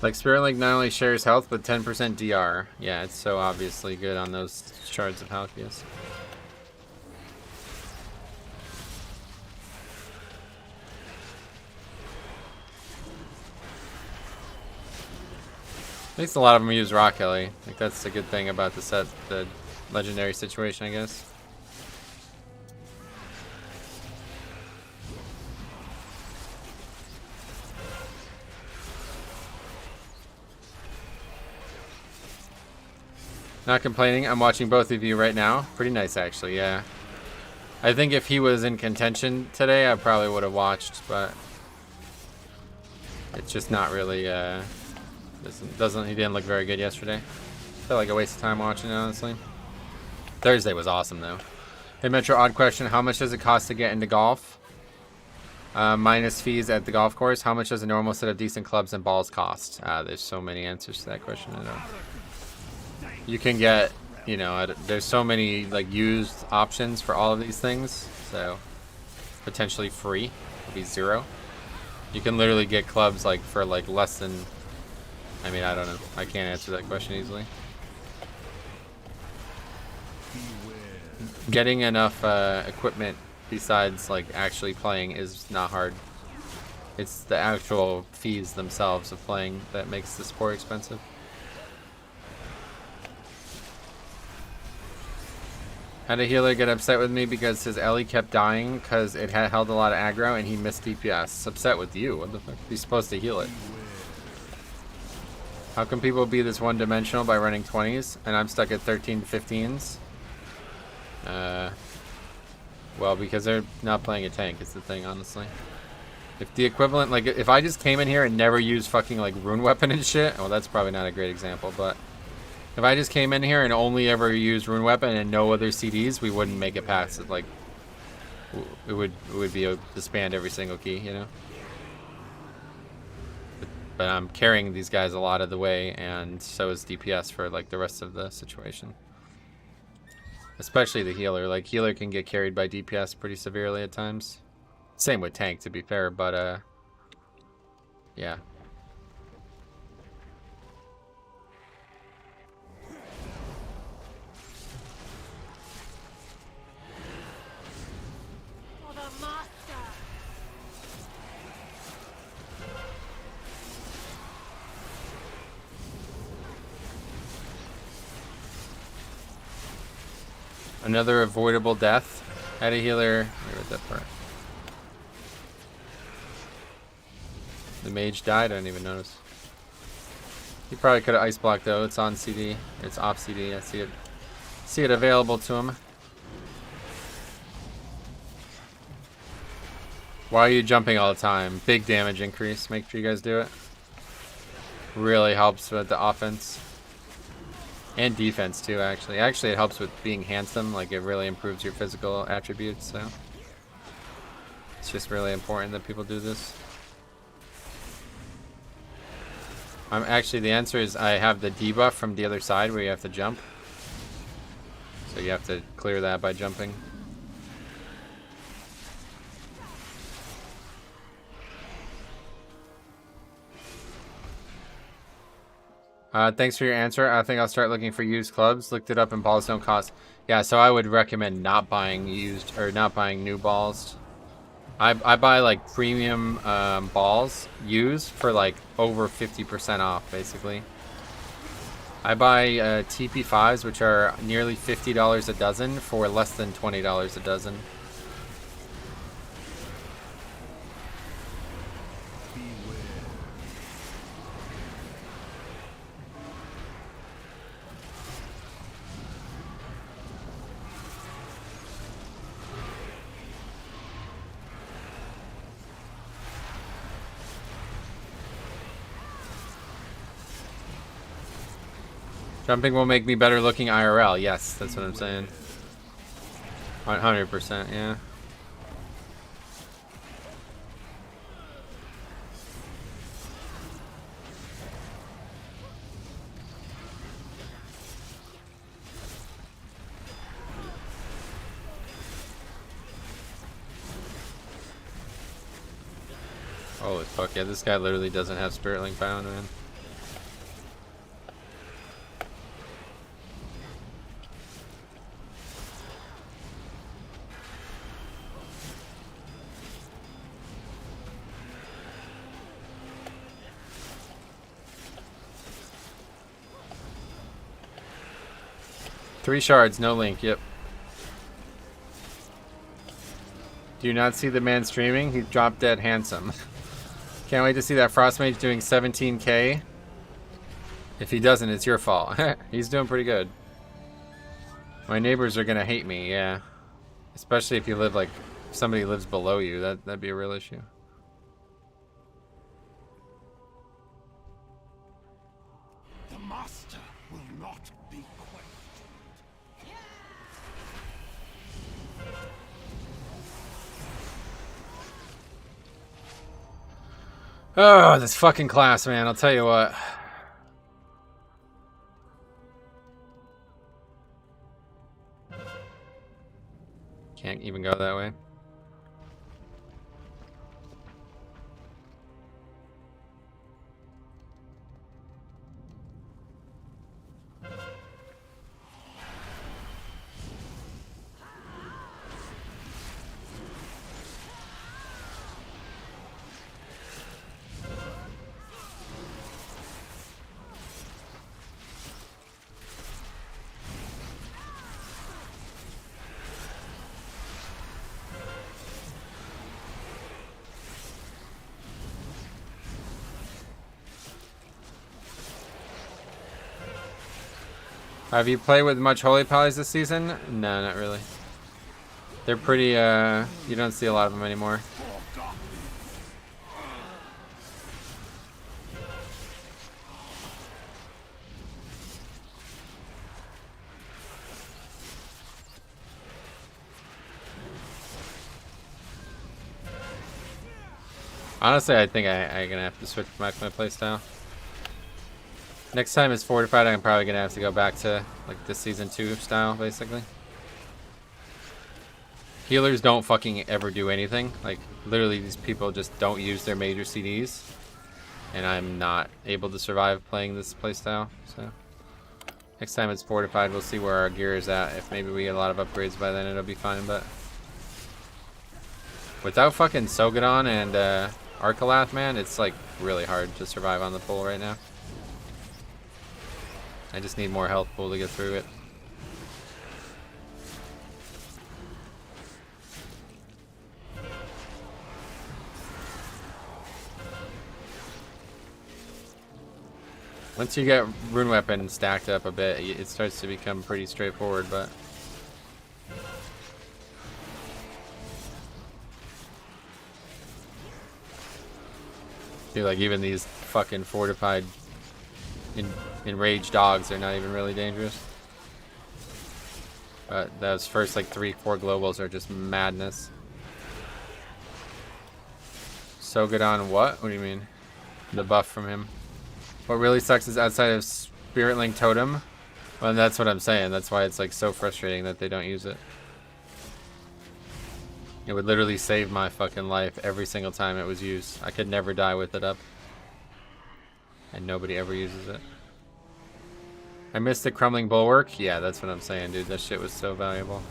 Like Spirit Link not only shares health but 10% DR. Yeah, it's so obviously good on those shards of Halkias. At least a lot of them use Rock Ellie. Like that's the good thing about the set, the legendary situation, I guess. Not complaining. I'm watching both of you right now. Pretty nice, actually. Yeah. I think if he was in contention today, I probably would have watched, but it's just not really. He didn't look very good yesterday. Felt like a waste of time watching it, honestly. Thursday was awesome though. Hey Metro, odd question. How much does it cost to get into golf? Minus fees at the golf course. How much does a normal set of decent clubs and balls cost? There's so many answers to that question. I know. You can get, you know, there's so many like used options for all of these things. So potentially free would be 0. You can literally get clubs like for like less than. I mean, I don't know. I can't answer that question easily. Getting enough equipment besides like actually playing is not hard. It's the actual fees themselves of playing that makes the sport expensive. Had a healer get upset with me because his Ellie kept dying because it had held a lot of aggro and he missed DPS. It's upset with you. What the fuck? He's supposed to heal it. How can people be this one-dimensional by running 20s and I'm stuck at 13 15s? Well, because they're not playing a tank is the thing, honestly. If the equivalent, like, if I just came in here and never used fucking, like, rune weapon and shit, well, that's probably not a great example, but if I just came in here and only ever used rune weapon and no other CDs, we wouldn't make it past it, like, it would be a disband every single key, you know? But I'm carrying these guys a lot of the way, and so is DPS for like the rest of the situation. Especially the healer. Like healer can get carried by DPS pretty severely at times. Same with tank, to be fair, but yeah. For the master. Another avoidable death. Had a healer. Where was that part? The mage died. I didn't even notice. He probably could have ice blocked though. It's on CD. It's off CD. I see it. See it available to him. Why are you jumping all the time? Big damage increase. Make sure you guys do it. Really helps with the offense. And defense too, actually. Actually, it helps with being handsome. Like, it really improves your physical attributes, so. It's just really important that people do this. Actually, the answer is I have the debuff from the other side where you have to jump. So you have to clear that by jumping. Thanks for your answer. I think I'll start looking for used clubs. Looked it up and balls don't cost. Yeah, so I would recommend not buying used or not buying new balls. I buy like premium balls used for like over 50% off basically. I buy TP5s, which are nearly $50 a dozen, for less than $20 a dozen. Jumping will make me better looking IRL. Yes, that's what I'm saying. 100%, yeah. Holy fuck, yeah, this guy literally doesn't have Spirit Link bound, man. Three shards, no link, yep. Do you not see the man streaming? He dropped dead handsome. Can't wait to see that Frost Mage doing 17k. If he doesn't, it's your fault. He's doing pretty good. My neighbors are gonna hate me, yeah. Especially if you live like, if somebody lives below you, that'd be a real issue. The master will not be questioned. Oh, this fucking class, man. I'll tell you what. Can't even go that way. Have you played with much Holy Pallies this season? No, not really. They're pretty, you don't see a lot of them anymore. Honestly, I think I'm gonna have to switch back to my playstyle. Next time it's fortified, I'm probably gonna have to go back to like the season 2 style, basically. Healers don't fucking ever do anything. Like literally, these people just don't use their major CDs, and I'm not able to survive playing this playstyle. So next time it's fortified, we'll see where our gear is at. If maybe we get a lot of upgrades by then, it'll be fine. But without fucking Sogadon and Arcalath, man, it's like really hard to survive on the pool right now. I just need more health pool to get through it. Once you get Rune Weapon stacked up a bit, it starts to become pretty straightforward, but... I feel like even these fucking fortified enraged dogs, they're not even really dangerous. But those first like 3-4 globals are just madness. So good on what? What do you mean? The buff from him. What really sucks is outside of Spirit Link Totem. Well, that's what I'm saying. That's why it's like so frustrating that they don't use it. It would literally save my fucking life every single time it was used. I could never die with it up. And nobody ever uses it. I missed the crumbling bulwark. Yeah, that's what I'm saying, dude. That shit was so valuable.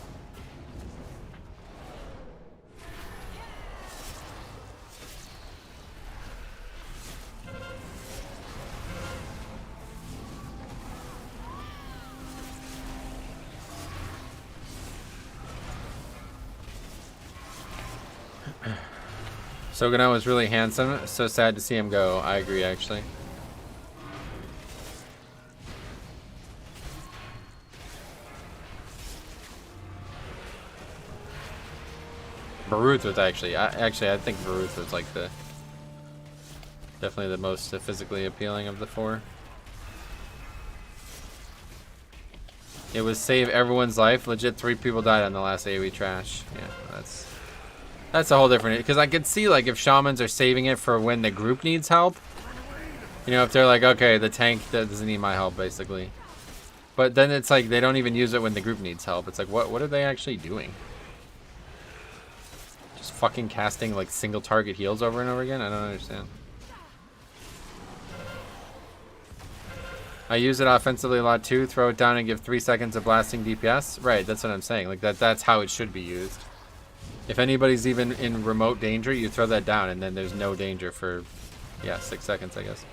Sogano was really handsome. So sad to see him go. I agree, actually. Baruth was actually, I think Baruth was like definitely the most physically appealing of the four. It was save everyone's life. Legit, 3 people died on the last AoE trash. Yeah, that's a whole different, because I could see like if shamans are saving it for when the group needs help. You know, if they're like, okay, the tank doesn't need my help, basically. But then it's like they don't even use it when the group needs help. It's like, what are they actually doing? Just fucking casting like single target heals over and over again? I don't understand. I use it offensively a lot too. Throw it down and give 3 seconds of blasting DPS. Right, that's what I'm saying. Like that's how it should be used. If anybody's even in remote danger, you throw that down and then there's no danger for, yeah, 6 seconds, I guess.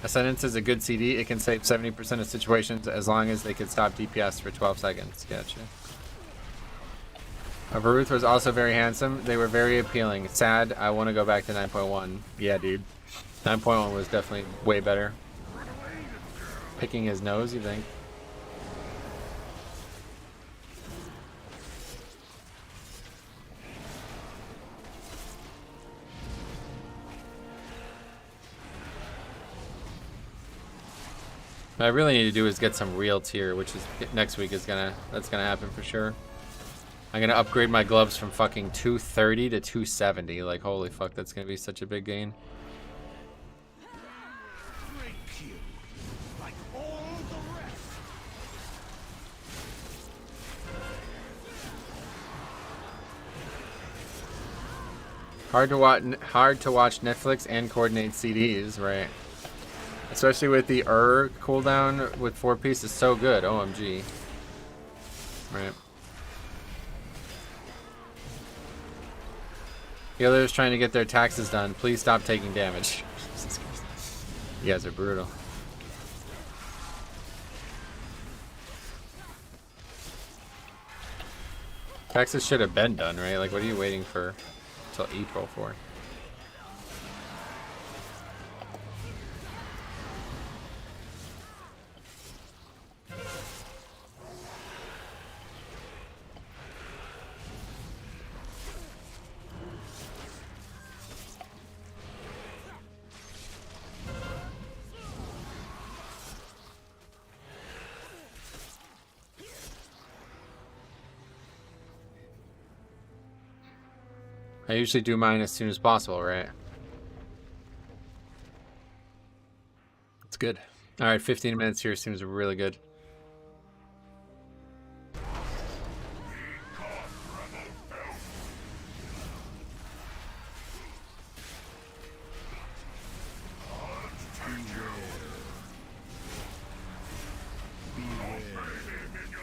Ascendance is a good CD. It can save 70% of situations as long as they can stop DPS for 12 seconds. Gotcha. Varuth was also very handsome. They were very appealing. Sad. I want to go back to 9.1. Yeah, dude. 9.1 was definitely way better. Picking his nose, you think? What I really need to do is get some real tier, which is next week that's gonna happen for sure. I'm gonna upgrade my gloves from fucking 230 to 270. Like, holy fuck, that's gonna be such a big gain. Like all the rest. Hard to watch Netflix and coordinate CDs, right? Especially with the cooldown with 4-piece is so good. OMG. Right. Healers trying to get their taxes done. Please stop taking damage. You guys are brutal. Taxes should have been done, right? Like, what are you waiting for till April for? I usually do mine as soon as possible, right? It's good. All right, 15 minutes here seems really good.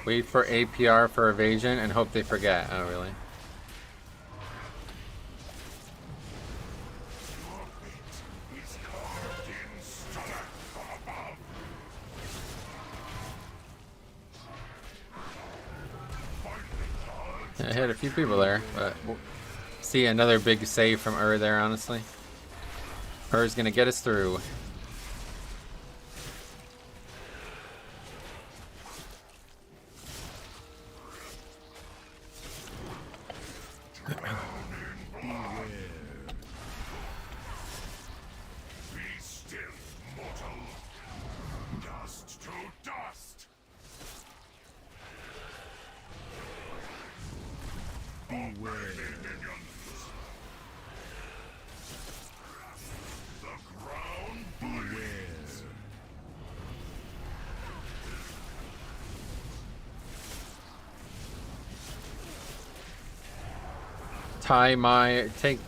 Wait for APR for evasion and hope they forget. Oh, really? I hit a few people there, but see another big save from there, honestly. Is gonna get us through.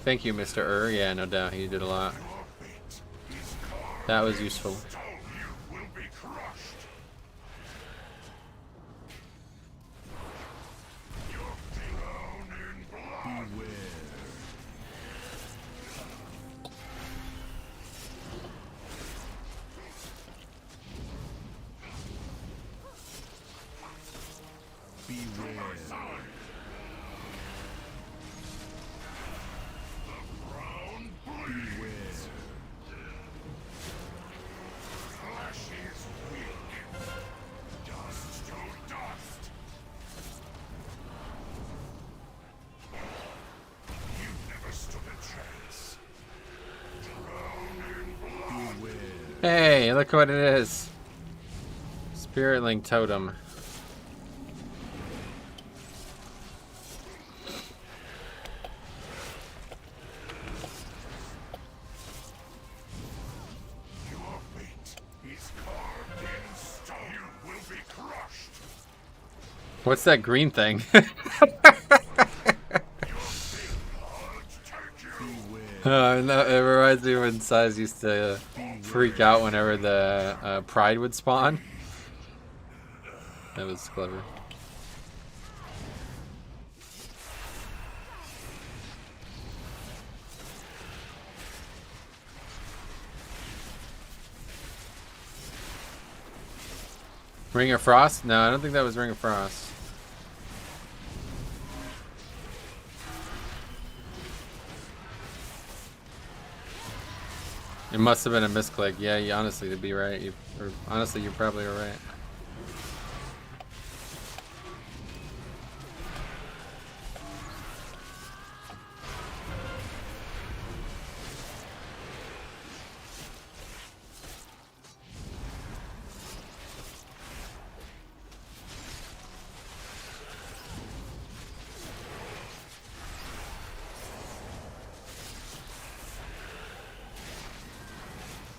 Thank you, Mr. Yeah, no doubt, he did a lot. That was useful. Hey, look what it is. Spirit Link Totem. Your fate is carved in stone. You will be crushed. What's that green thing? No, it reminds me when Size used to freak out whenever the Pride would spawn. That was clever. Ring of Frost? No, I don't think that was Ring of Frost. It must have been a misclick. Yeah, you, honestly, to be right, honestly, you probably are right.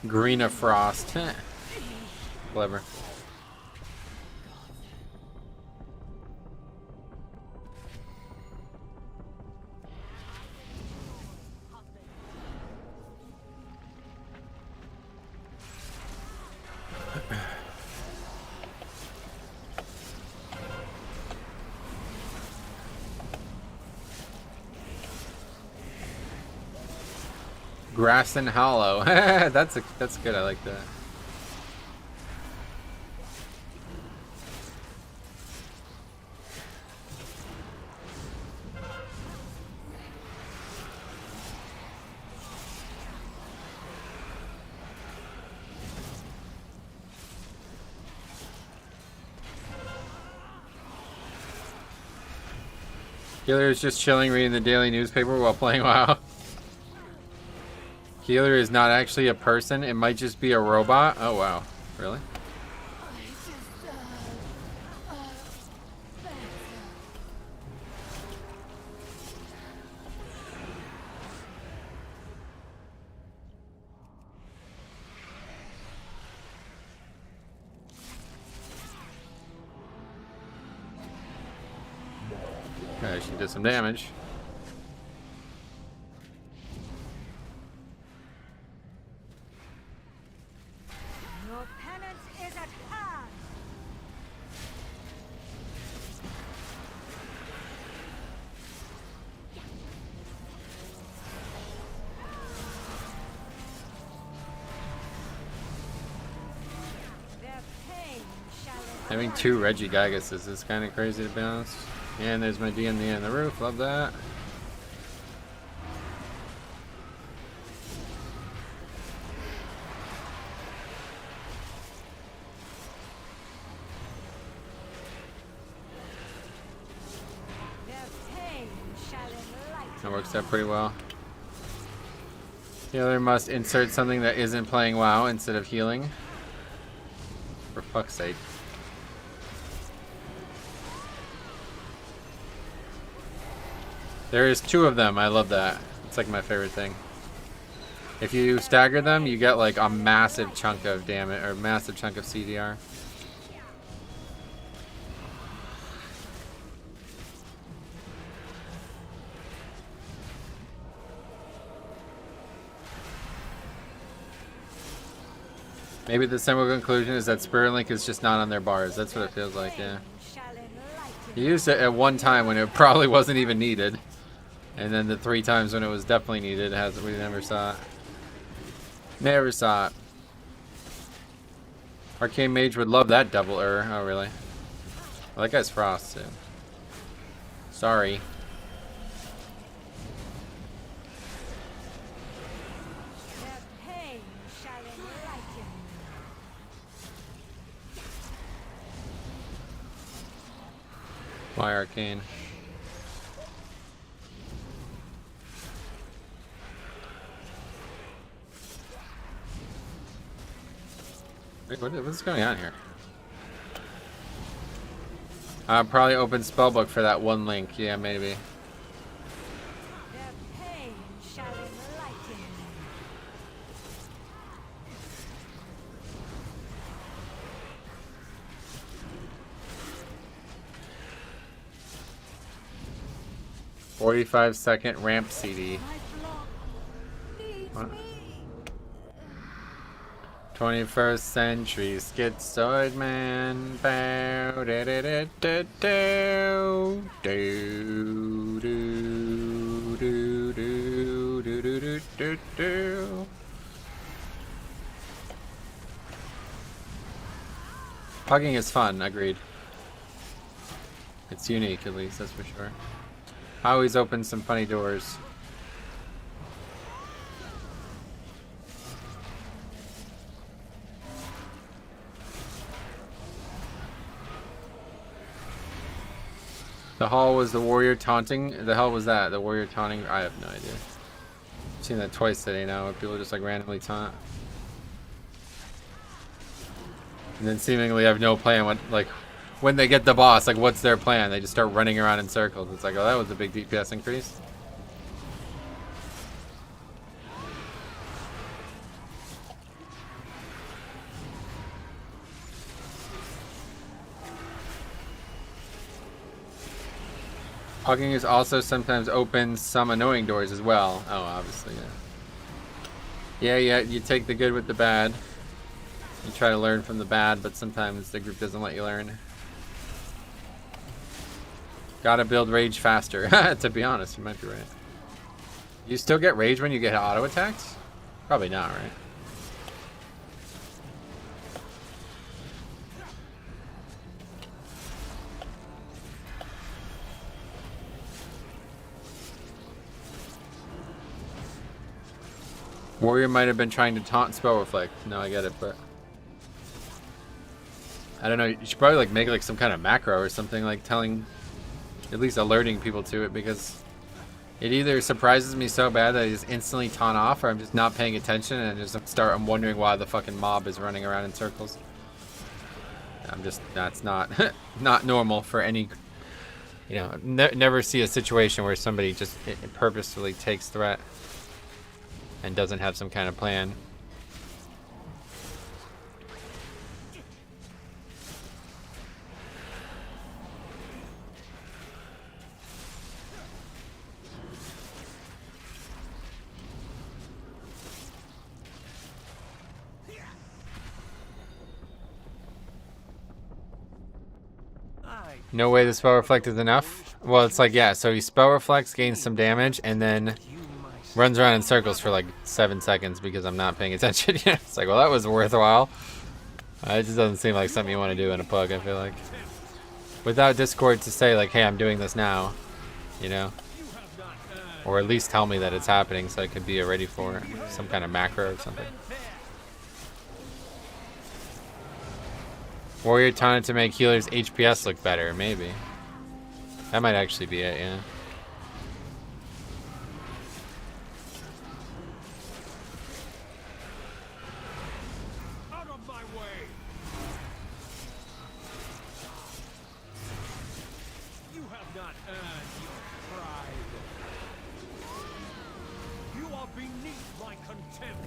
Green of Frost. Clever. Grass and Hollow. that's good. I like that. Healer is just chilling reading the daily newspaper while playing WoW. Healer is not actually a person. It might just be a robot. Oh, wow. Really? Okay, she did some damage. Your penance is at hand. Their pain shall Having two Reggie Gygases is kind of crazy to be honest. And there's my DMD on the roof. Love that. their pain shall enlighten. That works out pretty well. Healer must insert something that isn't playing WoW instead of healing. For fuck's sake. There is two of them. I love that. It's like my favorite thing. If you stagger them, you get like a massive chunk of damage or massive chunk of CDR. Maybe the simple conclusion is that Spirit Link is just not on their bars. That's what it feels like, yeah. Shall enlighten. He used it at one time when it probably wasn't even needed. And then the 3 times when it was definitely needed, we never saw it. Never saw it. Arcane Mage would love that double Oh, really? Well, that guy's Frost, too. Sorry. Their pain shall enlighten. Why Arcane? Wait, what's going on here? I'll probably open spellbook for that one link. Yeah, maybe. Their pain shall enlighten. 45-second ramp CD. My flock needs What? me. 21st century schizoid man. Bow, da, da, da, da, do, do, do, do, do, do, do, do, do. Pugging is fun, agreed. It's unique, at least, that's for sure. Always opens some funny doors. The hall was the warrior taunting. The hell was that? The warrior taunting? I have no idea. I've seen that twice today now, where people just like randomly taunt. And then seemingly have no plan what, like, when they get the boss, like what's their plan? They just start running around in circles. It's like, oh, that was a big DPS increase. Pugging is also sometimes opens some annoying doors as well. Oh, obviously, yeah. Yeah, you take the good with the bad. You try to learn from the bad, but sometimes the group doesn't let you learn. Gotta build rage faster. To be honest, you might be right. You still get rage when you get auto attacks? Probably not, right? Warrior might have been trying to taunt spell reflect. No, I get it, but I don't know. You should probably like make like some kind of macro or something, like telling, at least alerting people to it, because it either surprises me so bad that I just instantly taunt off, or I'm just not paying attention and I'm wondering why the fucking mob is running around in circles. That's not not normal for any, you know, never see a situation where somebody just purposefully takes threat and doesn't have some kind of plan. No way the spell reflect is enough? Well, it's like, yeah, so he spell reflects, gains some damage, and then runs around in circles for like 7 seconds because I'm not paying attention. It's like, well, that was worthwhile. It just doesn't seem like something you want to do in a pug, I feel like. Without Discord to say like, hey, I'm doing this now, you know? Or at least tell me that it's happening so I could be ready for some kind of macro or something. Warrior taunted to make healers' HPS look better, maybe. That might actually be it, yeah. Out of my way! You have not earned your pride. You are beneath my contempt.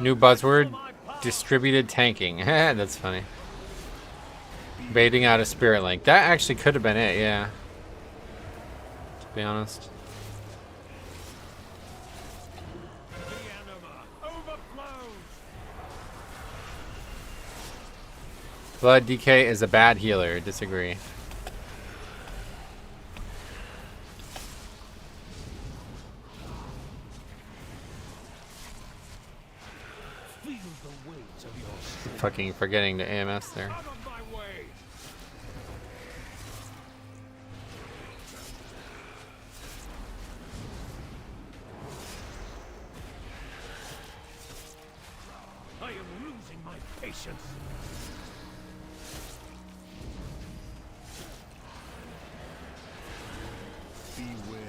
New buzzword, distributed tanking. That's funny. Baiting out a spirit link. That actually could have been it, yeah. To be honest. The anima overflows. Blood DK is a bad healer. Disagree. Feel the weight of your strength. Fucking forgetting the AMS there. Out of my way! I am losing my patience. Beware.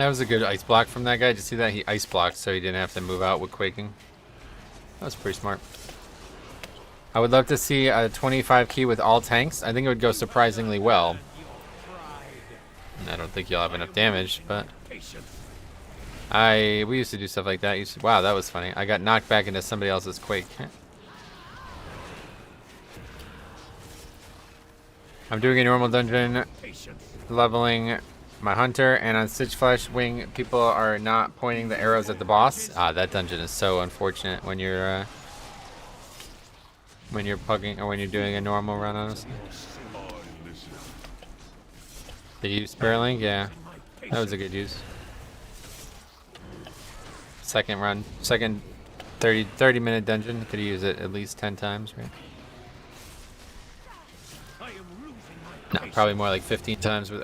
That was a good ice block from that guy. Did you see that? He ice blocked so he didn't have to move out with quaking. That was pretty smart. I would love to see a 25 key with all tanks. I think it would go surprisingly well. I don't think you'll have enough damage, but we used to do stuff like that. Wow, that was funny. I got knocked back into somebody else's quake. I'm doing a normal dungeon, leveling my hunter, and on Stitch Flesh Wing, people are not pointing the arrows at the boss. Ah, that dungeon is so unfortunate when you're pugging or when you're doing a normal run, honestly. Did you use Sparrowlink? Yeah, that was a good use. Second run, second 30-minute dungeon. Could use it at least 10 times, right? No, probably more like 15 times with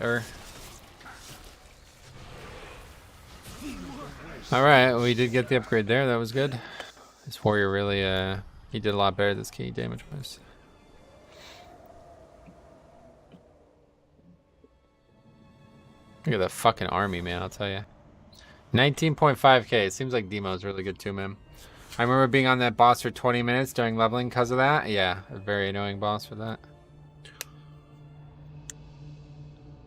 Alright, we did get the upgrade there. That was good. This warrior really, he did a lot better this key damage-wise. Look at that fucking army, man, I'll tell you. 19.5k. It seems like Demo's really good too, man. I remember being on that boss for 20 minutes during leveling because of that. Yeah, a very annoying boss for that.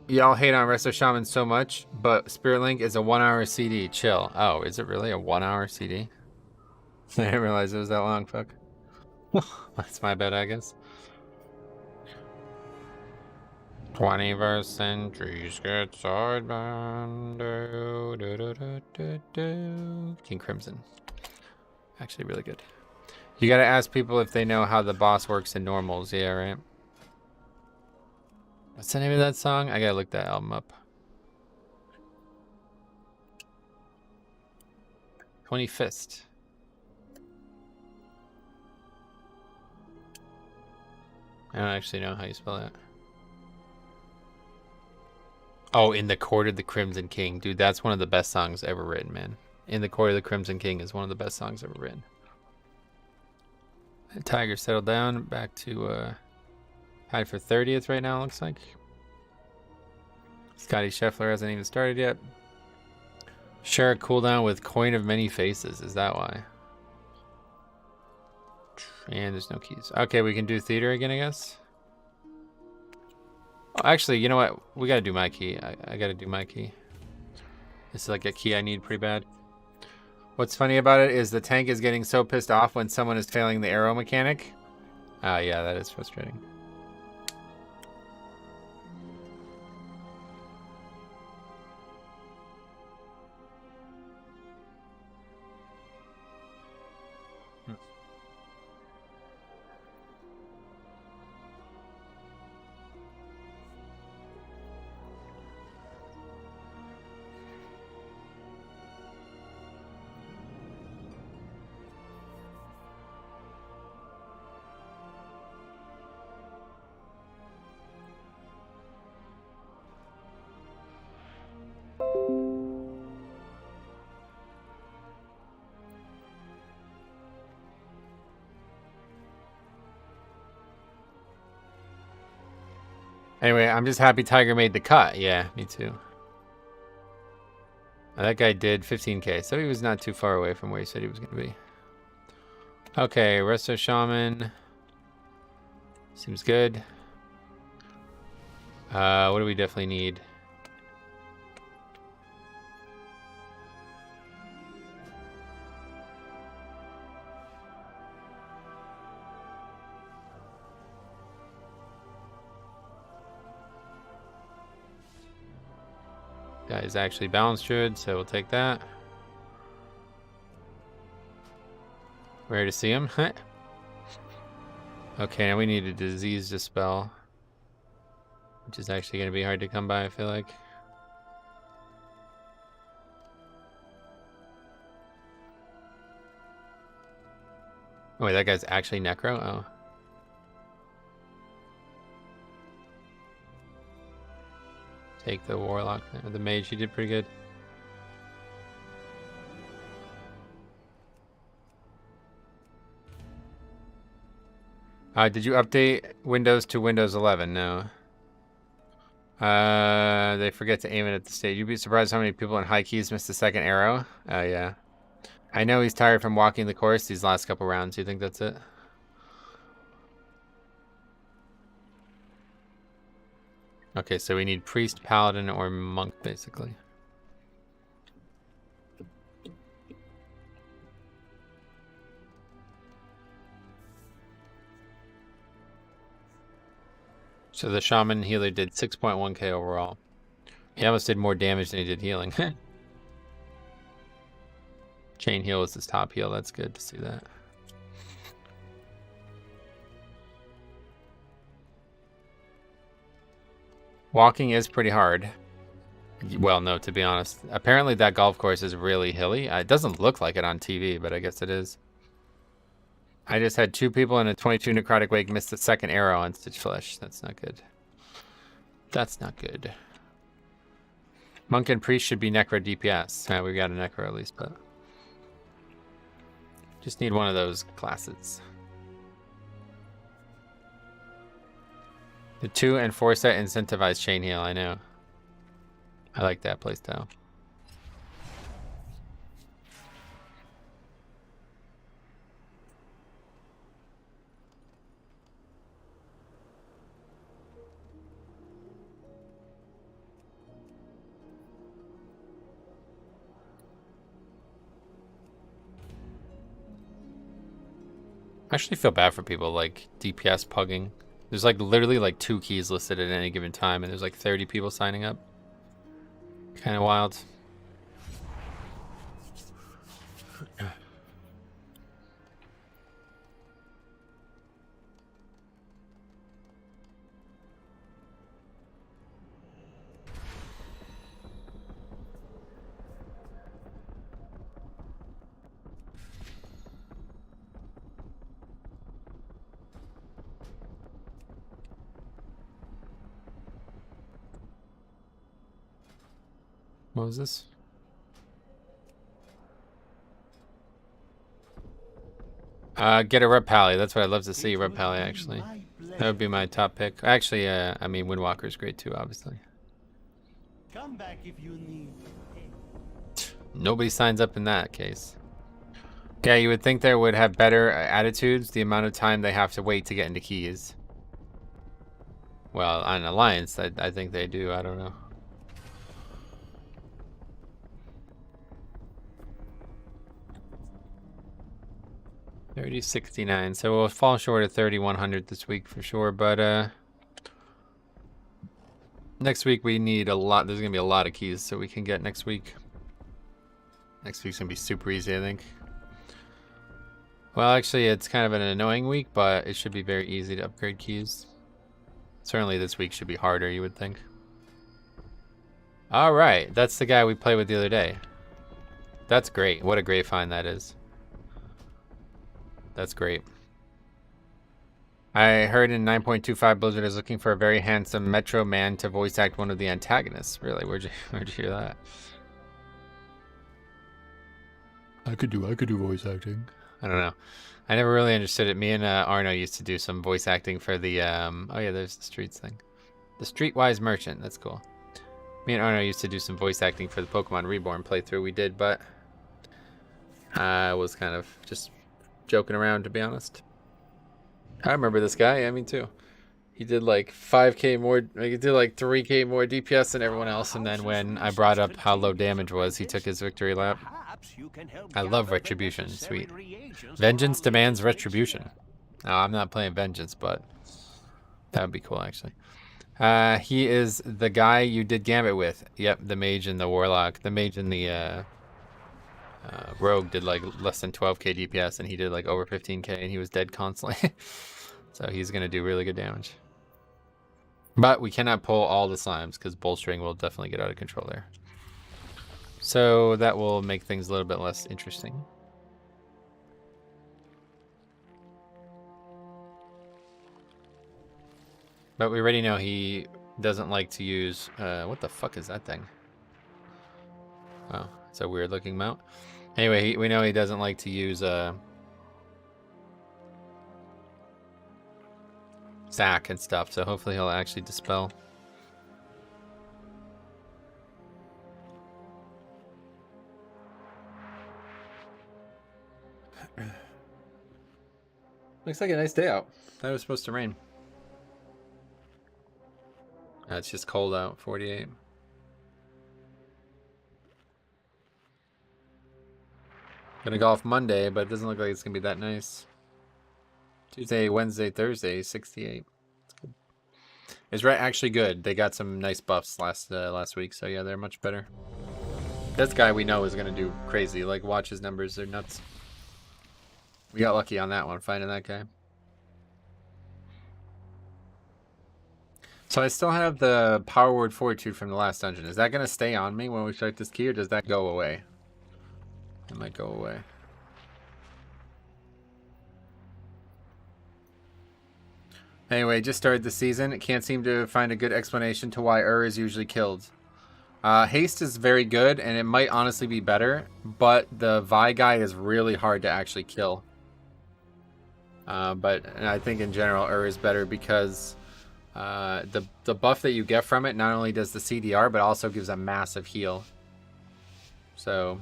Y'all hate on Resto Shaman so much, but Spirit Link is a 1-hour CD. Chill. Oh, is it really a 1-hour CD? I didn't realize it was that long. Fuck. That's my bad, I guess. 21st century get sidebound. King Crimson. Actually, really good. You gotta ask people if they know how the boss works in normals. Yeah, right? What's the name of that song? I gotta look that album up. 25th. I don't actually know how you spell that. Oh, In the Court of the Crimson King. Dude, that's one of the best songs ever written, man. In the Court of the Crimson King is one of the best songs ever written. Tiger settled down. Back to tied for 30th right now, looks like. Scotty Scheffler hasn't even started yet. Share a cooldown with Coin of Many Faces. Is that why? And there's no keys. Okay, we can do theater again, I guess. Oh, actually, you know what? We gotta do my key. I gotta do my key. This is like a key I need pretty bad. What's funny about it is the tank is getting so pissed off when someone is failing the arrow mechanic. Yeah, that is frustrating. Anyway, I'm just happy Tiger made the cut. Yeah, me too. That guy did 15k, so he was not too far away from where he said he was going to be. Okay, Resto Shaman. Seems good. What do we definitely need? Guy is actually balanced druid, so we'll take that. Rare to see him. Okay, now we need a disease dispel, which is actually going to be hard to come by, I feel like. Oh, wait, that guy's actually necro? Oh. Take the warlock, the mage. He did pretty good. Did you update Windows to Windows 11? No. They forget to aim it at the stage. You'd be surprised how many people in high keys missed the second arrow. Oh, yeah. I know he's tired from walking the course these last couple rounds. You think that's it? Okay, so we need priest, paladin, or monk, basically. So the shaman healer did 6.1k overall. He almost did more damage than he did healing. Chain heal was his top heal. That's good to see that. Walking is pretty hard. Well, no, to be honest. Apparently that golf course is really hilly. It doesn't look like it on TV, but I guess it is. I just had 2 people in a 22 necrotic wake miss the second arrow on Stitch Flesh. That's not good. That's not good. Monk and priest should be necro DPS. Yeah, we got a necro at least, but just need one of those classes. The 2 and 4 set incentivized chain heal, I know. I like that playstyle. I actually feel bad for people like DPS pugging. There's like literally like 2 keys listed at any given time, and there's like 30 people signing up. Kind of wild. What was this? Get a Rep Pally. That's what I'd love to see, Rep Pally, actually. That would be my top pick. Actually, I mean, Windwalker is great too, obviously. Come back if you need. Nobody signs up in that case. Yeah, you would think they would have better attitudes, the amount of time they have to wait to get into keys. Well, on Alliance, I think they do. I don't know. $30.69, so we'll fall short of 3,100 this week for sure, but next week we need a lot. There's gonna be a lot of keys so we can get next week. Next week's gonna be super easy, I think. Well, actually, it's kind of an annoying week, but it should be very easy to upgrade keys. Certainly this week should be harder, you would think. All right, that's the guy we played with the other day. That's great. What a great find that is. That's great. I heard in 9.25 Blizzard is looking for a very handsome Metro man to voice act one of the antagonists. Really? Where'd you hear that? I could do voice acting. I don't know. I never really understood it. Me and Arno used to do some voice acting for the oh yeah, there's the streets thing. The Streetwise Merchant. That's cool. Me and Arno used to do some voice acting for the Pokemon Reborn playthrough we did, but I was kind of just joking around, to be honest. I remember this guy. I mean, too. He did like 5k more, he did like 3k more DPS than everyone else, and then when I brought up how low damage was, he took his victory lap. I love Retribution. Sweet. Vengeance demands Retribution. No, I'm not playing Vengeance, but that would be cool, actually. He is the guy you did Gambit with. Yep, the mage and the warlock. The mage and the rogue did like less than 12k DPS, and he did like over 15k, and he was dead constantly. So he's gonna do really good damage. But we cannot pull all the slimes because bolstering will definitely get out of control there. So that will make things a little bit less interesting. But we already know he doesn't like to use what the fuck is that thing? Oh, it's a weird looking mount. Anyway, we know he doesn't like to use sack and stuff, so hopefully he'll actually dispel. Looks like a nice day out. Thought it was supposed to rain. It's just cold out, 48. Gonna golf Monday, but it doesn't look like it's gonna be that nice. Tuesday, Wednesday, Thursday, 68. It's good. It's actually good. They got some nice buffs last week, so yeah, they're much better. This guy we know is gonna do crazy. Like, watch his numbers, they're nuts. We got lucky on that one, finding that guy. So I still have the Power Word Fortitude from the last dungeon. Is that going to stay on me when we start this key, or does that go away? It might go away. Anyway, just started the season. Can't seem to find a good explanation to why is usually killed. Haste is very good, and it might honestly be better, but the Vi guy is really hard to actually kill. But I think in general, is better because... the buff that you get from it not only does the CDR, but also gives a massive heal. So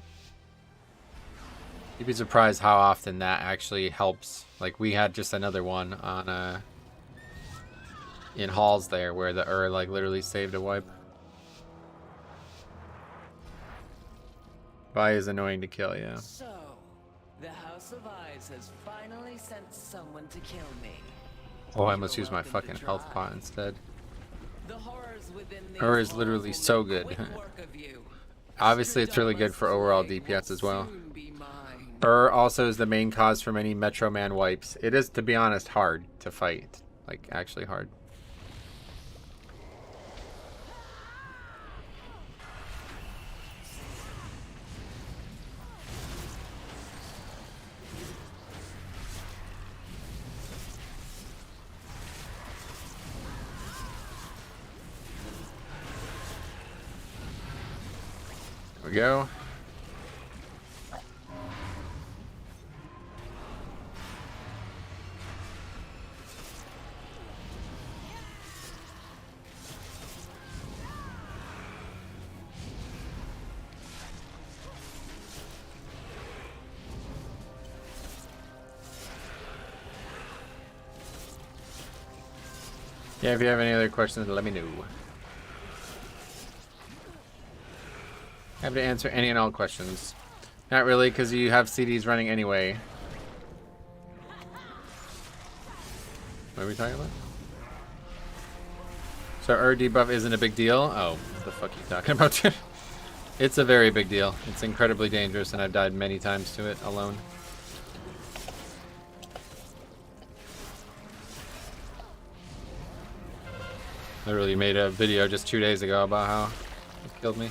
you'd be surprised how often that actually helps. Like, we had just another one on in halls there where the like literally saved a wipe. Vi is annoying to kill, yeah. So the House of Eyes has finally sent someone to kill me. Oh, I must use my fucking health pot instead. The horrors within Her is literally so good. Obviously, it's really good for overall DPS as well. Also is the main cause for many Metro Man wipes. It is, to be honest, hard to fight. Like, actually hard. We go. Yeah, if you have any other questions, let me know. Happy to answer any and all questions. Not really, because you have CDs running anyway. What are we talking about? So debuff isn't a big deal? Oh, what the fuck are you talking about? It's a very big deal. It's incredibly dangerous, and I've died many times to it alone. Literally made a video just 2 days ago about how it killed me.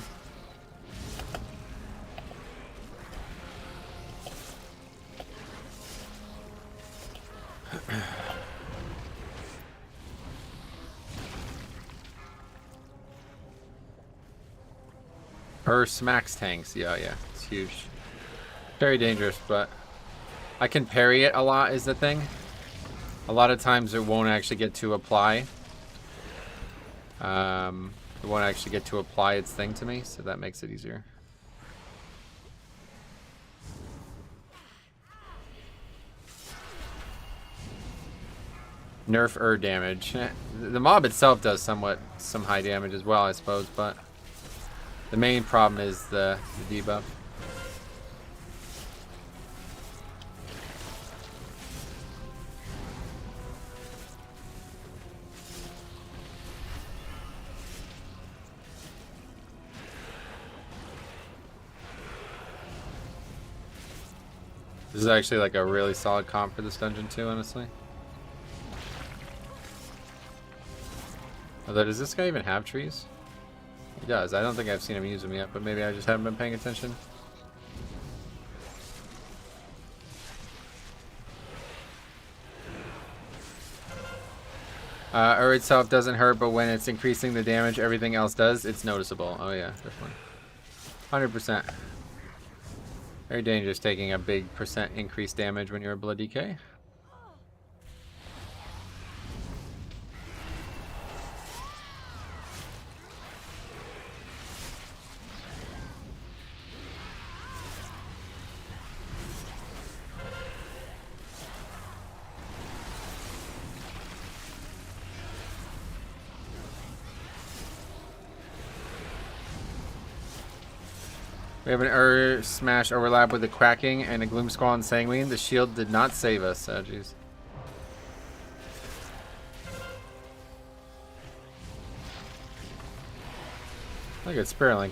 Smacks tanks, yeah, it's huge. Very dangerous, but I can parry it a lot is the thing. A lot of times it won't actually get to apply. It won't actually get to apply its thing to me, so that makes it easier. Nerf damage. The mob itself does some high damage as well, I suppose, but the main problem is the debuff. This is actually like a really solid comp for this dungeon too, honestly. Although, does this guy even have trees? He does. I don't think I've seen him use them yet, but maybe I just haven't been paying attention. Itself doesn't hurt, but when it's increasing the damage everything else does, it's noticeable. Oh yeah, definitely. 100%. Very dangerous taking a big % increased damage when you're a Blood DK. We have an smash overlap with the Quacking and a Gloom Squall and Sanguine. The shield did not save us. Oh, jeez. Look at Spearlink.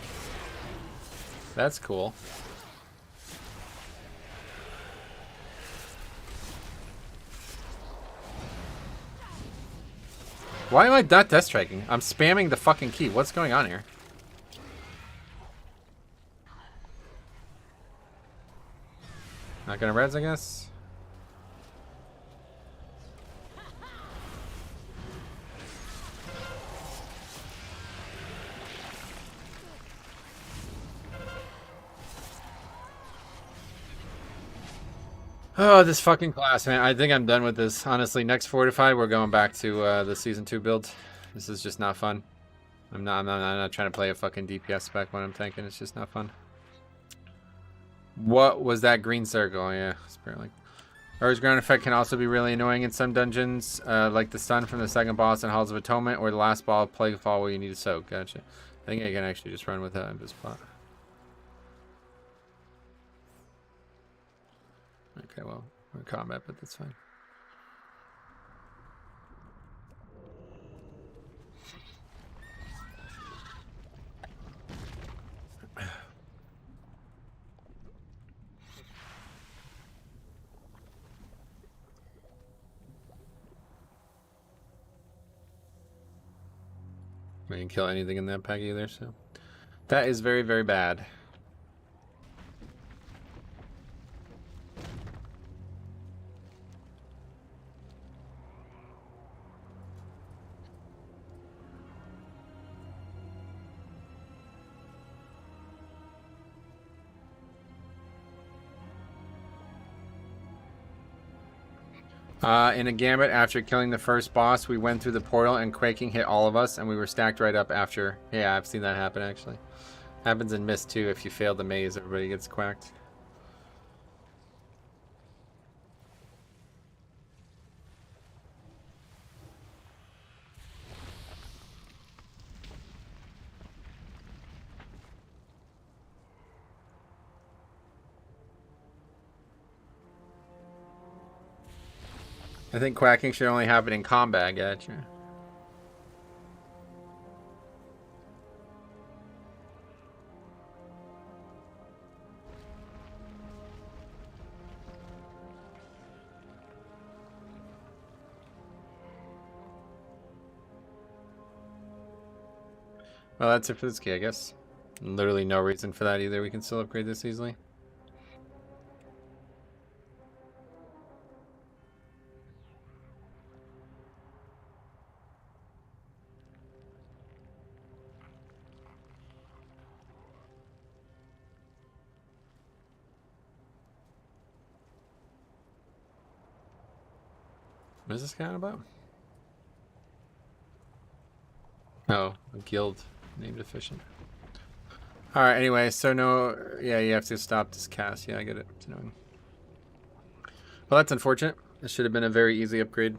That's cool. Why am I not death striking? I'm spamming the fucking key. What's going on here? Not gonna res, I guess. Oh, this fucking class, man. I think I'm done with this. Honestly, next Fortify, we're going back to the Season 2 build. This is just not fun. I'm not trying to play a fucking DPS spec when I'm tanking. It's just not fun. What was that green circle? Oh, yeah, Spearlink. Urge ground effect can also be really annoying in some dungeons, like the stun from the second boss in Halls of Atonement, or the last ball of Plague Fall where you need to soak. Gotcha. I think I can actually just run with that in this spot. Okay, well, we're in combat, but that's fine. We didn't kill anything in that pack either, so that is very, very bad. In a gambit, after killing the first boss, we went through the portal and Quaking hit all of us, and we were stacked right up after. Yeah, I've seen that happen, actually. Happens in Mist, too. If you fail the maze, everybody gets quacked. I think quacking should only happen in combat, gotcha. Well, that's it for this key, I guess. Literally no reason for that either. We can still upgrade this easily. What is this guy on about? Oh, a guild named efficient. Alright, anyway, so no, yeah, you have to stop this cast. Yeah, I get it. It's annoying. Well, that's unfortunate. This should have been a very easy upgrade.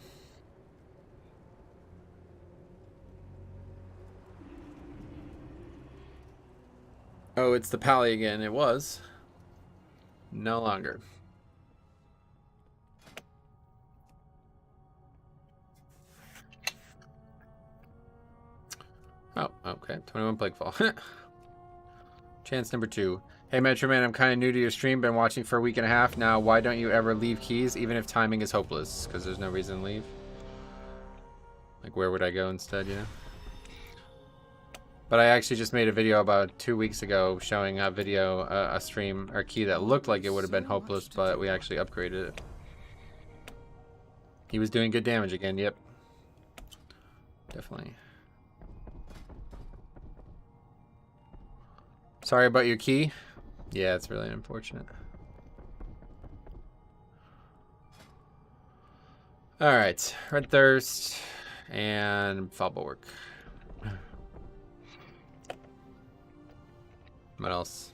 Oh, it's the Pally again. It was. No longer. Oh, okay. 21 Plague Fall. Chance number 2. Hey, Metro Man, I'm kind of new to your stream. Been watching for a week and a half now. Why don't you ever leave keys, even if timing is hopeless? Because there's no reason to leave. Like, where would I go instead, you know? But I actually just made a video about 2 weeks ago showing a video, a stream, or key that looked like it would have been hopeless, but we actually upgraded it. He was doing good damage again, yep. Definitely. Sorry about your key. Yeah, it's really unfortunate. Alright, Red Thirst and Foul Bulwark. What else?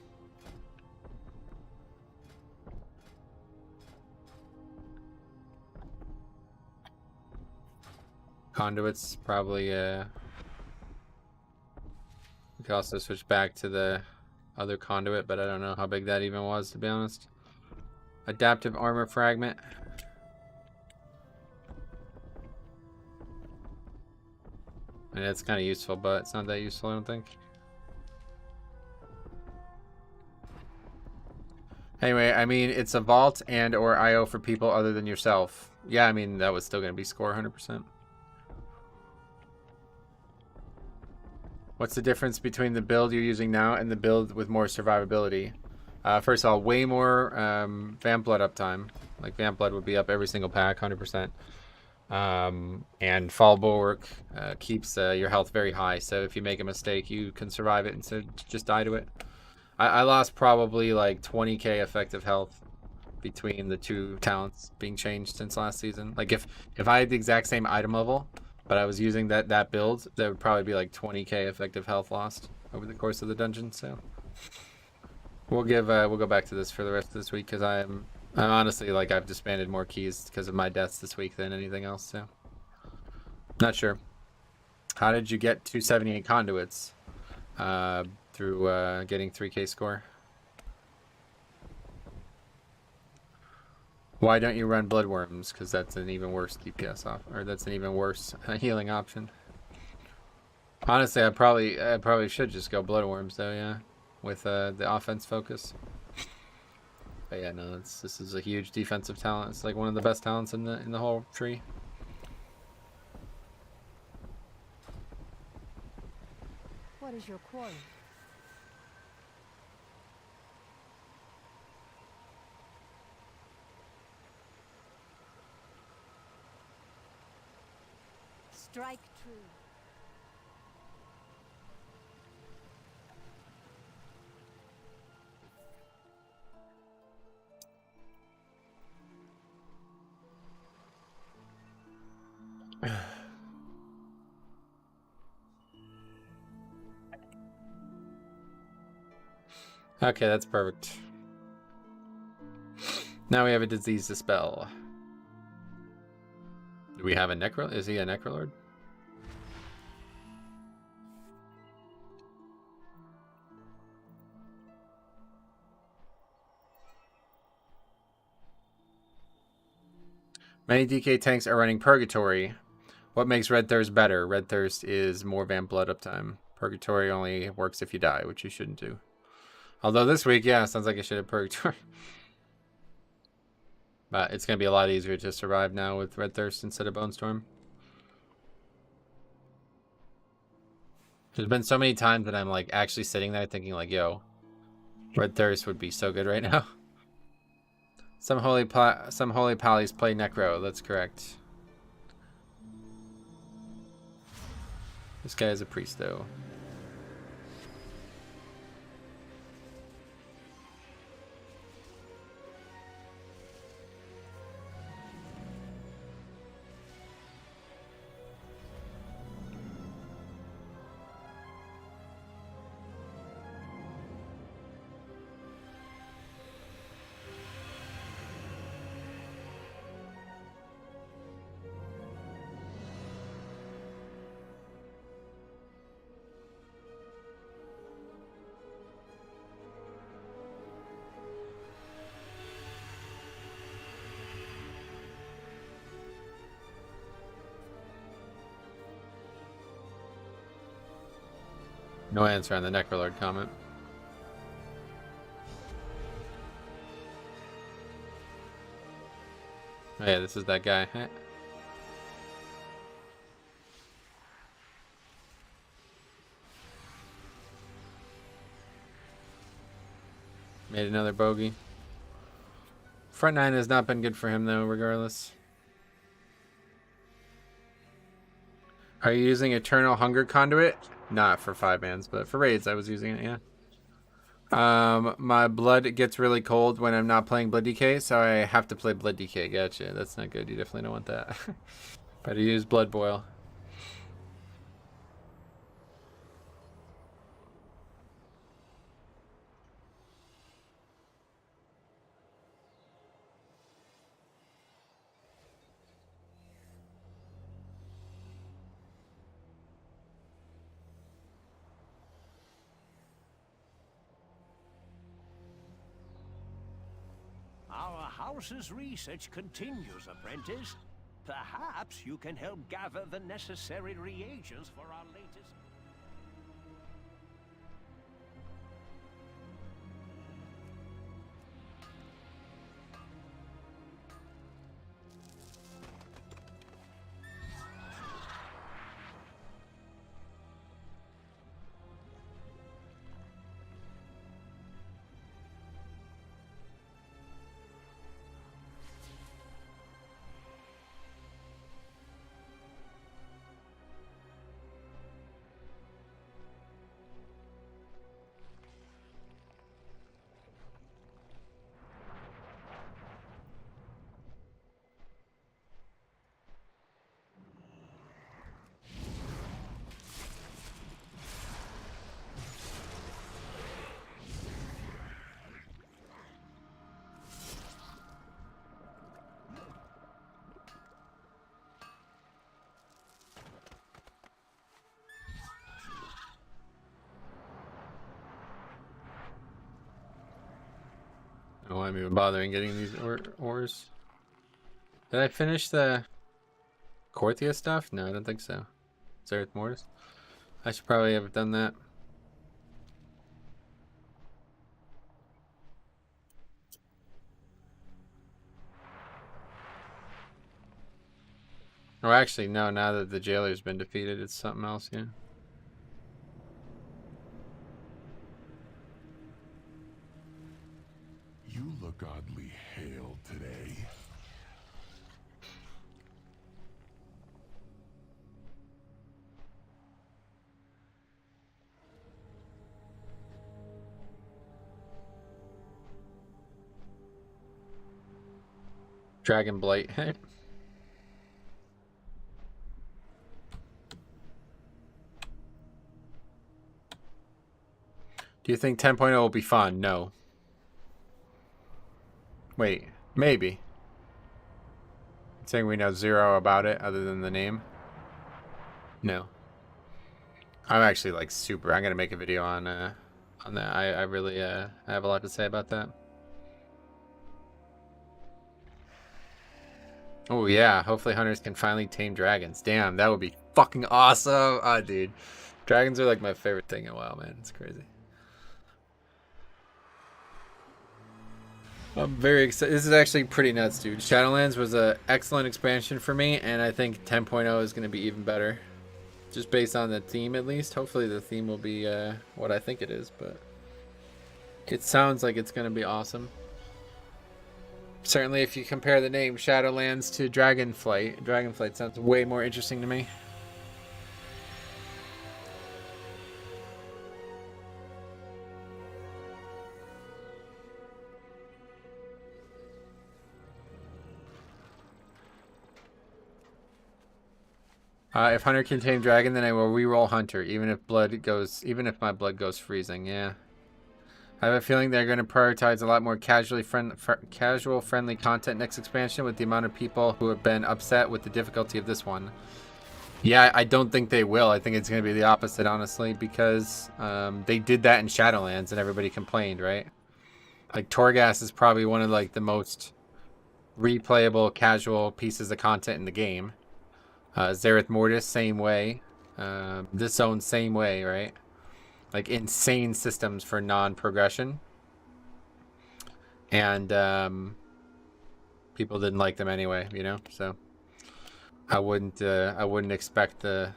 Conduits, probably, we could also switch back to the other conduit, but I don't know how big that even was, to be honest. Adaptive armor fragment. And it's kind of useful, but it's not that useful, I don't think. Anyway, I mean, it's a vault and or IO for people other than yourself. Yeah, I mean, that was still going to be score 100%. What's the difference between the build you're using now and the build with more survivability? First of all, way more Vamp Blood uptime. Like, Vamp Blood would be up every single pack, 100%. And Fall Bulwark keeps your health very high, so if you make a mistake, you can survive it instead of just die to it. I lost probably like 20k effective health between the two talents being changed since last season. Like if I had the exact same item level, but I was using that build, there would probably be like 20k effective health lost over the course of the dungeon. So we'll go back to this for the rest of this week because I'm honestly like I've disbanded more keys because of my deaths this week than anything else. So not sure. How did you get 278 conduits? Through getting 3k score. Why don't you run Bloodworms? Because that's an even worse DPS off, or that's an even worse healing option. Honestly, I probably should just go Bloodworms though, yeah, with the offense focus. But yeah, no, this is a huge defensive talent. It's like one of the best talents in the whole tree. What is your quarrel? Strike true. Okay, that's perfect. Now we have a disease dispel. Do we have a Necro? Is he a Necrolord? Many DK tanks are running Purgatory. What makes Red Thirst better? Red Thirst is more Vamp Blood uptime. Purgatory only works if you die, which you shouldn't do. Although this week, yeah, sounds like I should have Purgatory. But it's going to be a lot easier to survive now with Red Thirst instead of Bone Storm. There's been so many times that I'm like actually sitting there thinking like, yo, Red Thirst would be so good right now. Some holy pallies play Necro. That's correct. This guy is a priest though. No answer on the Necrolord comment. Oh yeah, this is that guy. Made another bogey. Front 9 has not been good for him though, regardless. Are you using Eternal Hunger Conduit? Not for 5-mans, but for raids I was using it, yeah. My blood gets really cold when I'm not playing Blood DK, so I have to play Blood DK. Gotcha. That's not good. You definitely don't want that. Better use Blood Boil. house's research continues, apprentice. Perhaps you can help gather the necessary reagents for our latest... Oh, I'm even bothering getting these ores. Did I finish the Corthia stuff? No, I don't think so. Zereth Mortis? I should probably have done that. Oh, actually, no, now that the jailer's been defeated, it's something else, yeah. You look oddly hale today. Dragon Blight. Do you think 10.0 will be fun? No. Wait, maybe. Saying we know zero about it other than the name? No. I'm actually like super. I'm gonna make a video on that. I really I have a lot to say about that. Oh yeah, hopefully hunters can finally tame dragons. Damn, that would be fucking awesome. Ah, dude. Dragons are like my favorite thing in WoW, man. It's crazy. I'm very excited. This is actually pretty nuts, dude. Shadowlands was an excellent expansion for me, and I think 10.0 is going to be even better. Just based on the theme, at least. Hopefully the theme will be what I think it is, but it sounds like it's going to be awesome. Certainly, if you compare the name Shadowlands to Dragonflight, Dragonflight sounds way more interesting to me. If Hunter can tame Dragon, then I will reroll Hunter, even if my blood goes freezing. Yeah, I have a feeling they're going to prioritize a lot more casual friendly content next expansion with the amount of people who have been upset with the difficulty of this one. Yeah, I don't think they will. I think it's going to be the opposite, honestly, because they did that in Shadowlands and everybody complained, right? Like Torghast is probably one of like the most replayable casual pieces of content in the game. Zereth Mortis, same way. This zone, same way, right? Like insane systems for non-progression. And people didn't like them anyway, you know? So I wouldn't expect them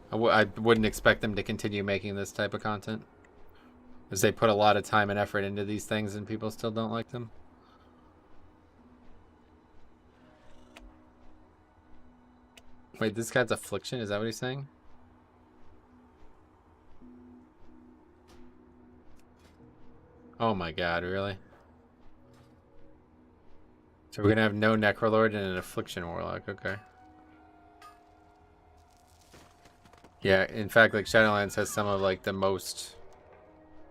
to continue making this type of content. Because they put a lot of time and effort into these things and people still don't like them. Wait, this guy's affliction? Is that what he's saying? Oh my god, really? So we're gonna have no Necrolord and an Affliction Warlock, okay. Yeah, in fact, like Shadowlands has some of like the most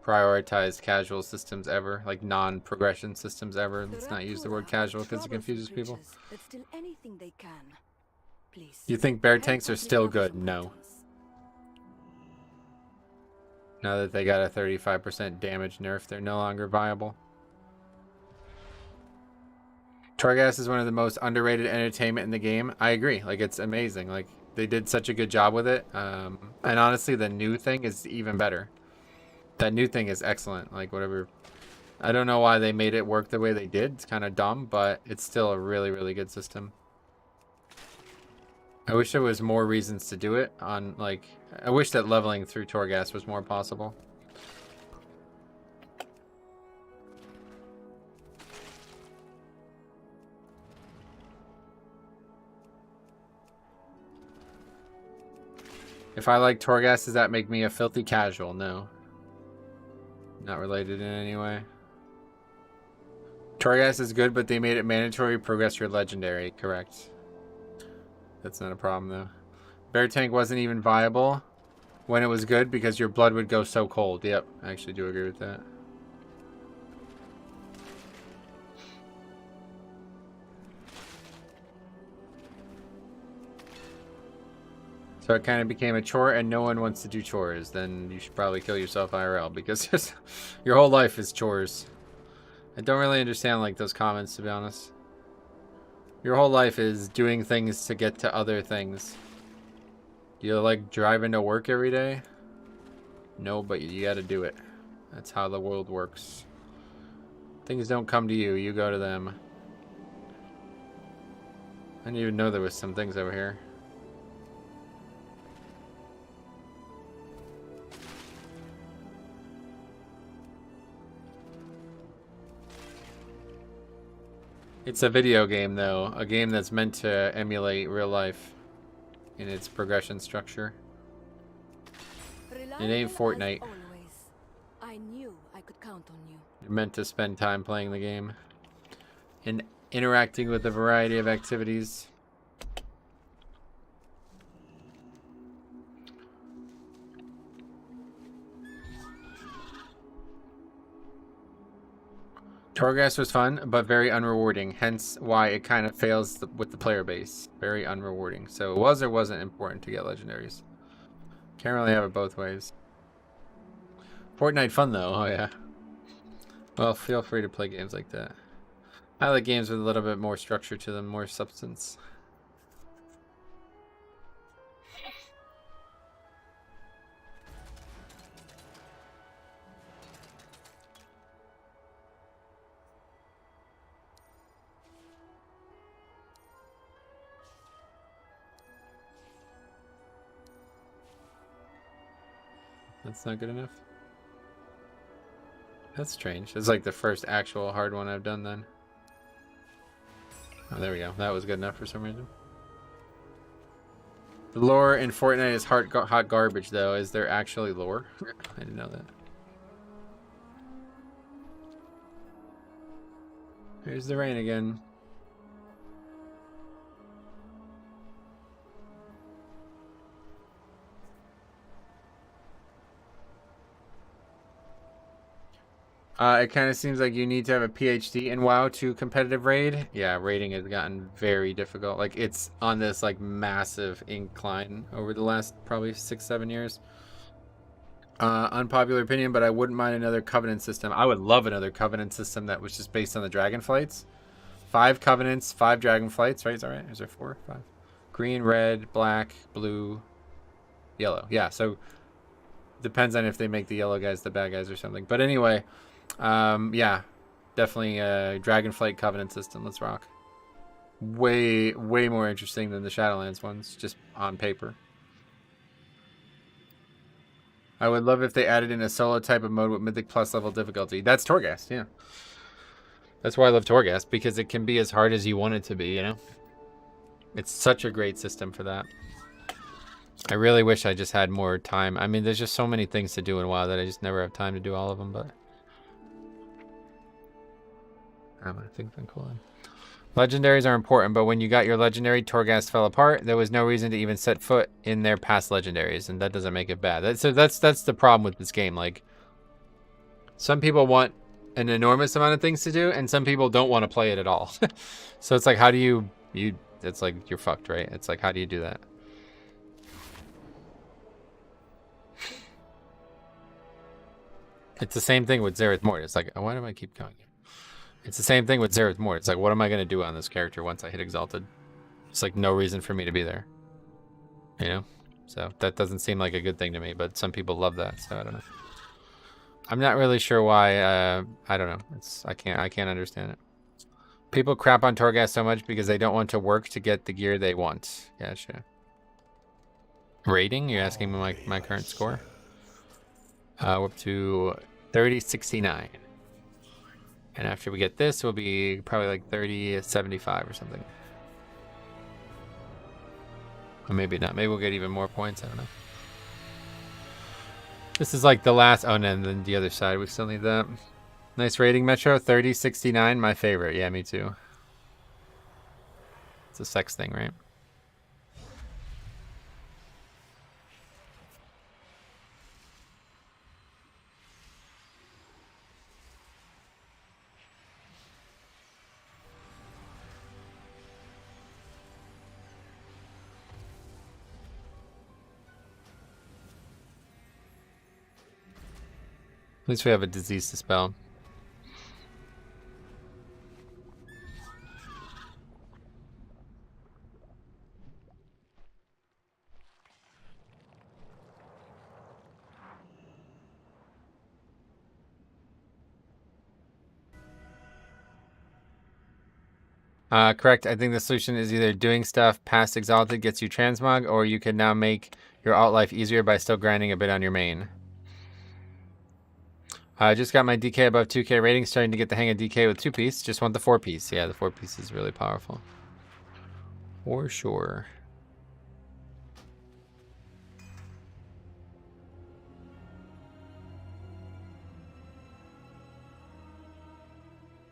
prioritized casual systems ever, like non-progression systems ever. Let's not use the word casual because it confuses people. You think bear tanks are still good? No. Now that they got a 35% damage nerf, they're no longer viable. Torghast is one of the most underrated entertainment in the game. I agree. Like, it's amazing. Like, they did such a good job with it. And honestly, the new thing is even better. That new thing is excellent. Like, whatever. I don't know why they made it work the way they did. It's kind of dumb, but it's still a really, really good system. I wish there was more reasons to do it on, like... I wish that leveling through Torghast was more possible. If I like Torghast, does that make me a filthy casual? No. Not related in any way. Torghast is good, but they made it mandatory to progress your legendary. Correct. That's not a problem, though. Bear Tank wasn't even viable when it was good because your blood would go so cold. Yep, I actually do agree with that. So it kind of became a chore and no one wants to do chores. Then you should probably kill yourself IRL because your whole life is chores. I don't really understand like those comments, to be honest. Your whole life is doing things to get to other things. Do you like driving to work every day? No, but you gotta do it. That's how the world works. Things don't come to you, you go to them. I didn't even know there was some things over here. It's a video game, though. A game that's meant to emulate real life in its progression structure. It ain't Fortnite. I knew I could count on you. You're meant to spend time playing the game and interacting with a variety of activities. Torghast was fun, but very unrewarding, hence why it kind of fails with the player base. Very unrewarding. So it was or wasn't important to get legendaries. Can't really have it both ways. Fortnite fun, though. Oh, yeah. Well, feel free to play games like that. I like games with a little bit more structure to them, more substance. That's not good enough. That's strange. It's like the first actual hard one I've done then. Oh, there we go. That was good enough for some reason. The lore in Fortnite is hot garbage, though. Is there actually lore? I didn't know that. Here's the rain again. It kind of seems like you need to have a PhD in WoW to competitive raid. Yeah, raiding has gotten very difficult. Like, it's on this, like, massive incline over the last probably 6-7 years. Unpopular opinion, but I wouldn't mind another Covenant system. I would love another Covenant system that was just based on the Dragonflights. 5 Covenants, 5 Dragonflights, right? Is that right? Is there 4? 5. Green, red, black, blue, yellow. Yeah, so depends on if they make the yellow guys the bad guys or something. But anyway... yeah, definitely a Dragonflight Covenant system. Let's rock. Way more interesting than the Shadowlands ones, just on paper. I would love if they added in a solo type of mode with Mythic plus level difficulty. That's Torghast, yeah. That's why I love Torghast, because it can be as hard as you want it to be, you know? It's such a great system for that. I really wish I just had more time. I mean, there's just so many things to do in WoW that I just never have time to do all of them, but... I think they're cool. Legendaries are important, but when you got your legendary, Torghast fell apart. There was no reason to even set foot in their past legendaries, and that doesn't make it bad. So that's the problem with this game. Like, some people want an enormous amount of things to do, and some people don't want to play it at all. So it's like, how do you it's like, you're fucked, right? It's like, how do you do that? It's the same thing with Zereth Mortis. Like, why do I keep going? It's the same thing with Zereth Mortis. It's like, what am I going to do on this character once I hit Exalted? It's like no reason for me to be there. You know? So that doesn't seem like a good thing to me, but some people love that, so I don't know. I'm not really sure why. I don't know. I can't understand it. People crap on Torghast so much because they don't want to work to get the gear they want. Gotcha. Rating? You're asking me my current score? We're up to 3069. And after we get this, we'll be probably like 3075 or something. Or maybe not. Maybe we'll get even more points. I don't know. This is like the last. Oh, no, and then the other side. We still need that. Nice rating, Metro. 3069. My favorite. Yeah, me too. It's a sex thing, right? At least we have a disease to spell. Correct. I think the solution is either doing stuff past Exalted gets you transmog, or you can now make your alt life easier by still grinding a bit on your main. I just got my DK above 2k rating, starting to get the hang of DK with 2-piece. Just want the 4-piece. Yeah, the 4-piece is really powerful. For sure.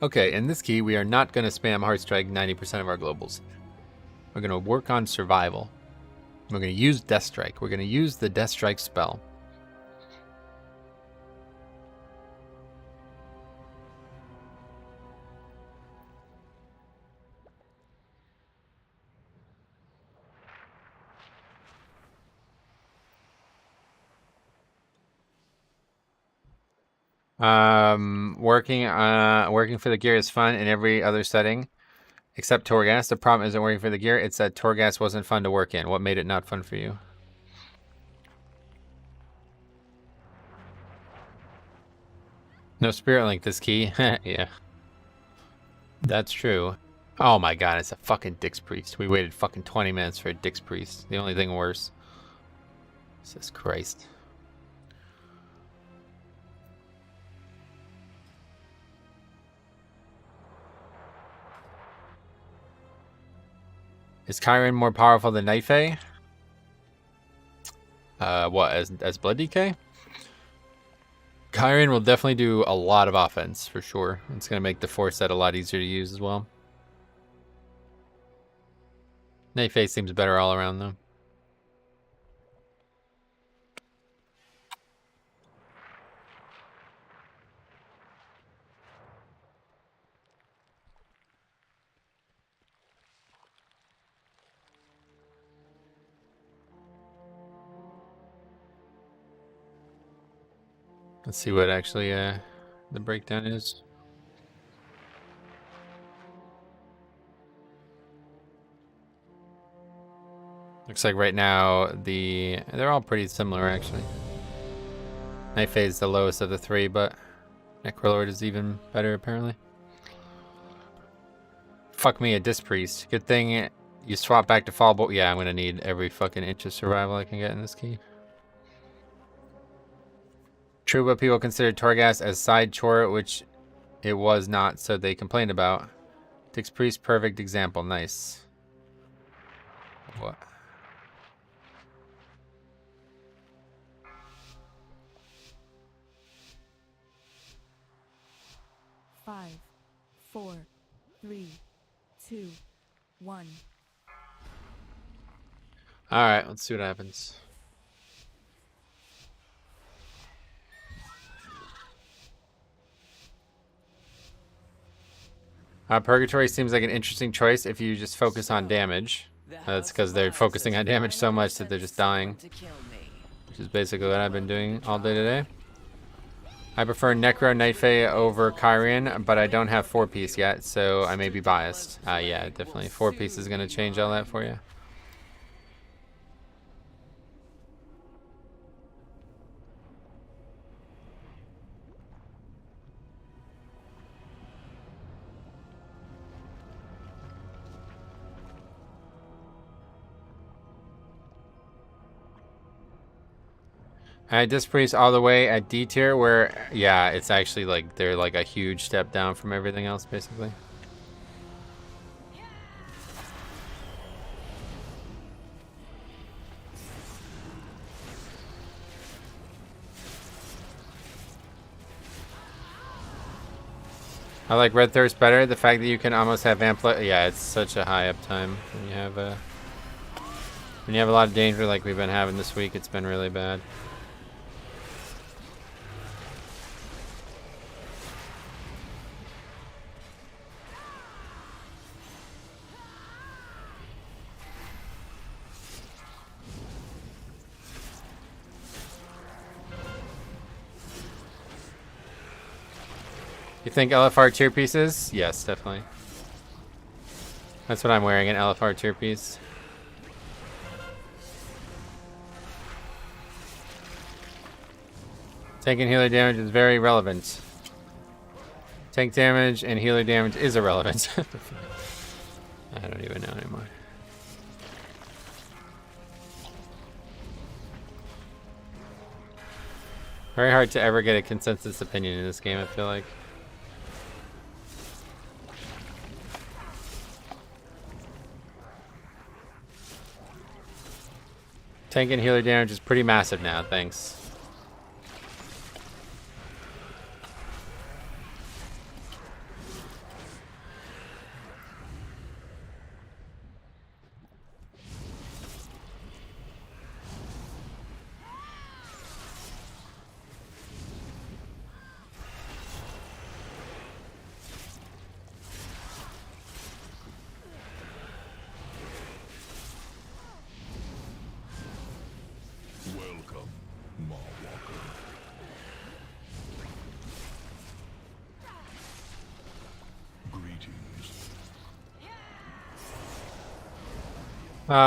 Okay, in this key, we are not going to spam Heartstrike 90% of our globals. We're going to work on survival. We're going to use Death Strike. We're going to use the Death Strike spell. Working for the gear is fun in every other setting except Torghast. The problem isn't working for the gear, it's that Torghast wasn't fun to work in. What made it not fun for you? No Spirit Link this key. Yeah. That's true. Oh my god, it's a fucking Dix Priest. We waited fucking 20 minutes for a Dix Priest. The only thing worse. Jesus Christ. Is Kyron more powerful than Night Fae? What, as Blood DK? Kyron will definitely do a lot of offense, for sure. It's going to make the Force set a lot easier to use as well. Night Fae seems better all around, though. Let's see what actually the breakdown is. Looks like right now they're all pretty similar actually. Night Fae is the lowest of the three, but Necrolord is even better apparently. Fuck me, a Disc Priest. Good thing you swap back to Fallbolt. Yeah, I'm gonna need every fucking inch of survival I can get in this key. True, but people considered Torghast as side chore, which it was not, so they complained about. Dix Priest, perfect example. Nice. What? Five, 4, 3, 2, 1. Alright, let's see what happens. Purgatory seems like an interesting choice if you just focus on damage. That's because they're focusing on damage so much that they're just dying. Which is basically what I've been doing all day today. I prefer Necro Nightfey over Kyrian, but I don't have 4-piece yet, so I may be biased. Yeah, definitely. 4-piece is going to change all that for you. I Disc Priest all the way at D tier, where, yeah, it's actually like, they're like a huge step down from everything else, basically. I like Red Thirst better. The fact that you can almost have yeah, it's such a high uptime when you have a lot of danger like we've been having this week. It's been really bad. You think LFR tier pieces? Yes, definitely. That's what I'm wearing, an LFR tier piece. Tank and healer damage is very relevant. Tank damage and healer damage is irrelevant. I don't even know anymore. Very hard to ever get a consensus opinion in this game, I feel like. Tank and healer damage is pretty massive now, thanks.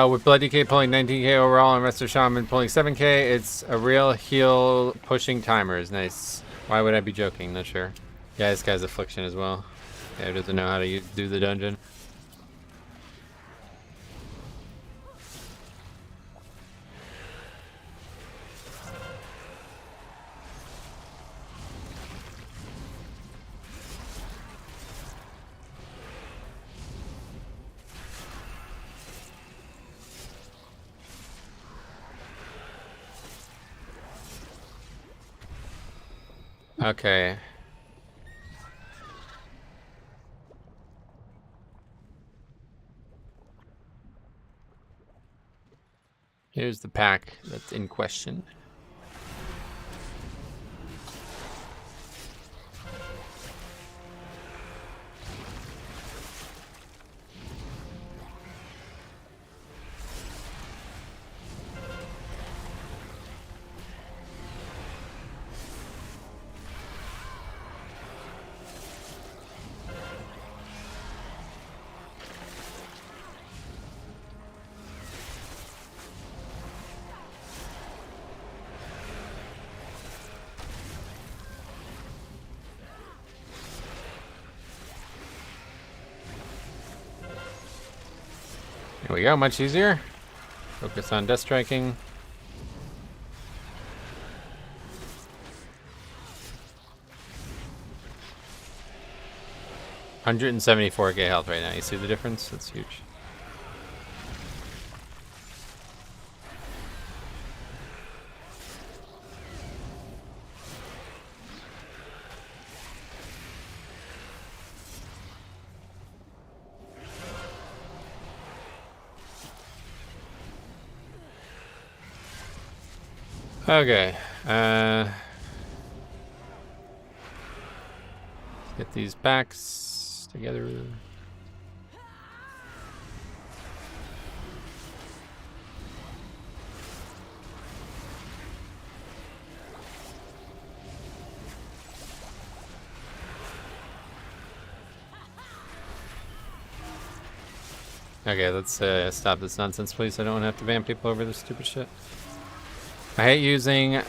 With Blood DK pulling 19k overall and Resto Shaman pulling 7k, it's a real heal pushing timers. Nice. Why would I be joking? Not sure. Yeah, this guy's Affliction as well. Yeah, he doesn't know how to do the dungeon. Okay. Here's the pack that's in question. There we go, much easier. Focus on death striking. $174k health right now. You see the difference? That's huge. Okay, get these packs together. Okay, let's stop this nonsense, please. I don't want to have to ban people over this stupid shit. I hate using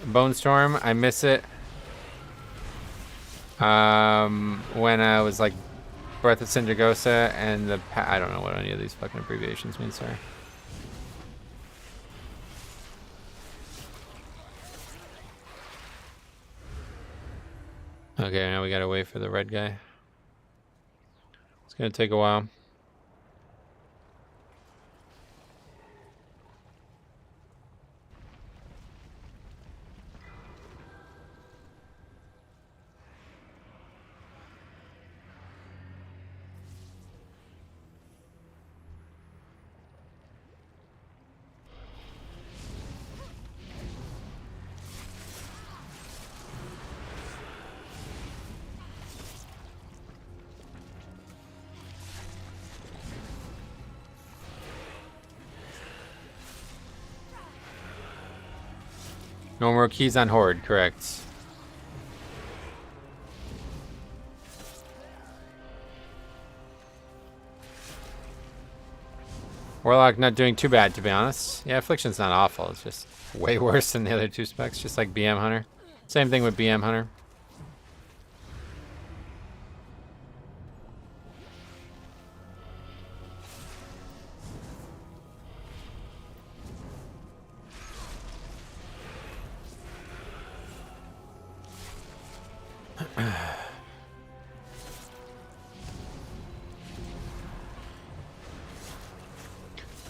Bone Storm. I miss it. When I was like Breath of Syndragosa and the I don't know what any of these fucking abbreviations mean. Sorry. Okay, now we gotta wait for the red guy. It's gonna take a while. No more keys on Horde, correct. Warlock not doing too bad, to be honest. Yeah, Affliction's not awful. It's just way worse than the other two specs, just like BM Hunter. Same thing with BM Hunter.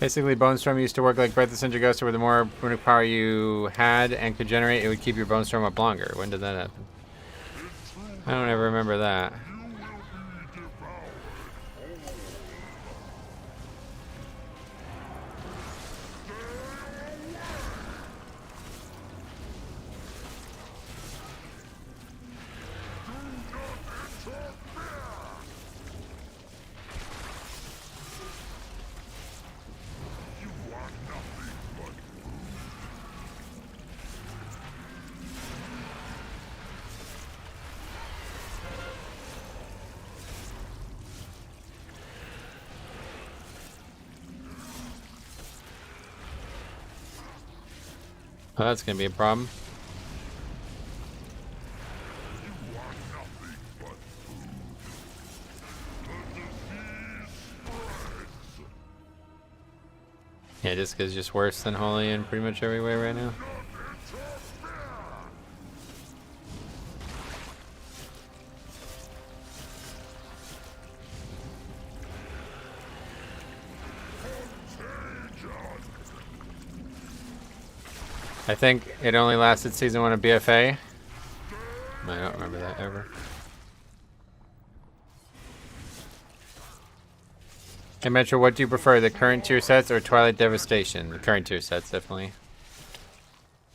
Basically, Bone Storm used to work like Breath of Syndragosa, where the more runic power you had and could generate, it would keep your Bone Storm up longer. When did that happen? I don't ever remember that. Oh, that's gonna be a problem. Yeah, Disca's just worse than Holy in pretty much every way right now. I think it only lasted season 1 of BFA. I don't remember that ever. Hey Metro, what do you prefer, the current tier sets or Twilight Devastation? The current tier sets, definitely.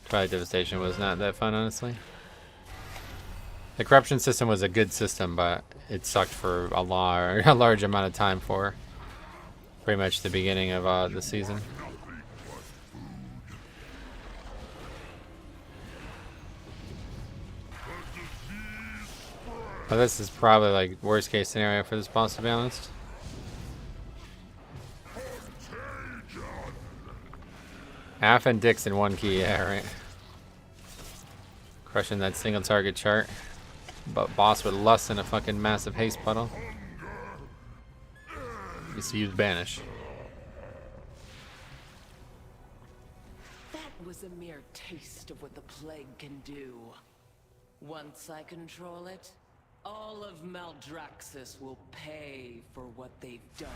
Twilight Devastation was not that fun, honestly. The corruption system was a good system, but it sucked for a large amount of time for pretty much the beginning of the season. Well, this is probably like worst case scenario for this boss, to be honest. Half and Dix in one key, yeah, right. Crushing that single target chart. But boss with lust and a fucking massive haste puddle. Just use banish. That was a mere taste of what the plague can do. Once I control it, all of Maldraxxus will pay for what they've done.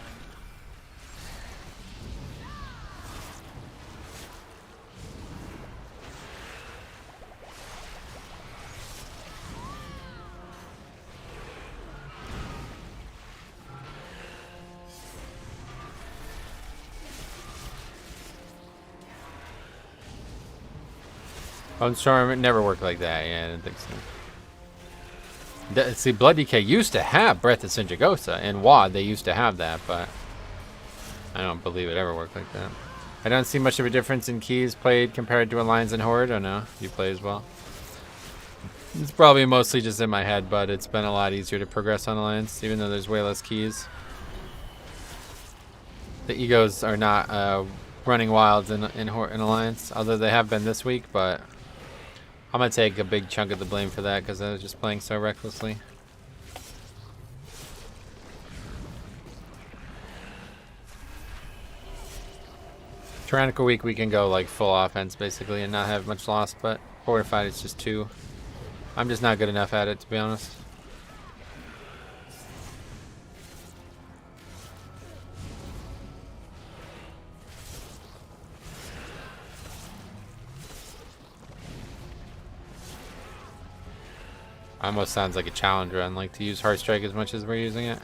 Bone Storm, it never worked like that. Yeah, I didn't think so. See, Blood DK used to have Breath of Syndragosa. In WoD, they used to have that, but I don't believe it ever worked like that. I don't see much of a difference in keys played compared to Alliance and Horde. Oh no, you play as well. It's probably mostly just in my head, but it's been a lot easier to progress on Alliance, even though there's way less keys. the egos are not running wild in Alliance, although they have been this week, but I'm going to take a big chunk of the blame for that because I was just playing so recklessly. Tyrannical week we can go like full offense basically and not have much loss, but Fortified it's just 2. I'm just not good enough at it, to be honest. Almost sounds like a challenge run, like to use Heartstrike as much as we're using it.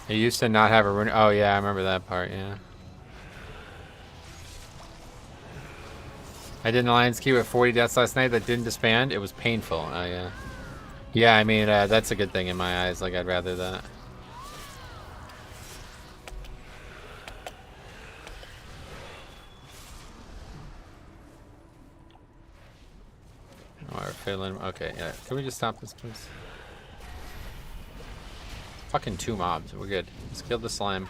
It used to not have a rune. Oh yeah, I remember that part, yeah. I did an Alliance queue with 40 deaths last night that didn't disband. It was painful. Oh yeah. Yeah, I mean, that's a good thing in my eyes. Like, I'd rather that. Oh, we're feeling. Okay, yeah. Can we just stop this, please? Fucking 2 mobs. We're good. Let's kill the slime.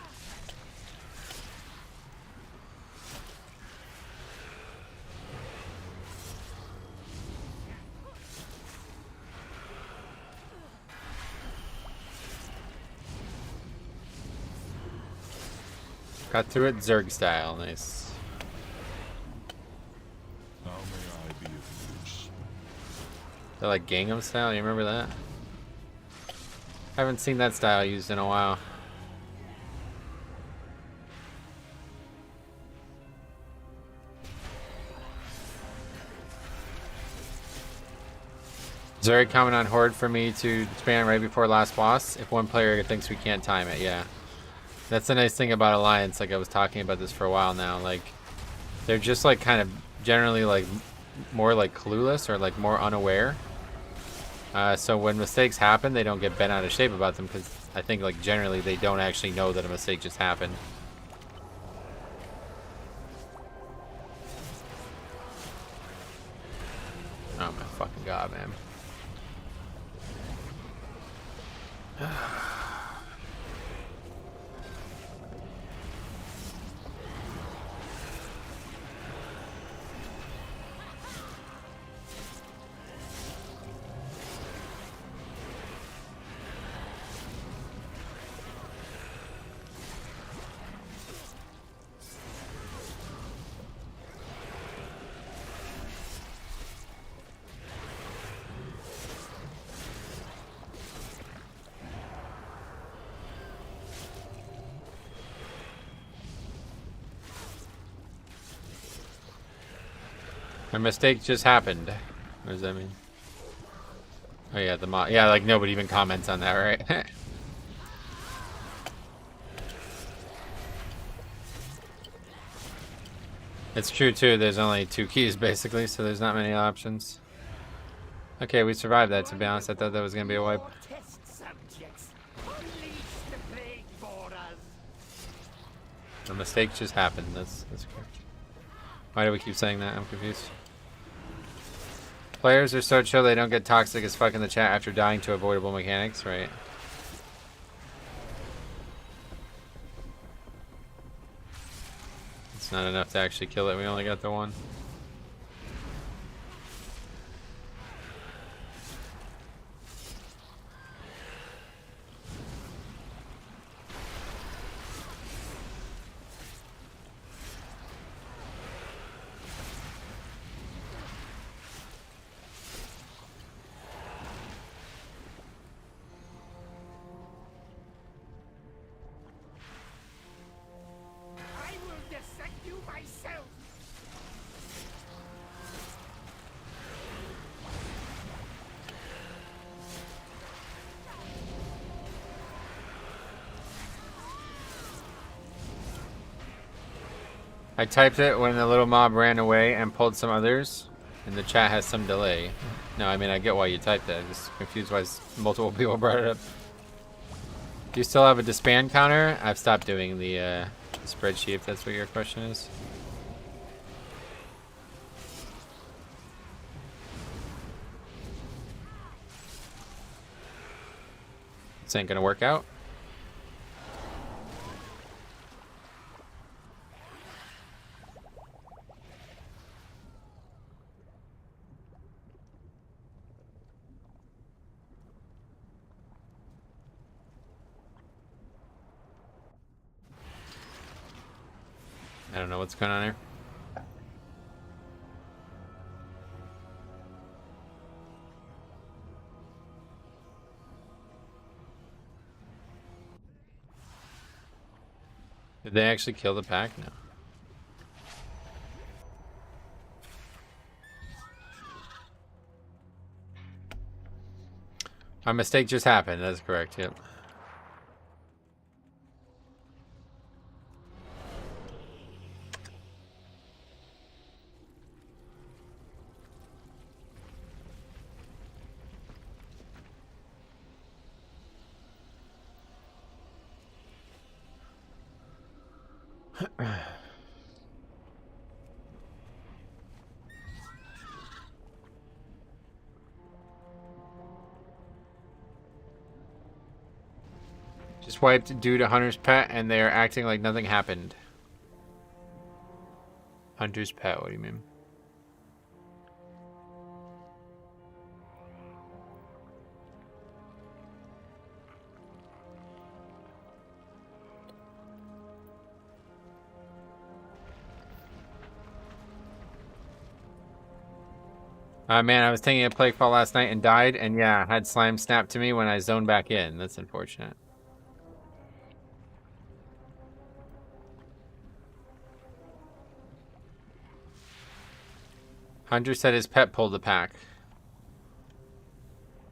Got through it Zerg style. Nice. How may I be of use? They're like Gangnam style. You remember that? I haven't seen that style used in a while. Zerg comment on Horde for me to spam right before last boss if one player thinks we can't time it. Yeah. That's the nice thing about Alliance. Like, I was talking about this for a while now. Like, they're just like kind of generally like more like clueless or like more unaware. So when mistakes happen, they don't get bent out of shape about them because I think like generally they don't actually know that a mistake just happened. Oh my fucking god, man. A mistake just happened. What does that mean? Oh yeah, the mod. Yeah, like nobody even comments on that, right? It's true too. There's only 2 keys basically, so there's not many options. Okay, we survived that. To be honest, I thought that was gonna be a wipe. A mistake just happened. That's correct. Why do we keep saying that? I'm confused. Players are so chill they don't get toxic as fuck in the chat after dying to avoidable mechanics, right? It's not enough to actually kill it. We only got the 1. I typed it when the little mob ran away and pulled some others, and the chat has some delay. No, I mean, I get why you typed that. I'm just confused why multiple people brought it up. Do you still have a disband counter? I've stopped doing the spreadsheet, if that's what your question is. This ain't gonna work out. I don't know what's going on here. Did they actually kill the pack? No. My mistake just happened. That's correct. Yep. Just wiped due to Hunter's pet, and they are acting like nothing happened. Hunter's pet, what do you mean? Man, I was taking a plague fall last night and died, and yeah, had slime snap to me when I zoned back in. That's unfortunate. Hunter said his pet pulled the pack.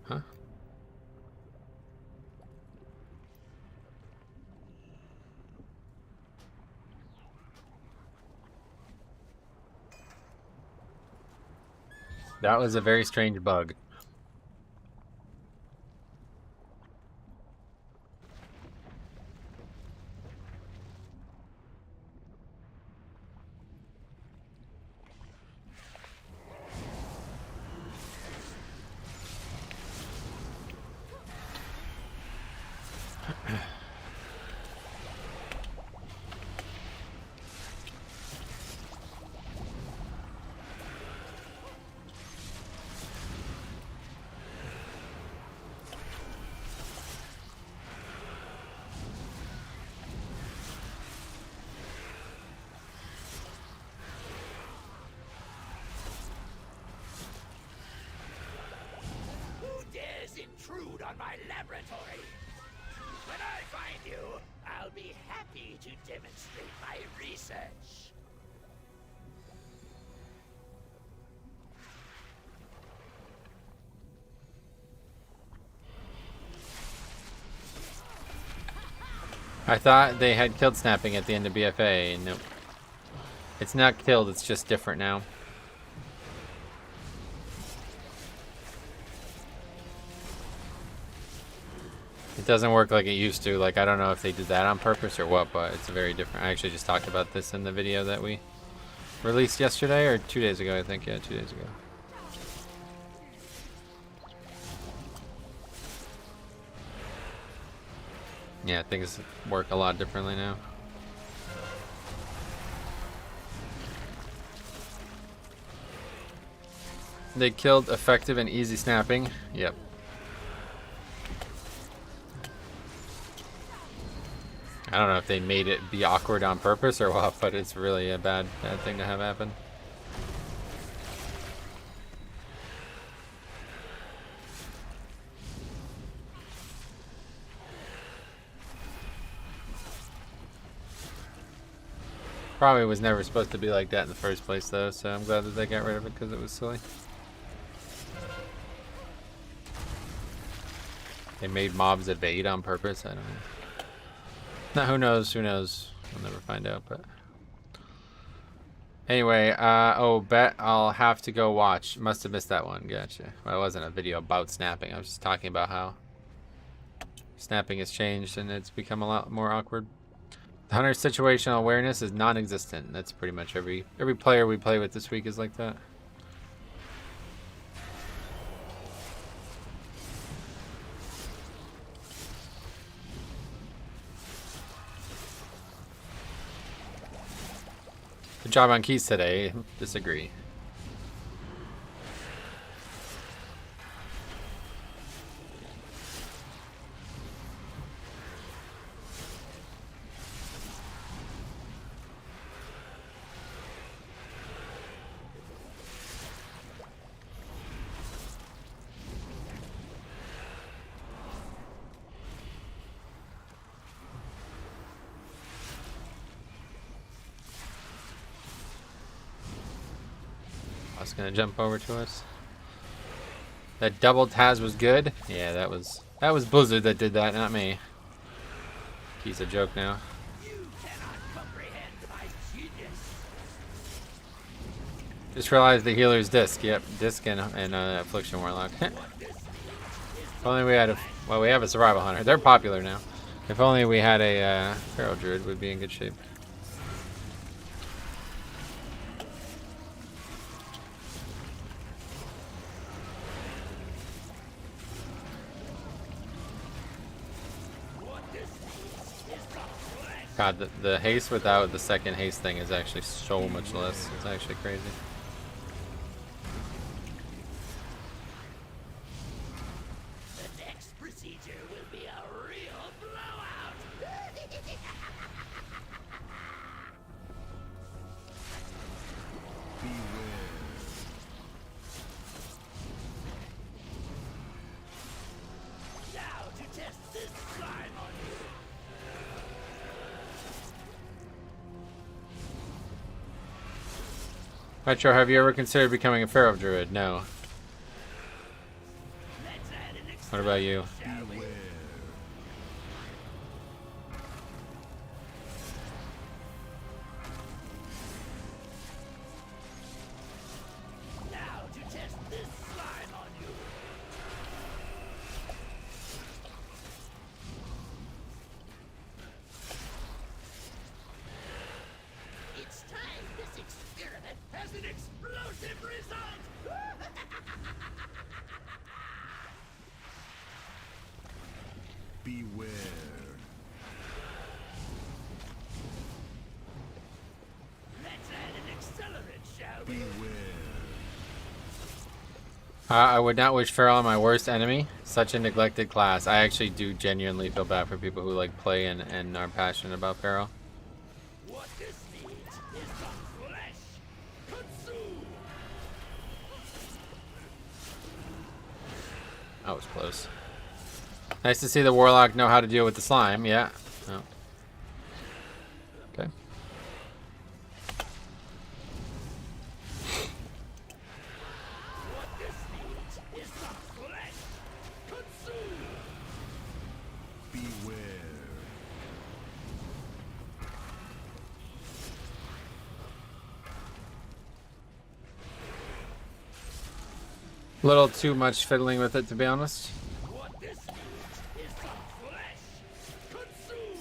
Huh? That was a very strange bug. Intrude on my laboratory. When I find you, I'll be happy to demonstrate my research. I thought they had killed snapping at the end of BFA. Nope. It's not killed, it's just different now. It doesn't work like it used to. Like, I don't know if they did that on purpose or what, but it's very different. I actually just talked about this in the video that we released yesterday, or 2 days ago, I think. Yeah, 2 days ago. Yeah, things work a lot differently now. They killed effective and easy snapping. Yep. I don't know if they made it be awkward on purpose or what, but it's really a bad thing to have happen. Probably was never supposed to be like that in the first place, though, so I'm glad that they got rid of it because it was silly. They made mobs evade on purpose. I don't know. Now, who knows? Who knows? We'll never find out, but... Anyway, oh, bet I'll have to go watch. Must have missed that one. Gotcha. Well, it wasn't a video about snapping. I was just talking about how snapping has changed and it's become a lot more awkward. The Hunter's situational awareness is non-existent. That's pretty much every player we play with this week is like that. Good job on keys today. Disagree. I was gonna jump over to us. That double Taz was good. Yeah, that was Blizzard that did that, not me. He's a joke now. Just realized the healer's disc. Yep, disc and affliction warlock. If only we had we have a survival hunter. They're popular now. If only we had a feral druid, would be in good shape. God, the haste without the second haste thing is actually so much less. It's actually crazy. The next procedure will be a real blowout. Now to test this slime on you. Retro, have you ever considered becoming a feral druid? No. What about you? Now to test this slime on you. It's time this experiment has an explosive result. Beware. Let's add an accelerant, shall we? Beware. I would not wish feral on my worst enemy. Such a neglected class. I actually do genuinely feel bad for people who like play and are passionate about feral. What this needs is the flesh. Consume. That was close. Nice to see the warlock know how to deal with the slime. Yeah. Oh. Okay. What this needs is the flesh. Consume. Beware. A little too much fiddling with it, to be honest. What this needs is the flesh. Consume.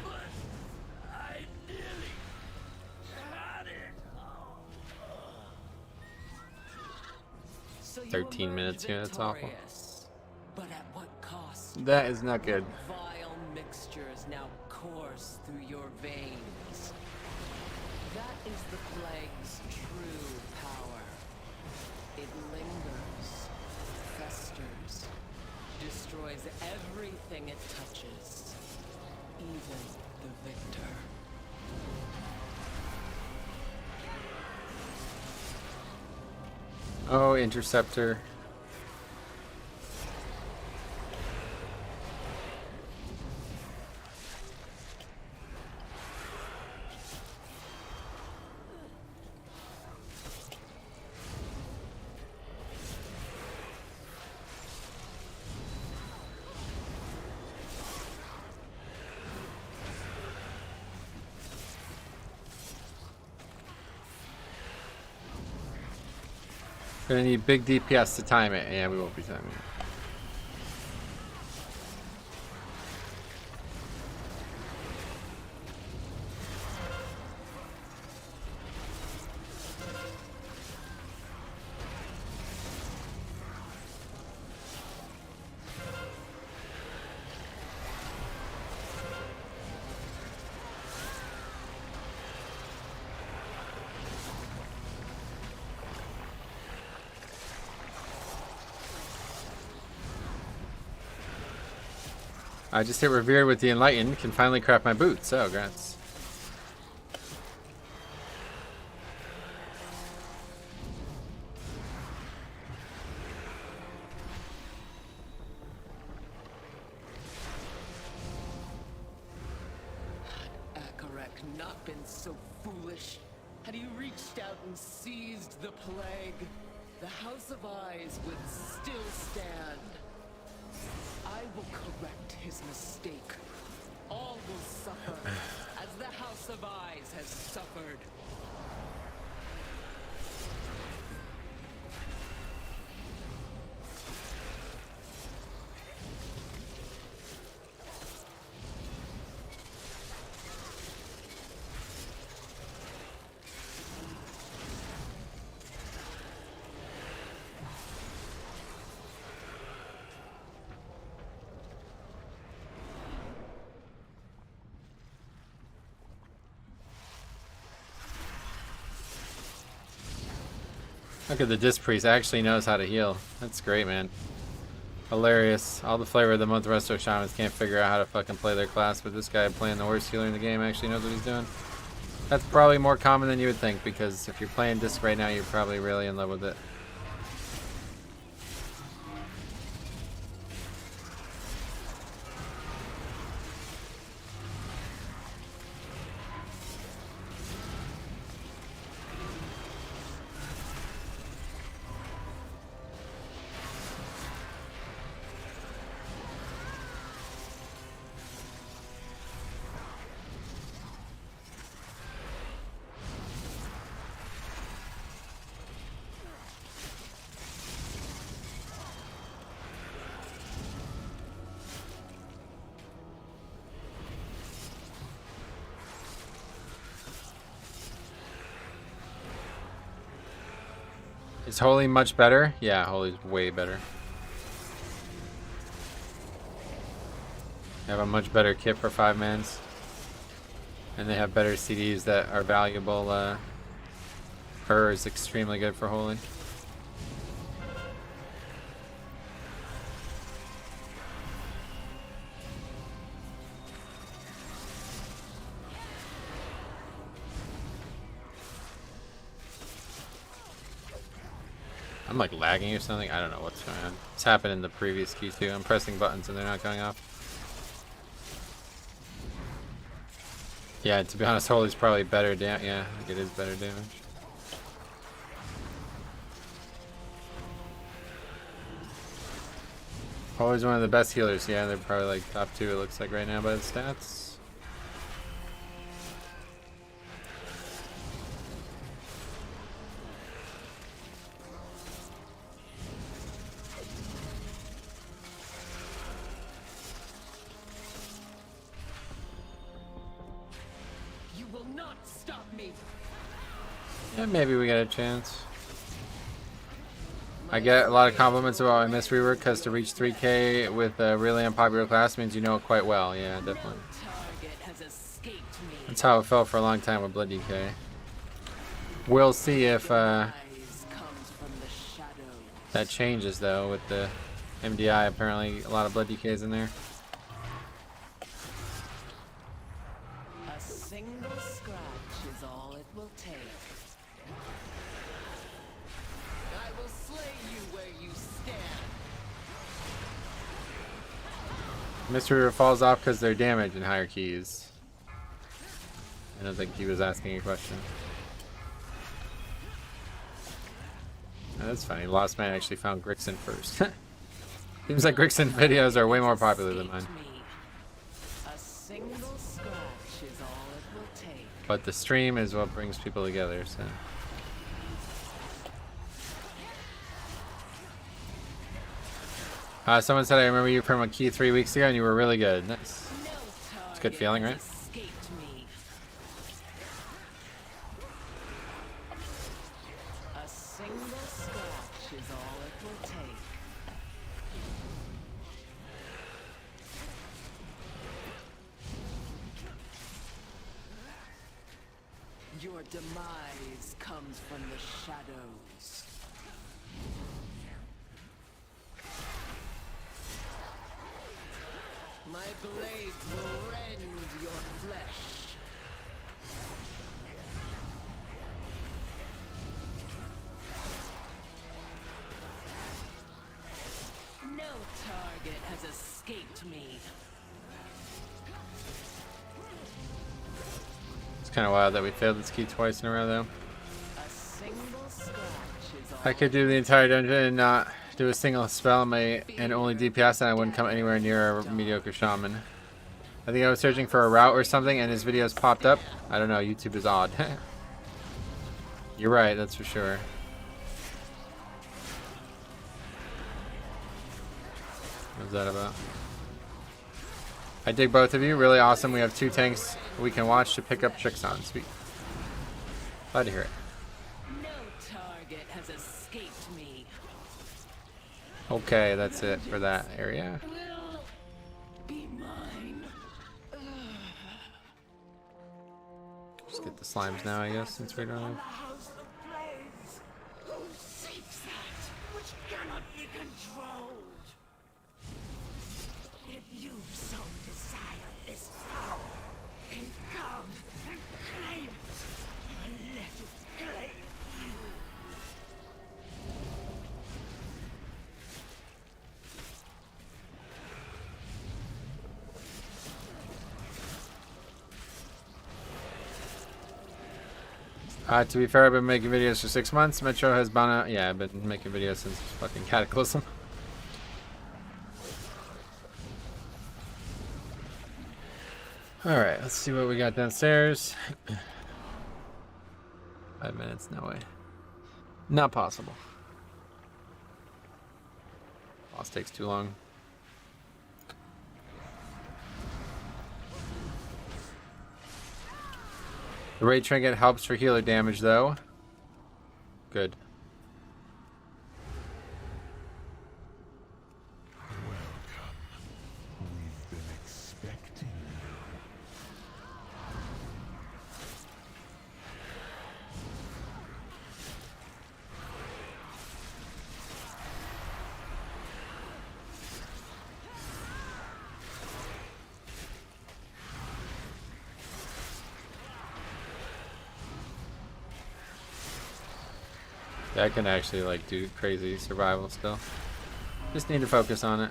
But I nearly had it. So you 13 emerge minutes here, that's awful. victorious. But at what cost? That is not good. Vile mixtures now course through your veins. That is the plague's true power. It lingers, festers, destroys everything it touches, even the victor. Oh, interceptor. Gonna need big DPS to time it. Yeah, we won't be timing it. I just hit revered with the enlightened. Can finally craft my boots. Oh, grats. Not been so foolish. Had he reached out and seized the plague, the House of Eyes would still stand. I will correct his mistake. All will suffer, as the House of Eyes has suffered. Look at the Disc Priest actually knows how to heal. That's great, man. Hilarious. All the flavor of the month resto shamans can't figure out how to fucking play their class, but this guy playing the worst healer in the game actually knows what he's doing. That's probably more common than you would think, because if you're playing Disc right now, you're probably really in love with it. Is Holy much better? Yeah, Holy's way better. They have a much better kit for 5-mans. And they have better CDs that are valuable. Her is extremely good for Holy. I'm like lagging or something. I don't know what's going on. It's happened in the previous queue too. I'm pressing buttons and they're not going off. Yeah, to be honest, Holy's probably better damage. Yeah, I think it is better damage. Holy's one of the best healers. Yeah, they're probably like top 2 it looks like right now by the stats. Yeah, maybe we get a chance. I get a lot of compliments about my mystery work because to reach 3K with a really unpopular class means you know it quite well. Yeah, definitely. That's how it felt for a long time with Blood DK. We'll see if that changes though with the MDI. Apparently a lot of Blood DKs in there. A single scratch is all it will take. I will slay you where you stand. Mystery falls off because they're damaged in higher keys. I don't think he was asking a question. Oh, that's funny. Lost Man actually found Grixin first. Seems like Grixin videos are way more popular than mine. A single scratch is all it will take. But the stream is what brings people together, so. Someone said I remember you from a key 3 weeks ago and you were really good. Nice. It's a good feeling, right? A single scratch is all it will take. Your demise comes from the shadows. My blade will rend your flesh. No target has escaped me. It's kind of wild that we failed this key twice in a row, though. A single scratch is all. I could do the entire dungeon and not do a single spell and only DPS, and I wouldn't come anywhere near a mediocre shaman. I think I was searching for a route or something, and his videos popped up. I don't know. YouTube is odd. You're right. That's for sure. What's that about? I dig both of you. Really awesome. We have 2 tanks we can watch to pick up tricks on. Sweet. Glad to hear it. No target has escaped me. Okay, that's it for that area. Will be mine. Just get the slimes now, I guess, since we don't have... House of Blaze. Who seeks that which cannot be controlled? If you so desire this power, then come and claim it, and let it claim you. To be fair, I've been making videos for 6 months. Metro has bound out. Yeah, I've been making videos since fucking Cataclysm. Alright, let's see what we got downstairs. 5 minutes, no way. Not possible. Boss takes too long. The raid trinket helps for healer damage, though. Good. We've been expecting you. Yeah, I can actually like do crazy survival still. Just need to focus on it.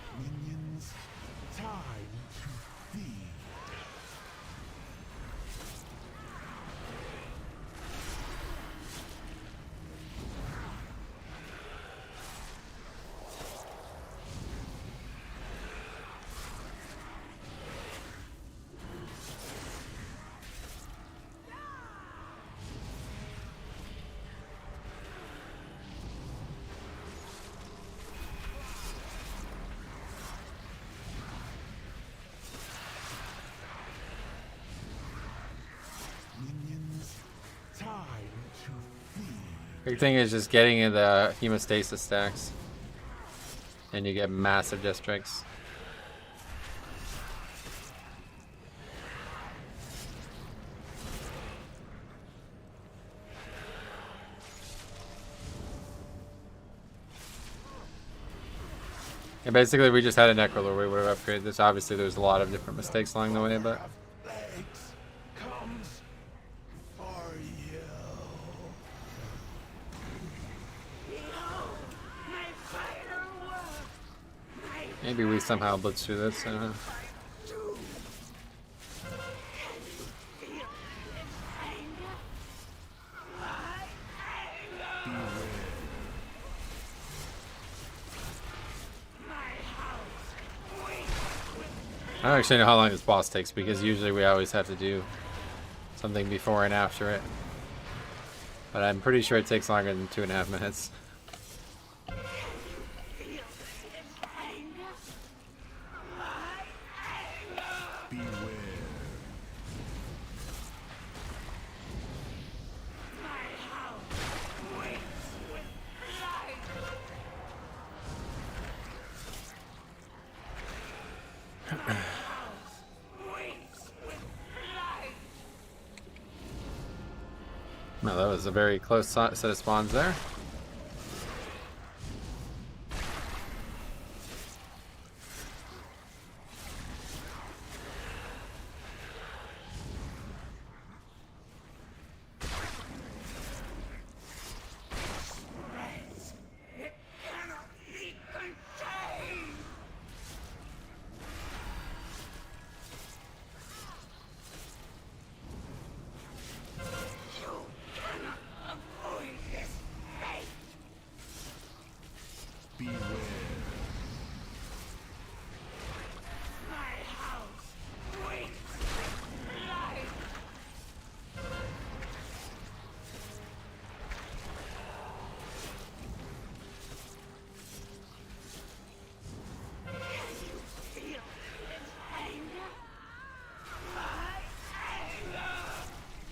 Minions, time to feed. Minions, time to feed. Big thing is just getting in the hemostasis stacks. And you get massive districts. And basically we just had a Necrolord, we would have upgraded this. Obviously there's a lot of different mistakes along the way, but... Legs comes for you. Behold, my final work. My Maybe we somehow blitz through this, I don't know. doom. Can you feel its anger? My anger. My house waits with I don't actually know how long this boss takes because usually we always have to do something before and after it. But I'm pretty sure it takes longer than 2.5 minutes. Beware. Well, that was a very close set of spawns there.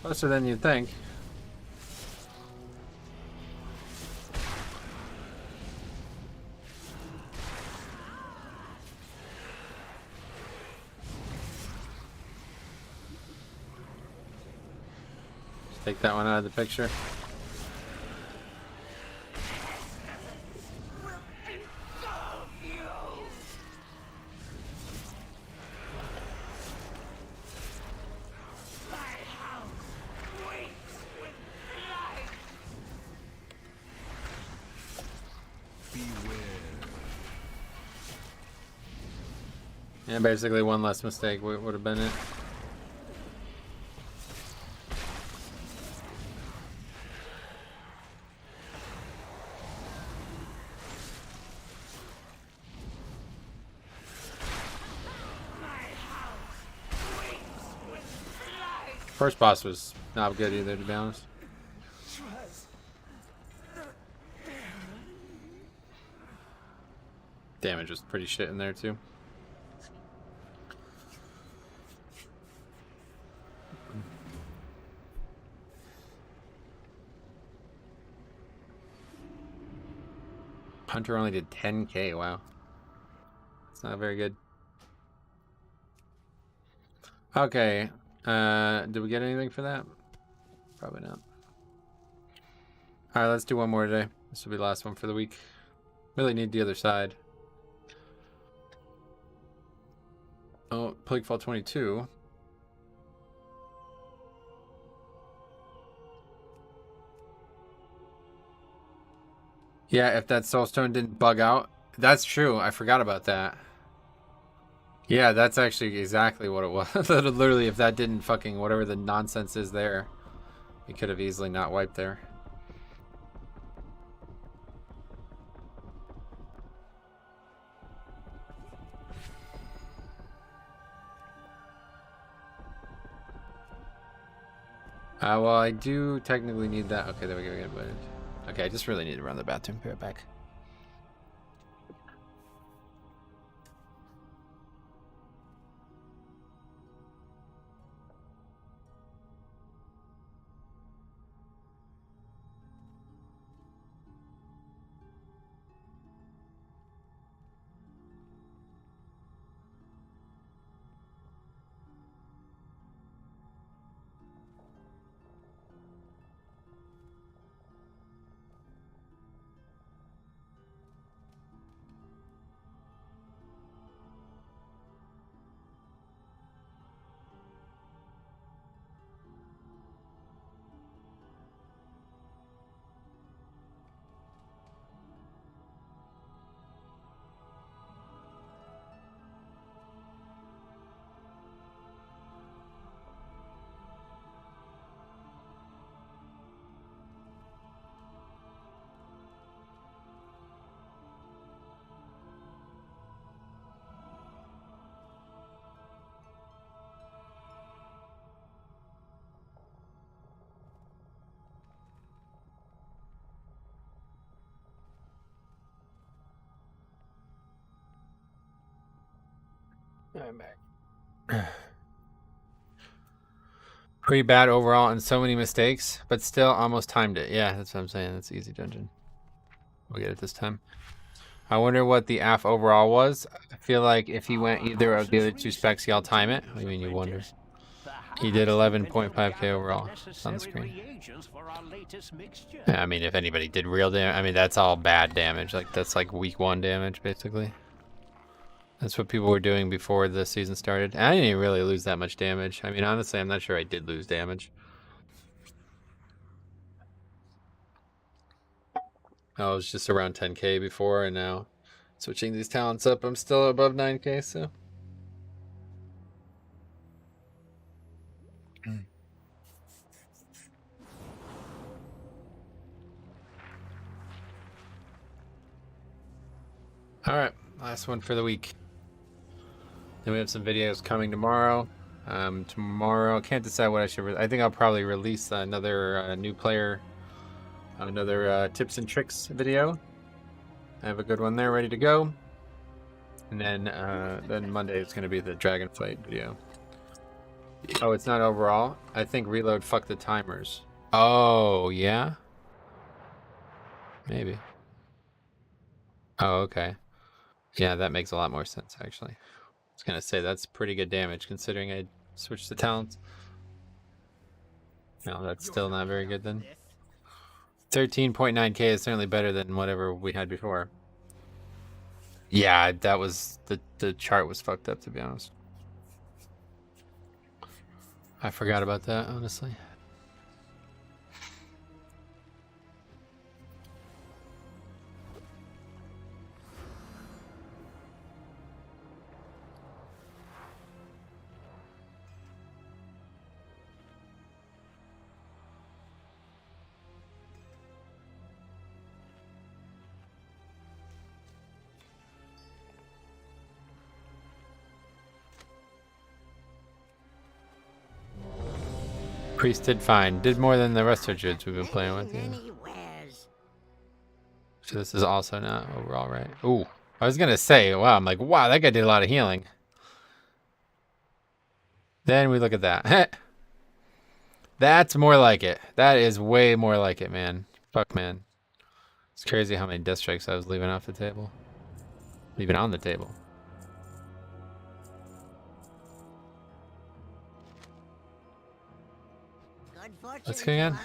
Closer than you'd think. Just take that one out of the picture. Yeah, basically one less mistake would have been it. First boss was not good either, to be honest. Damage was pretty shit in there too. Hunter only did 10k, wow. That's not very good. Okay, did we get anything for that? Probably not. Alright, let's do one more today. This will be the last one for the week. Really need the other side. Oh, Plaguefall 22. Yeah, if that soulstone didn't bug out. That's true. I forgot about that. Yeah, that's actually exactly what it was. Literally, if that didn't fucking whatever the nonsense is there, it could have easily not wiped there. Well, I do technically need that. Okay, there we go. Okay, I just really need to run the bathroom. Be right back. I'm back. Pretty bad overall and so many mistakes, but still almost timed it. Yeah, that's what I'm saying. That's easy dungeon. We'll get it this time. I wonder what the AF overall was. I feel like if he went either of the other two specs, y'all time it. I mean, you wonder. He did 11.5k overall on the screen. Yeah, I mean, if anybody did real damage, I mean, that's all bad damage. Like, that's like week 1 damage, basically. That's what people were doing before the season started. And I didn't really lose that much damage. I mean, honestly, I'm not sure I did lose damage. I was just around 10k before, and now switching these talents up, I'm still above 9k, so. All right, last one for the week. Then we have some videos coming tomorrow. Tomorrow, can't decide what I should. I think I'll probably release another new player, another tips and tricks video. I have a good one there ready to go. And then Monday is going to be the dragon fight video. Oh, it's not overall. I think reload fucked the timers. Oh yeah, maybe. Oh okay. Yeah, that makes a lot more sense, actually. I was going to say, that's pretty good damage, considering I switched the talents. No, that's still not very good, then. 13.9k is certainly better than whatever we had before. Yeah, that was... The chart was fucked up, to be honest. I forgot about that, honestly. Priest did fine. Did more than the rest of druids we've been playing with. Yeah. So this is also not overall, right? Ooh. I was going to say, wow, I'm like, wow, that guy did a lot of healing. Then we look at that. That's more like it. That is way more like it, man. Fuck, man. It's crazy how many death strikes I was leaving off the table. Leaving on the table. Let's go again.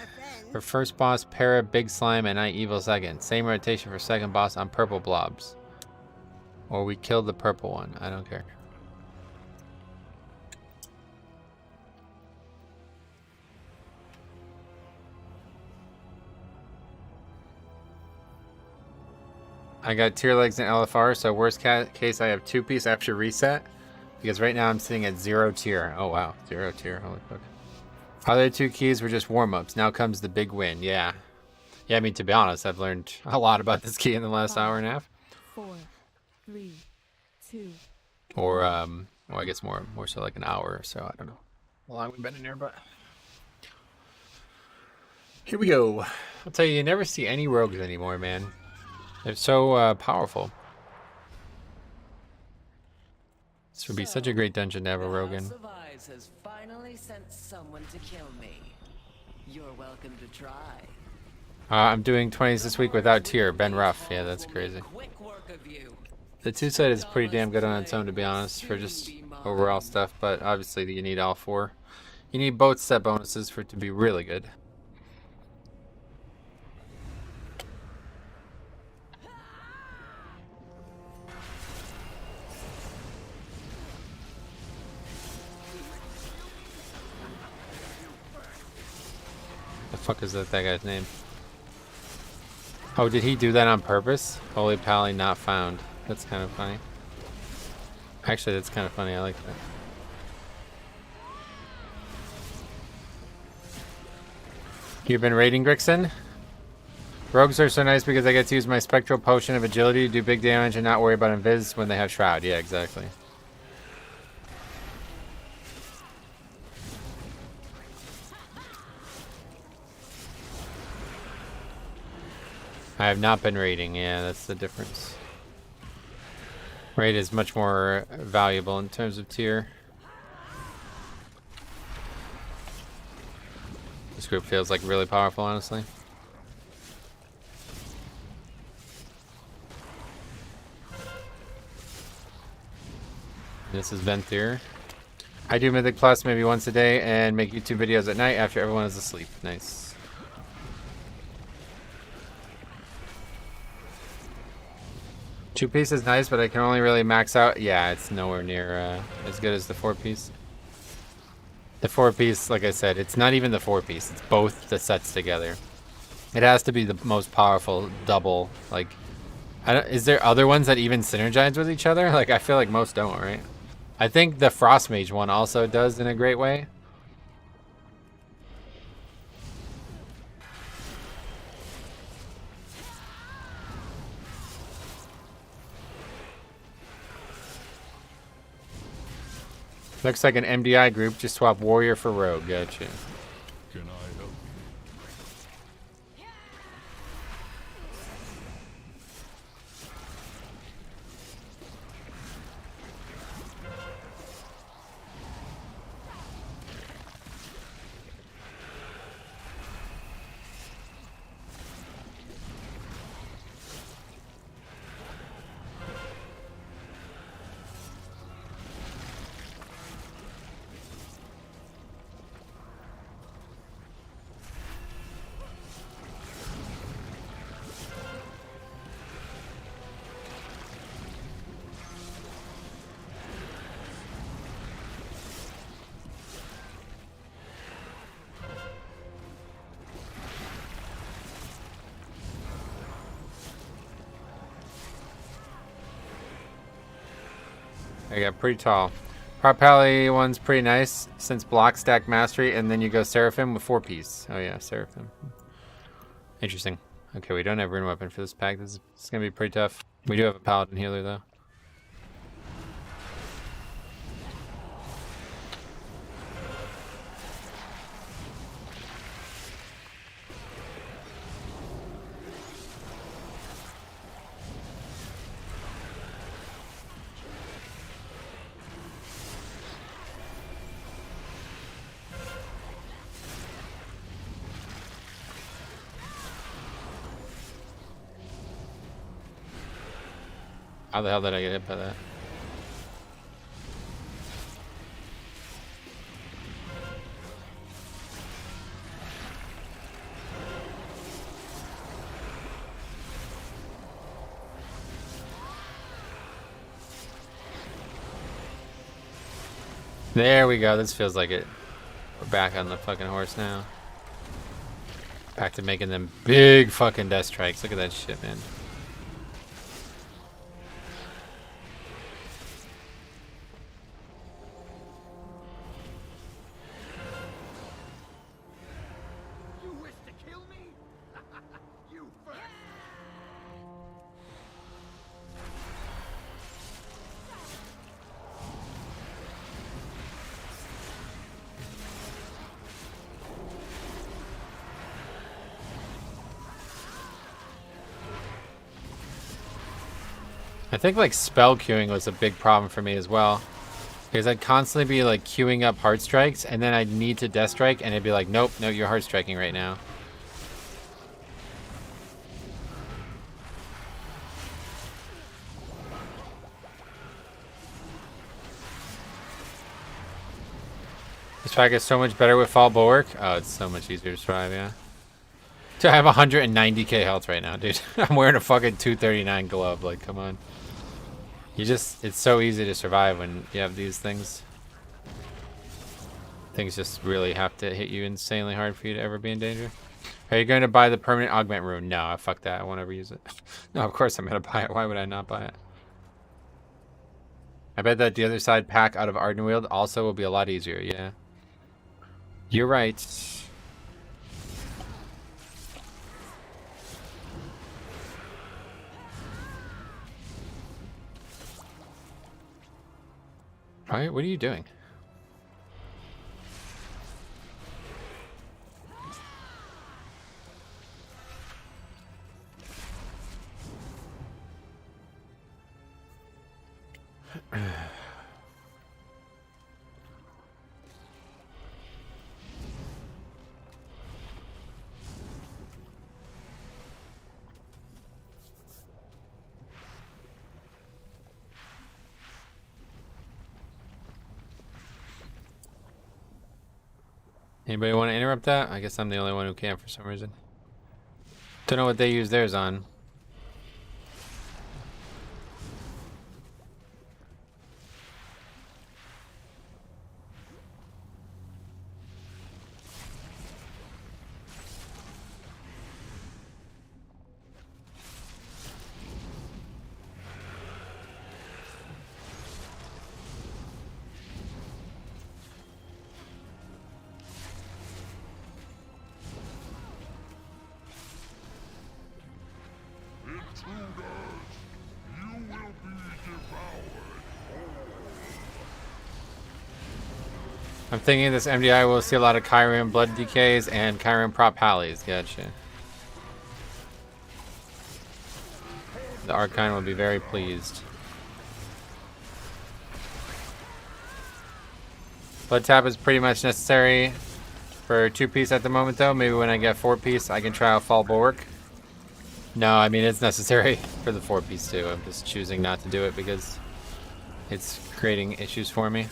For first boss, Para, Big Slime, and Night Evil second. Same rotation for second boss on purple blobs. Or we killed the purple one. I don't care. I got tier legs and LFR, so worst case I have 2-piece after reset. Because right now I'm sitting at 0 tier. Oh wow, 0 tier, holy fuck. Other 2 keys were just warm-ups. Now comes the big win, yeah. Yeah, I mean, to be honest, I've learned a lot about this key in the last hour and a half. 4, 3, 2. Or, well, I guess more so like an hour or so. I don't know how long we've been in here, but... Here we go. I'll tell you, you never see any rogues anymore, man. They're so powerful. This would be such a great dungeon to have a rogue in. Has finally sent someone to kill me. You're welcome to try. I'm doing 20s this week without tier. Ben Ruff. Yeah, that's crazy. The 2-side is pretty damn good on its own, to be honest, for just overall stuff, but obviously you need all 4. You need both set bonuses for it to be really good. The fuck is that guy's name? Oh, did he do that on purpose? Holy pally not found. That's kind of funny. Actually, that's kind of funny. I like that. You've been raiding Grixon? Rogues are so nice because I get to use my spectral potion of agility to do big damage and not worry about invis when they have shroud. Yeah, exactly. I have not been raiding, yeah, that's the difference. Raid is much more valuable in terms of tier. This group feels like really powerful, honestly. This is Ventir. I do Mythic Plus maybe once a day and make YouTube videos at night after everyone is asleep. Nice. Two-piece is nice, but I can only really max out. Yeah, it's nowhere near as good as the four-piece. The four-piece, like I said, it's not even the four-piece. It's both the sets together. It has to be the most powerful double. Like, is there other ones that even synergize with each other? Like, I feel like most don't, right? I think the Frost Mage one also does in a great way. Looks like an MDI group. Just swap Warrior for Rogue. Gotcha. Can I help you? I got pretty tall. Propelli one's pretty nice since block stack mastery, and then you go Seraphim with 4-piece. Oh yeah, Seraphim. Interesting. Okay, we don't have rune weapon for this pack. This is gonna be pretty tough. We do have a paladin healer though. How the hell did I get hit by that? There we go. This feels like it. We're back on the fucking horse now. Back to making them big fucking death strikes. Look at that shit, man. I think like spell queuing was a big problem for me as well. Because I'd constantly be like queuing up heart strikes and then I'd need to death strike and it'd be like, nope, no, you're heart striking right now. This pack is so much better with fall bulwark. Oh, it's so much easier to survive, yeah. Dude, I have 190k health right now, dude. I'm wearing a fucking 239 glove, like, come on. It's so easy to survive when you have these things. Things just really have to hit you insanely hard for you to ever be in danger. Are you going to buy the permanent augment rune? No, fuck that. I won't ever use it. No, of course I'm going to buy it. Why would I not buy it? I bet that the other side pack out of Ardenweald also will be a lot easier, yeah. You're right. Alright, what are you doing? Anybody want to interrupt that? I guess I'm the only one who can for some reason. Don't know what they use theirs on. I'm thinking this MDI will see a lot of Kyrian blood decays and Kyrian prop Halleys. Gotcha. The Archon will be very pleased. Blood tap is pretty much necessary for 2-piece at the moment though. Maybe when I get 4-piece I can try out Fall Bulwark. No, I mean it's necessary for the 4-piece too. I'm just choosing not to do it because it's creating issues for me.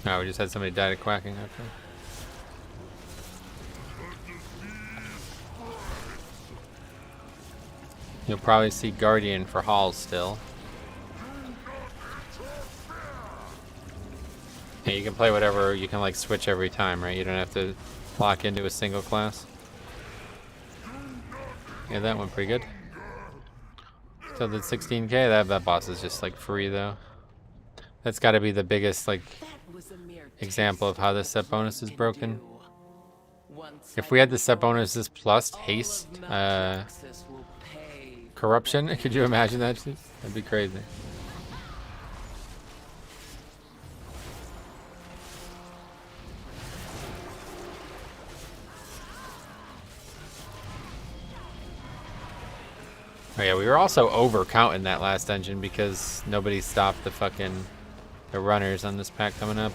No, we just had somebody die to quacking. Okay. You'll probably see Guardian for Halls still. Yeah, you can play whatever, you can like switch every time, right? You don't have to lock into a single class. Yeah, that went pretty good. Still did 16k, that boss is just like free though. That's gotta be the biggest like example of how this set bonus is broken. If we had the set bonuses plus haste, corruption, could you imagine that? That'd be crazy. Oh yeah, we were also over counting that last engine because nobody stopped the runners on this pack coming up.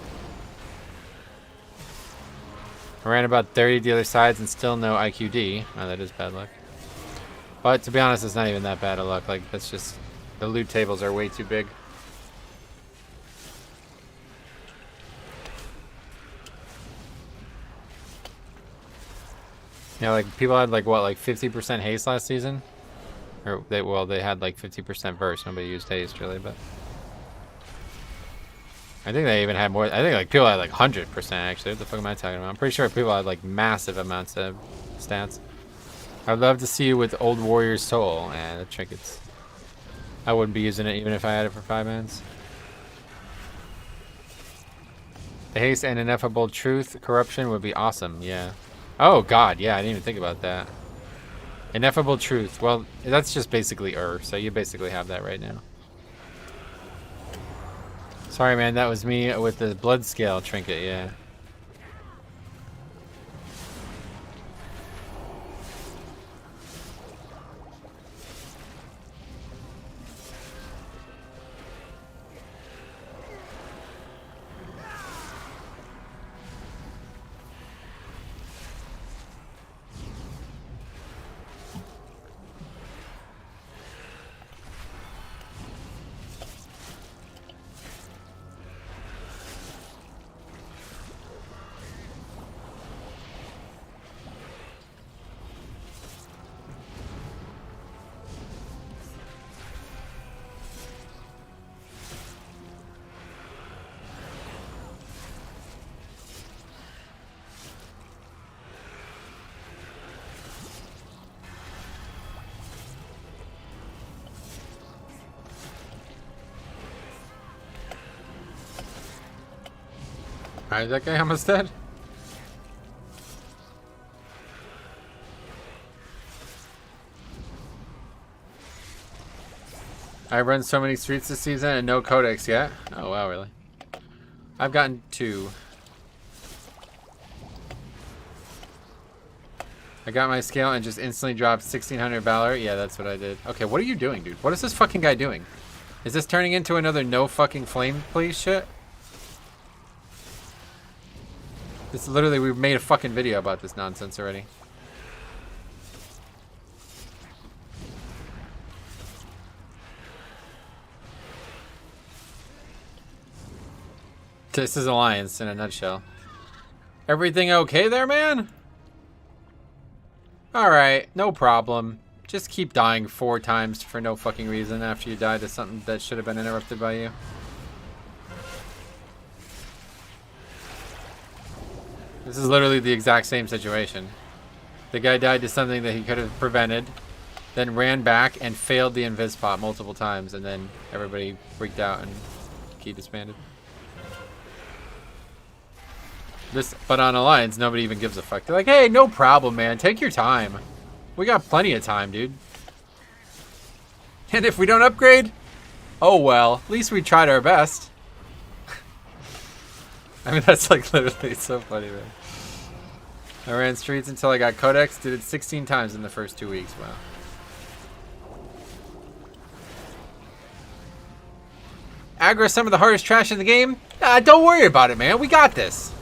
I ran about 30 dealer sides and still no IQD. Oh, that is bad luck. But to be honest, it's not even that bad of luck. Like, that's just, the loot tables are way too big. Yeah, like people had like what, like 50% haste last season? Or they had like 50% burst. Nobody used haste really, but I think they even had more. I think like people had like 100% actually. What the fuck am I talking about? I'm pretty sure people had like massive amounts of stats. I'd love to see you with Old Warrior's Soul. The trinkets. I wouldn't be using it even if I had it for 5 mans. The haste and ineffable truth corruption would be awesome. Yeah. Oh god, yeah, I didn't even think about that. Ineffable truth. Well, that's just basically so you basically have that right now. Sorry, man, that was me with the blood scale trinket, yeah. Alright, that guy almost dead. I run so many streets this season and no codex yet. Oh wow, really? I've gotten 2. I got my scale and just instantly dropped 1600 Valor. Yeah, that's what I did. Okay, what are you doing, dude? What is this fucking guy doing? Is this turning into another no fucking flame please shit? This is literally, we've made a fucking video about this nonsense already. This is Alliance in a nutshell. Everything okay there, man? Alright, no problem. Just keep dying 4 times for no fucking reason after you die to something that should have been interrupted by you. This is literally the exact same situation. The guy died to something that he could have prevented, then ran back and failed the invis pot multiple times, and then everybody freaked out and key disbanded. But on Alliance, nobody even gives a fuck. They're like, hey, no problem, man. Take your time. We got plenty of time, dude. And if we don't upgrade, oh well. At least we tried our best. I mean, that's like literally so funny, man. I ran streets until I got Codex. Did it 16 times in the first 2 weeks. Wow. Aggro some of the hardest trash in the game? Nah, don't worry about it, man. We got this.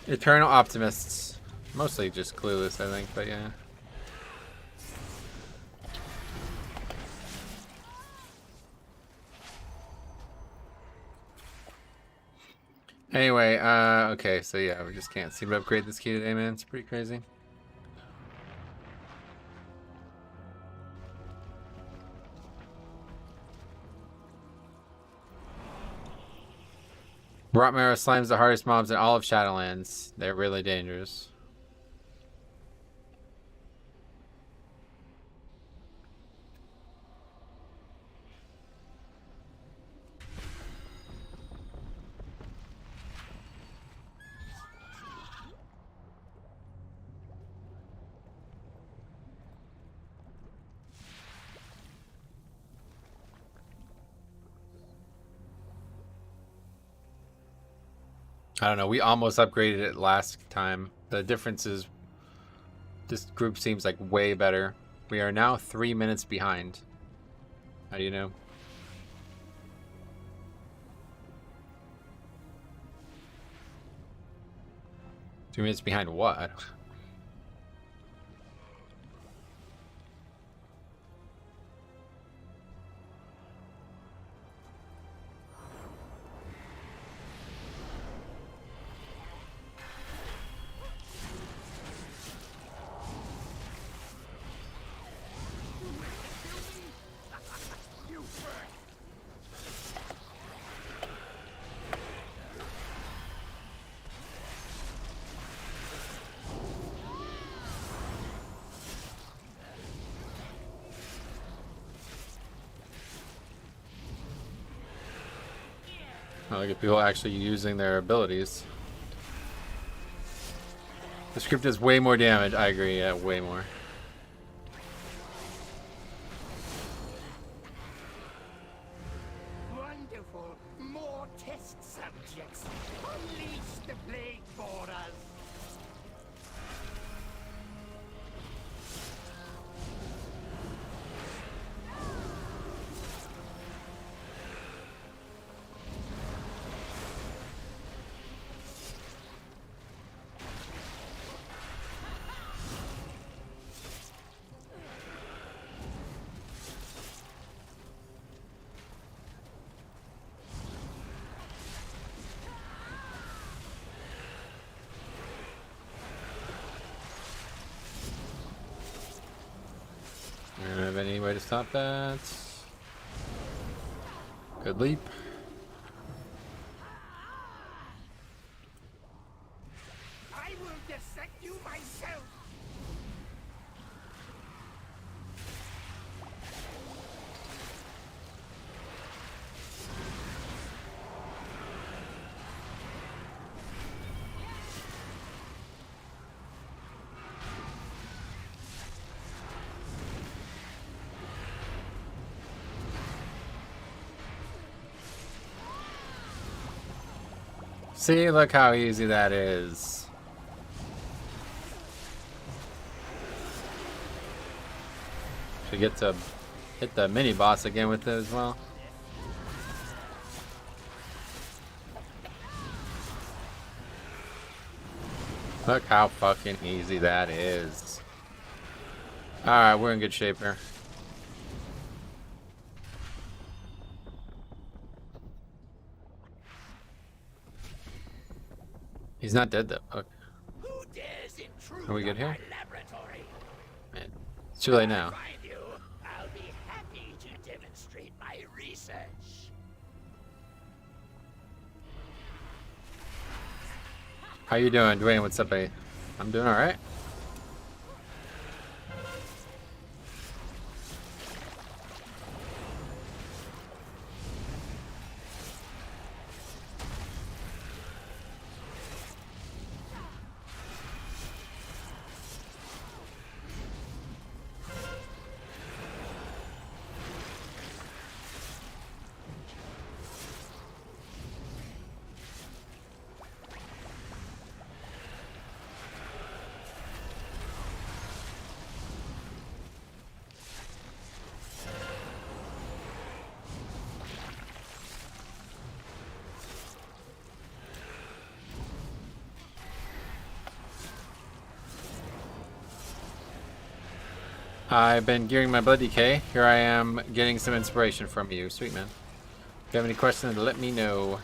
Eternal optimists. Mostly just clueless, I think, but yeah. Anyway, okay, so yeah, we just can't seem to upgrade this key today, man. It's pretty crazy. Rotmarrow slime's the hardest mobs in all of Shadowlands. They're really dangerous. I don't know. We almost upgraded it last time. The difference is this group seems like way better. We are now 3 minutes behind. How do you know? 2 minutes behind what? I look at people actually using their abilities. The script does way more damage. I agree, yeah, way more. Wonderful. More test subjects. Unleash the plague for us. I don't have any way to stop that. Good leap. I will dissect you myself. See, look how easy that is. Should get to hit the mini boss again with it as well. Look how fucking easy that is. Alright, we're in good shape here. He's not dead though. Okay. Who dares intrude Are we good on here? my laboratory? Man, it's too late now. When I find you, I'll be happy to demonstrate my research. How you doing, Dwayne? What's up, buddy? I'm doing alright. I've been gearing my blood decay. Here I am getting some inspiration from you. Sweet, man. If you have any questions, let me know.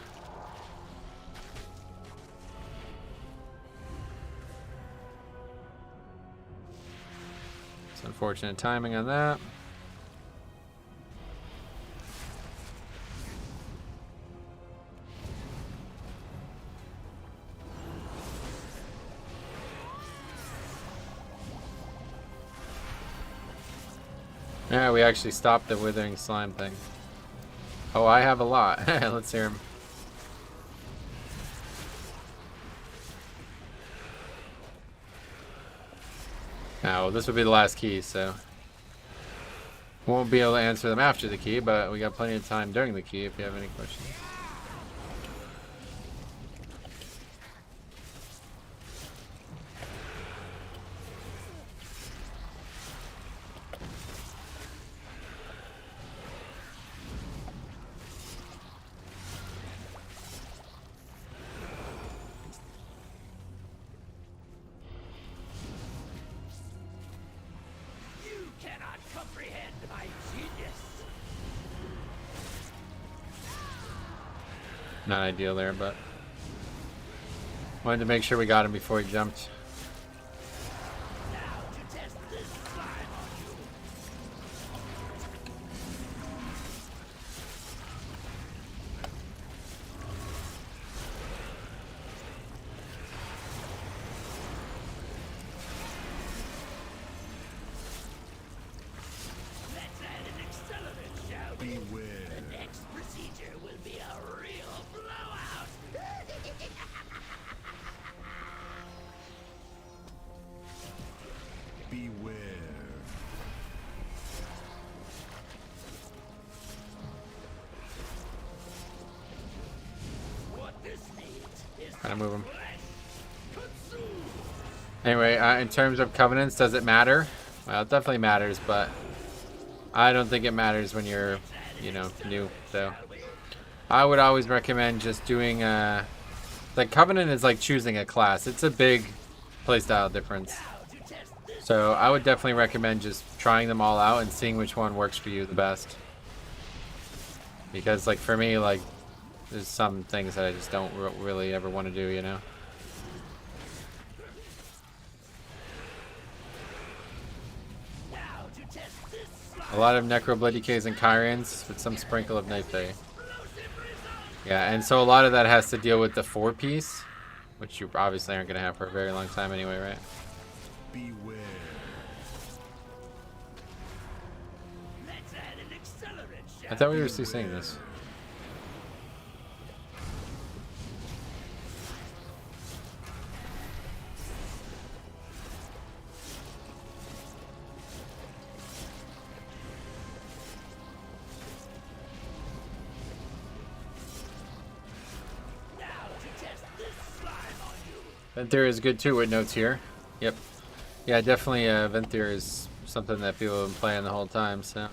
It's unfortunate timing on that. Yeah, we actually stopped the withering slime thing. Oh, I have a lot. Let's hear him. Now, this would be the last key, so won't be able to answer them after the key, but we got plenty of time during the key if you have any questions. You cannot comprehend my genius. Not ideal there, but wanted to make sure we got him before he jumped. Now to test this slime on you. Let's add an accelerant, shall we? Beware. The next procedure will be a real blowout. Beware. What this needs is Gotta move him. flesh. Consume. Anyway, in terms of covenants, does it matter? Well, it definitely matters, but I don't think it matters when you're, you know, new. So I would always recommend just doing the covenant is like choosing a class. It's a big playstyle difference. So I would definitely recommend just trying them all out and seeing which one works for you the best. Because like for me, like there's some things that I just don't really ever want to do, you know. Now to test this slime. A lot of Necro Blood Decays and Kyrians with some sprinkle of Night Fae. Yeah, and so a lot of that has to deal with the 4-piece, which you obviously aren't going to have for a very long time anyway, right? Beware. Let's add an accelerant, shall I thought we were still saying this. Now to test Venthyr is good too with no tier. Yep. Yeah, definitely Venthyr is something that people have been playing the whole time, so.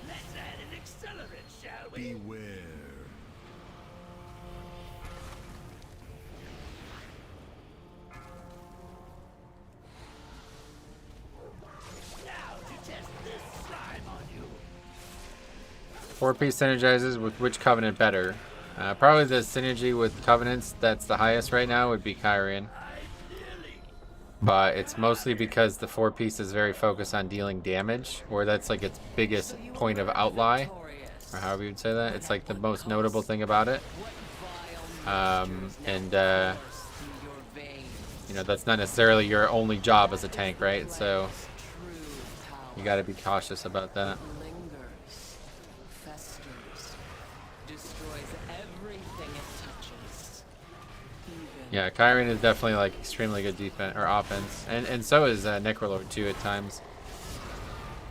Let's add an accelerant, shall we? Beware. Now to test this slime on you. 4-piece synergizes with which covenant better? Probably the synergy with covenants that's the highest right now would be Kyrian. But it's mostly because the 4-piece is very focused on dealing damage, or that's like its biggest point of outlie, or however you'd say that. It's like the most notable thing about it. You know, that's not necessarily your only job as a tank, right? So you got to be cautious about that. Lingers, festers, destroys everything it touches. Yeah, Kyrian is definitely like extremely good defense or offense, and so is Necrolord too at times.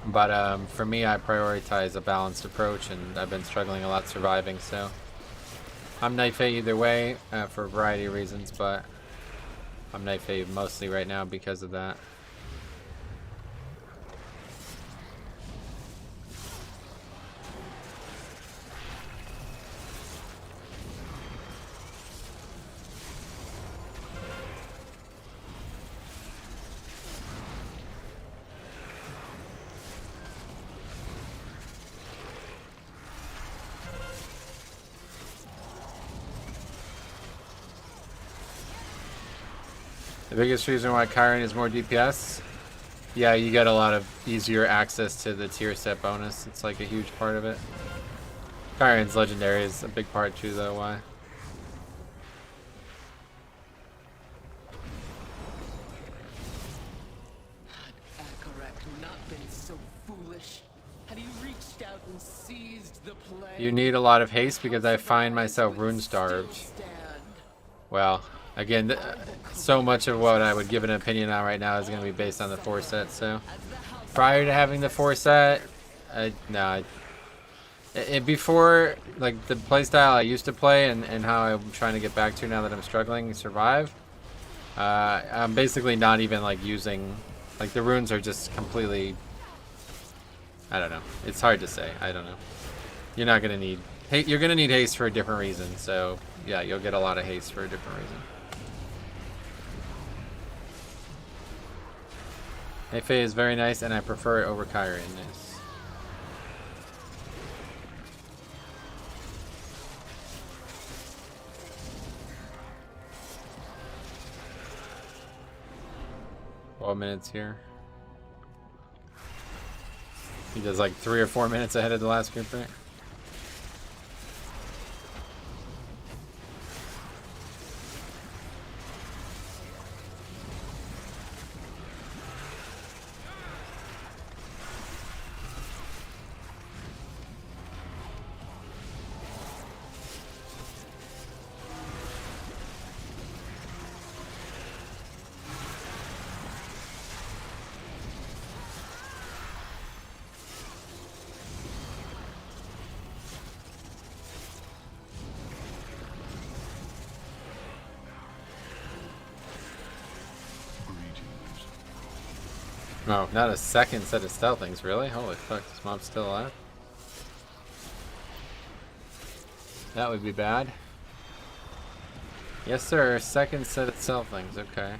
But for me, I prioritize a balanced approach, and I've been struggling a lot surviving. So I'm Night Fae either way for a variety of reasons, but I'm Night Fae mostly right now because of that. The biggest reason why Kyrian is more DPS? Yeah, you get a lot of easier access to the tier set bonus. It's like a huge part of it. Kyrian's legendary is a big part too, though. Why? Had Akarek not been so foolish, had he reached out and seized the plague, You need a lot of haste because I find myself rune starved. Well, again, so much of what I would give an opinion on right now is going to be based on the 4 set. So prior to having the 4 set, before, like the playstyle I used to play and how I'm trying to get back to now that I'm struggling to survive, I'm basically not even like using, like the runes are just completely, I don't know. It's hard to say. I don't know. You're not going to need, you're going to need haste for a different reason. So yeah, you'll get a lot of haste for a different reason. Nayfe is very nice, and I prefer it over Kyrian. Nice. Twelve minutes here. He does like 3 or 4 minutes ahead of the last group, right? Oh, not a second set of stealthings, really? Holy fuck, this mob's still alive? That would be bad. Yes, sir. Second set of stealthings, okay.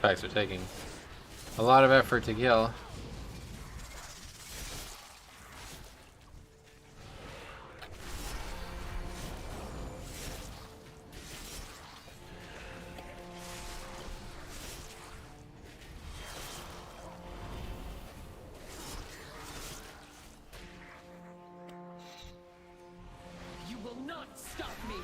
packs are taking a lot of effort to kill. You will not stop me.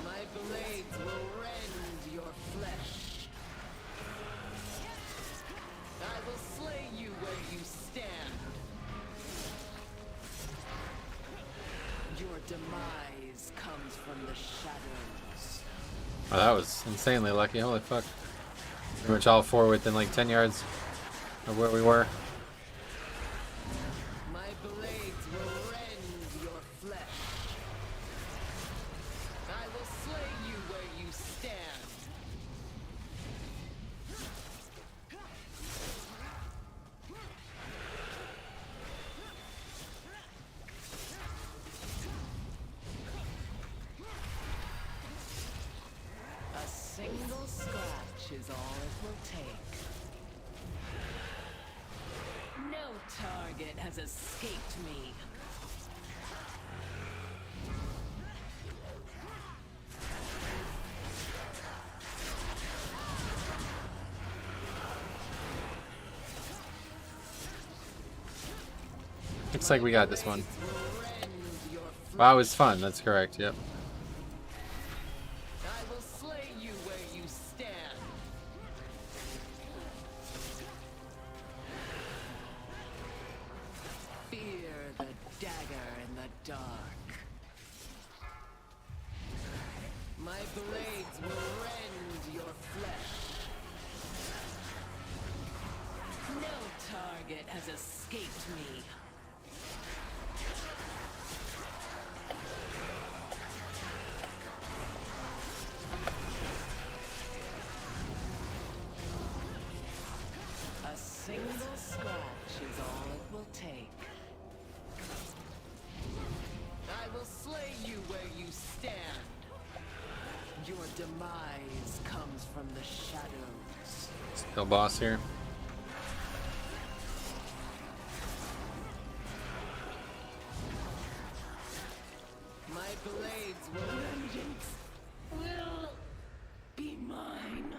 My blades will rend your flesh. I will slay you where you stand. Your demise comes from the shadows. Oh, that was insanely lucky. Holy fuck. Pretty much all four within like 10 yards of where we were. My blades will rend your flesh. I will slay you where you stand. A single scratch is all it will take. No target has escaped me. Looks like we got this one. Wow, it was fun. That's correct. Yep. I will slay you where you stand. Fear the dagger in the dark. My blades will rend your flesh. No target has escaped me. A single scratch is all it will take. I will slay you where you stand. Your demise comes from the shadows. Still boss here. My blades will be mine.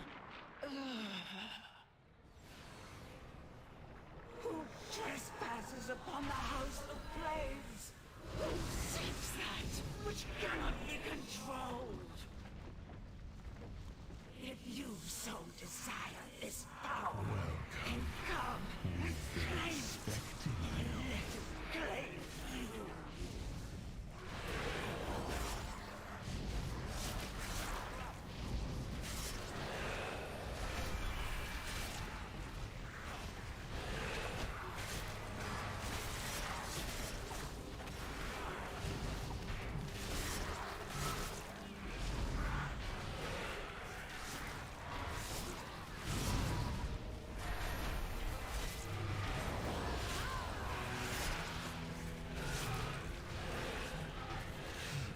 Who trespasses upon the house of plagues? Who seeks that which cannot be controlled? If you so desire this power, then come and claim it. Let it claim you.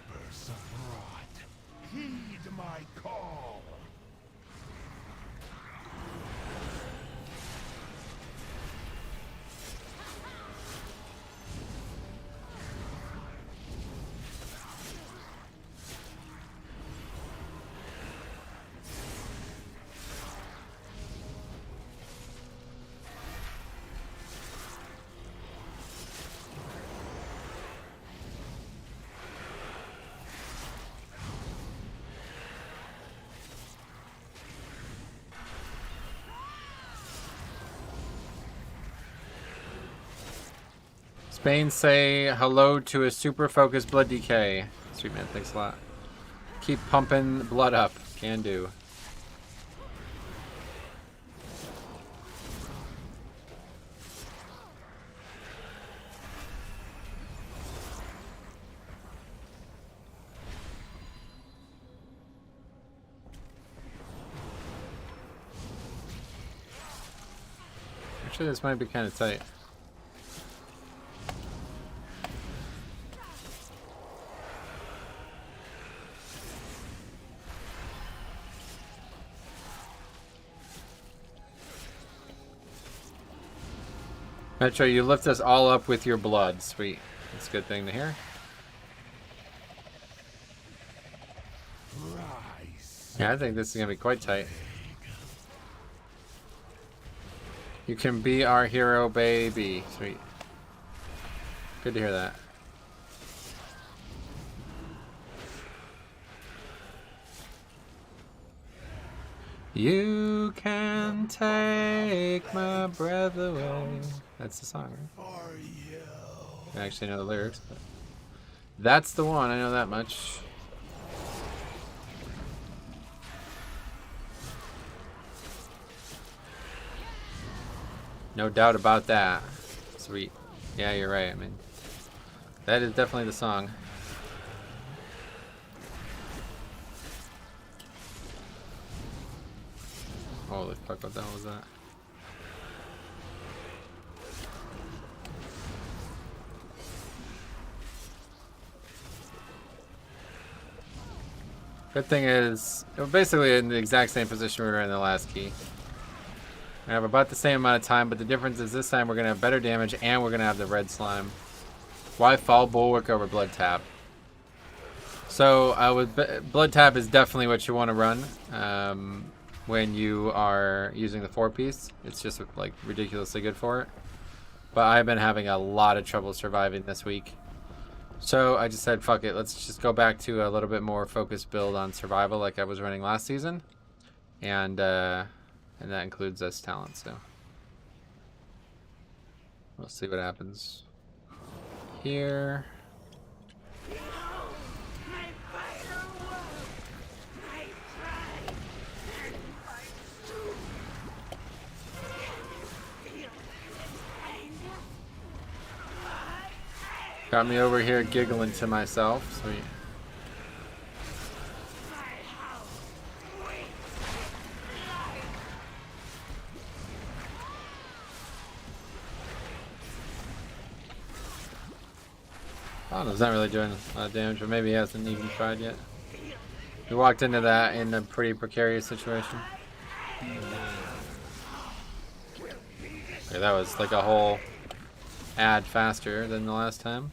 Keepers of rot, heed my call. Spain say hello to a super focused blood decay. Sweet man, thanks a lot. Keep pumping blood up. Can do. Actually, this might be kind of tight. Metro, you lift us all up with your blood. Sweet. That's a good thing to hear. Yeah, I think this is going to be quite tight. You can be our hero, baby. Sweet. Good to hear that. You can take my breath away. That's the song, right? I actually know the lyrics, but that's the one. I know that much. No doubt about that. Sweet. Yeah, you're right. I mean, that is definitely the song. Holy fuck, what the hell was that? Good thing is, we're basically in the exact same position we were in the last key. We have about the same amount of time, but the difference is this time we're going to have better damage and we're going to have the red slime. Why Fall Bulwark over Blood Tap? So, Blood Tap is definitely what you want to run when you are using the 4-piece. It's just like ridiculously good for it. But I've been having a lot of trouble surviving this week. So I just said, fuck it, let's just go back to a little bit more focused build on survival like I was running last season. And that includes this talent, so. We'll see what happens here. Got me over here giggling to myself. Sweet. Donald's not really doing a lot of damage, but maybe he hasn't even tried yet. We walked into that in a pretty precarious situation. Okay, that was like a whole ad faster than the last time.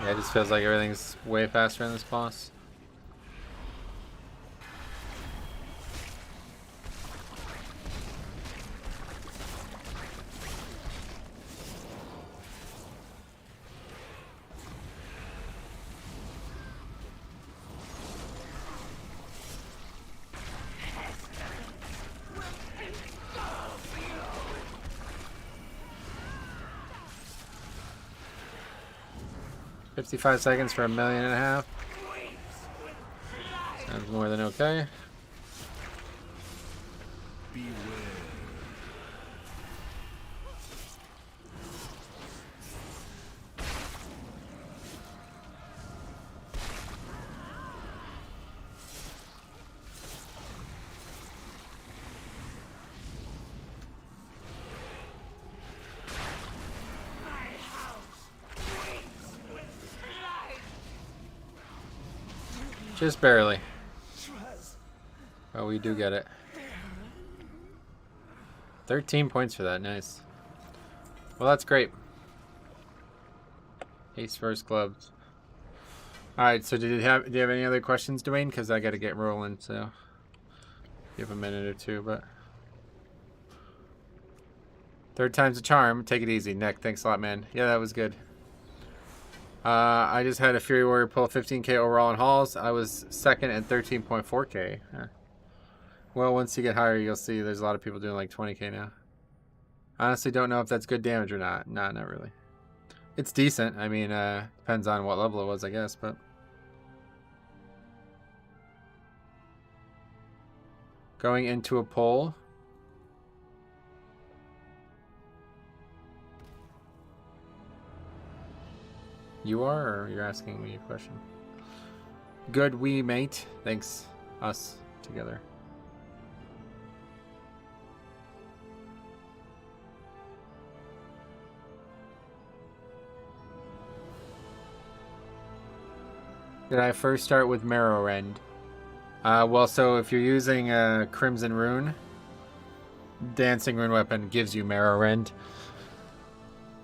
Yeah, it just feels like everything's way faster in this boss. $55 seconds for 1.5 million. Sounds more than okay. Just barely. Oh, we do get it. 13 points for that. Nice. Well, that's great. Ace first clubs. All right. So, do you have any other questions, Dwayne? Because I got to get rolling. So. you have a minute or two, but third time's a charm. Take it easy, Nick. Thanks a lot, man. Yeah, that was good. I just had a Fury Warrior pull 15k overall in hauls. I was second at 13.4k. Huh. Well, once you get higher, you'll see there's a lot of people doing like 20k now. Honestly, don't know if that's good damage or not. Nah, not really. It's decent. I mean, depends on what level it was, I guess, but. Going into a poll. You are, or you're asking me a question? Good, we mate. Thanks, us together. Did I first start with Marrowrend? Well, so if you're using Crimson Rune, Dancing Rune Weapon gives you Marrowrend.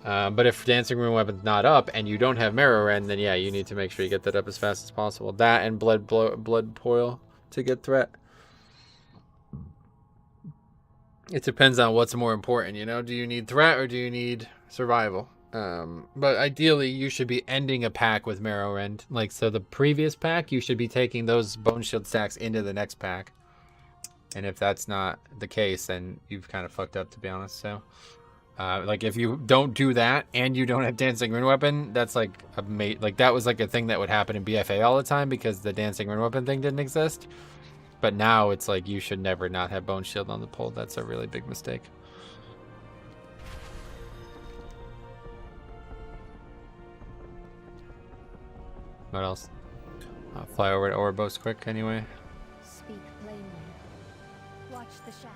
But if Dancing Rune Weapon's not up and you don't have Marrowrend, then yeah, you need to make sure you get that up as fast as possible. That and Blood Boil to get threat. It depends on what's more important, you know? Do you need threat or do you need survival? But ideally, you should be ending a pack with Marrowrend. Like, so the previous pack, you should be taking those Bone Shield stacks into the next pack. And if that's not the case, then you've kind of fucked up, to be honest. So, like, if you don't do that and you don't have Dancing Rune Weapon, that's like that was like a thing that would happen in BFA all the time because the Dancing Rune Weapon thing didn't exist. But now it's like you should never not have Bone Shield on the pull. That's a really big mistake. What else? I'll fly over to Ouroboros quick anyway. Speak plainly. Watch the shadows.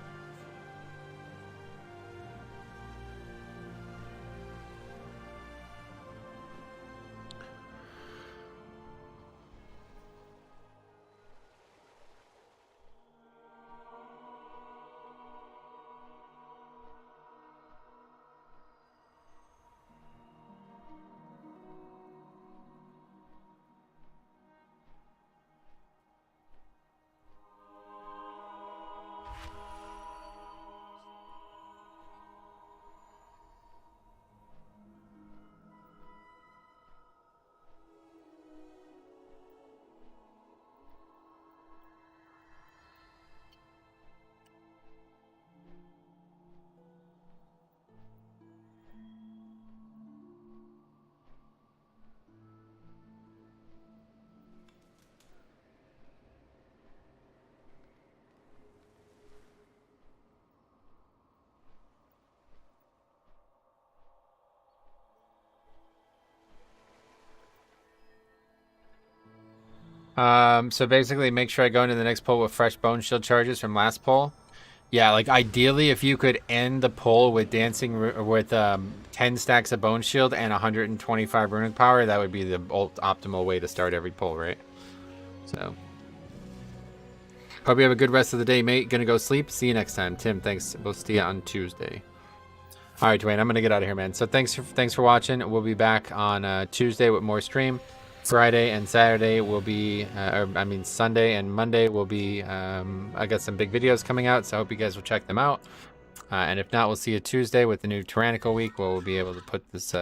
So basically make sure I go into the next pull with fresh Bone Shield charges from last pull. Yeah, like ideally if you could end the pull with 10 stacks of Bone Shield and 125 runic power, that would be the optimal way to start every pull, right? So hope you have a good rest of the day, mate. Gonna go sleep. See you next time. Tim, thanks. We'll see you on Tuesday. All right, Dwayne, I'm gonna get out of here, man. So thanks for watching. We'll be back on Tuesday with more stream. Friday and Saturday will be, Sunday and Monday will be, I got some big videos coming out, so I hope you guys will check them out. And if not, we'll see you Tuesday with the new Tyrannical week, where we'll be able to put this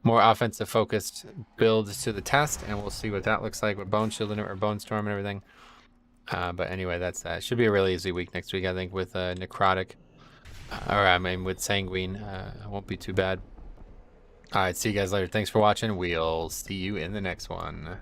more offensive focused build to the test, and we'll see what that looks like with Bone Shield and or Bone Storm and everything. But anyway, that's should be a really easy week next week, I think, with Necrotic, with Sanguine. It won't be too bad. All right, see you guys later. Thanks for watching. We'll see you in the next one.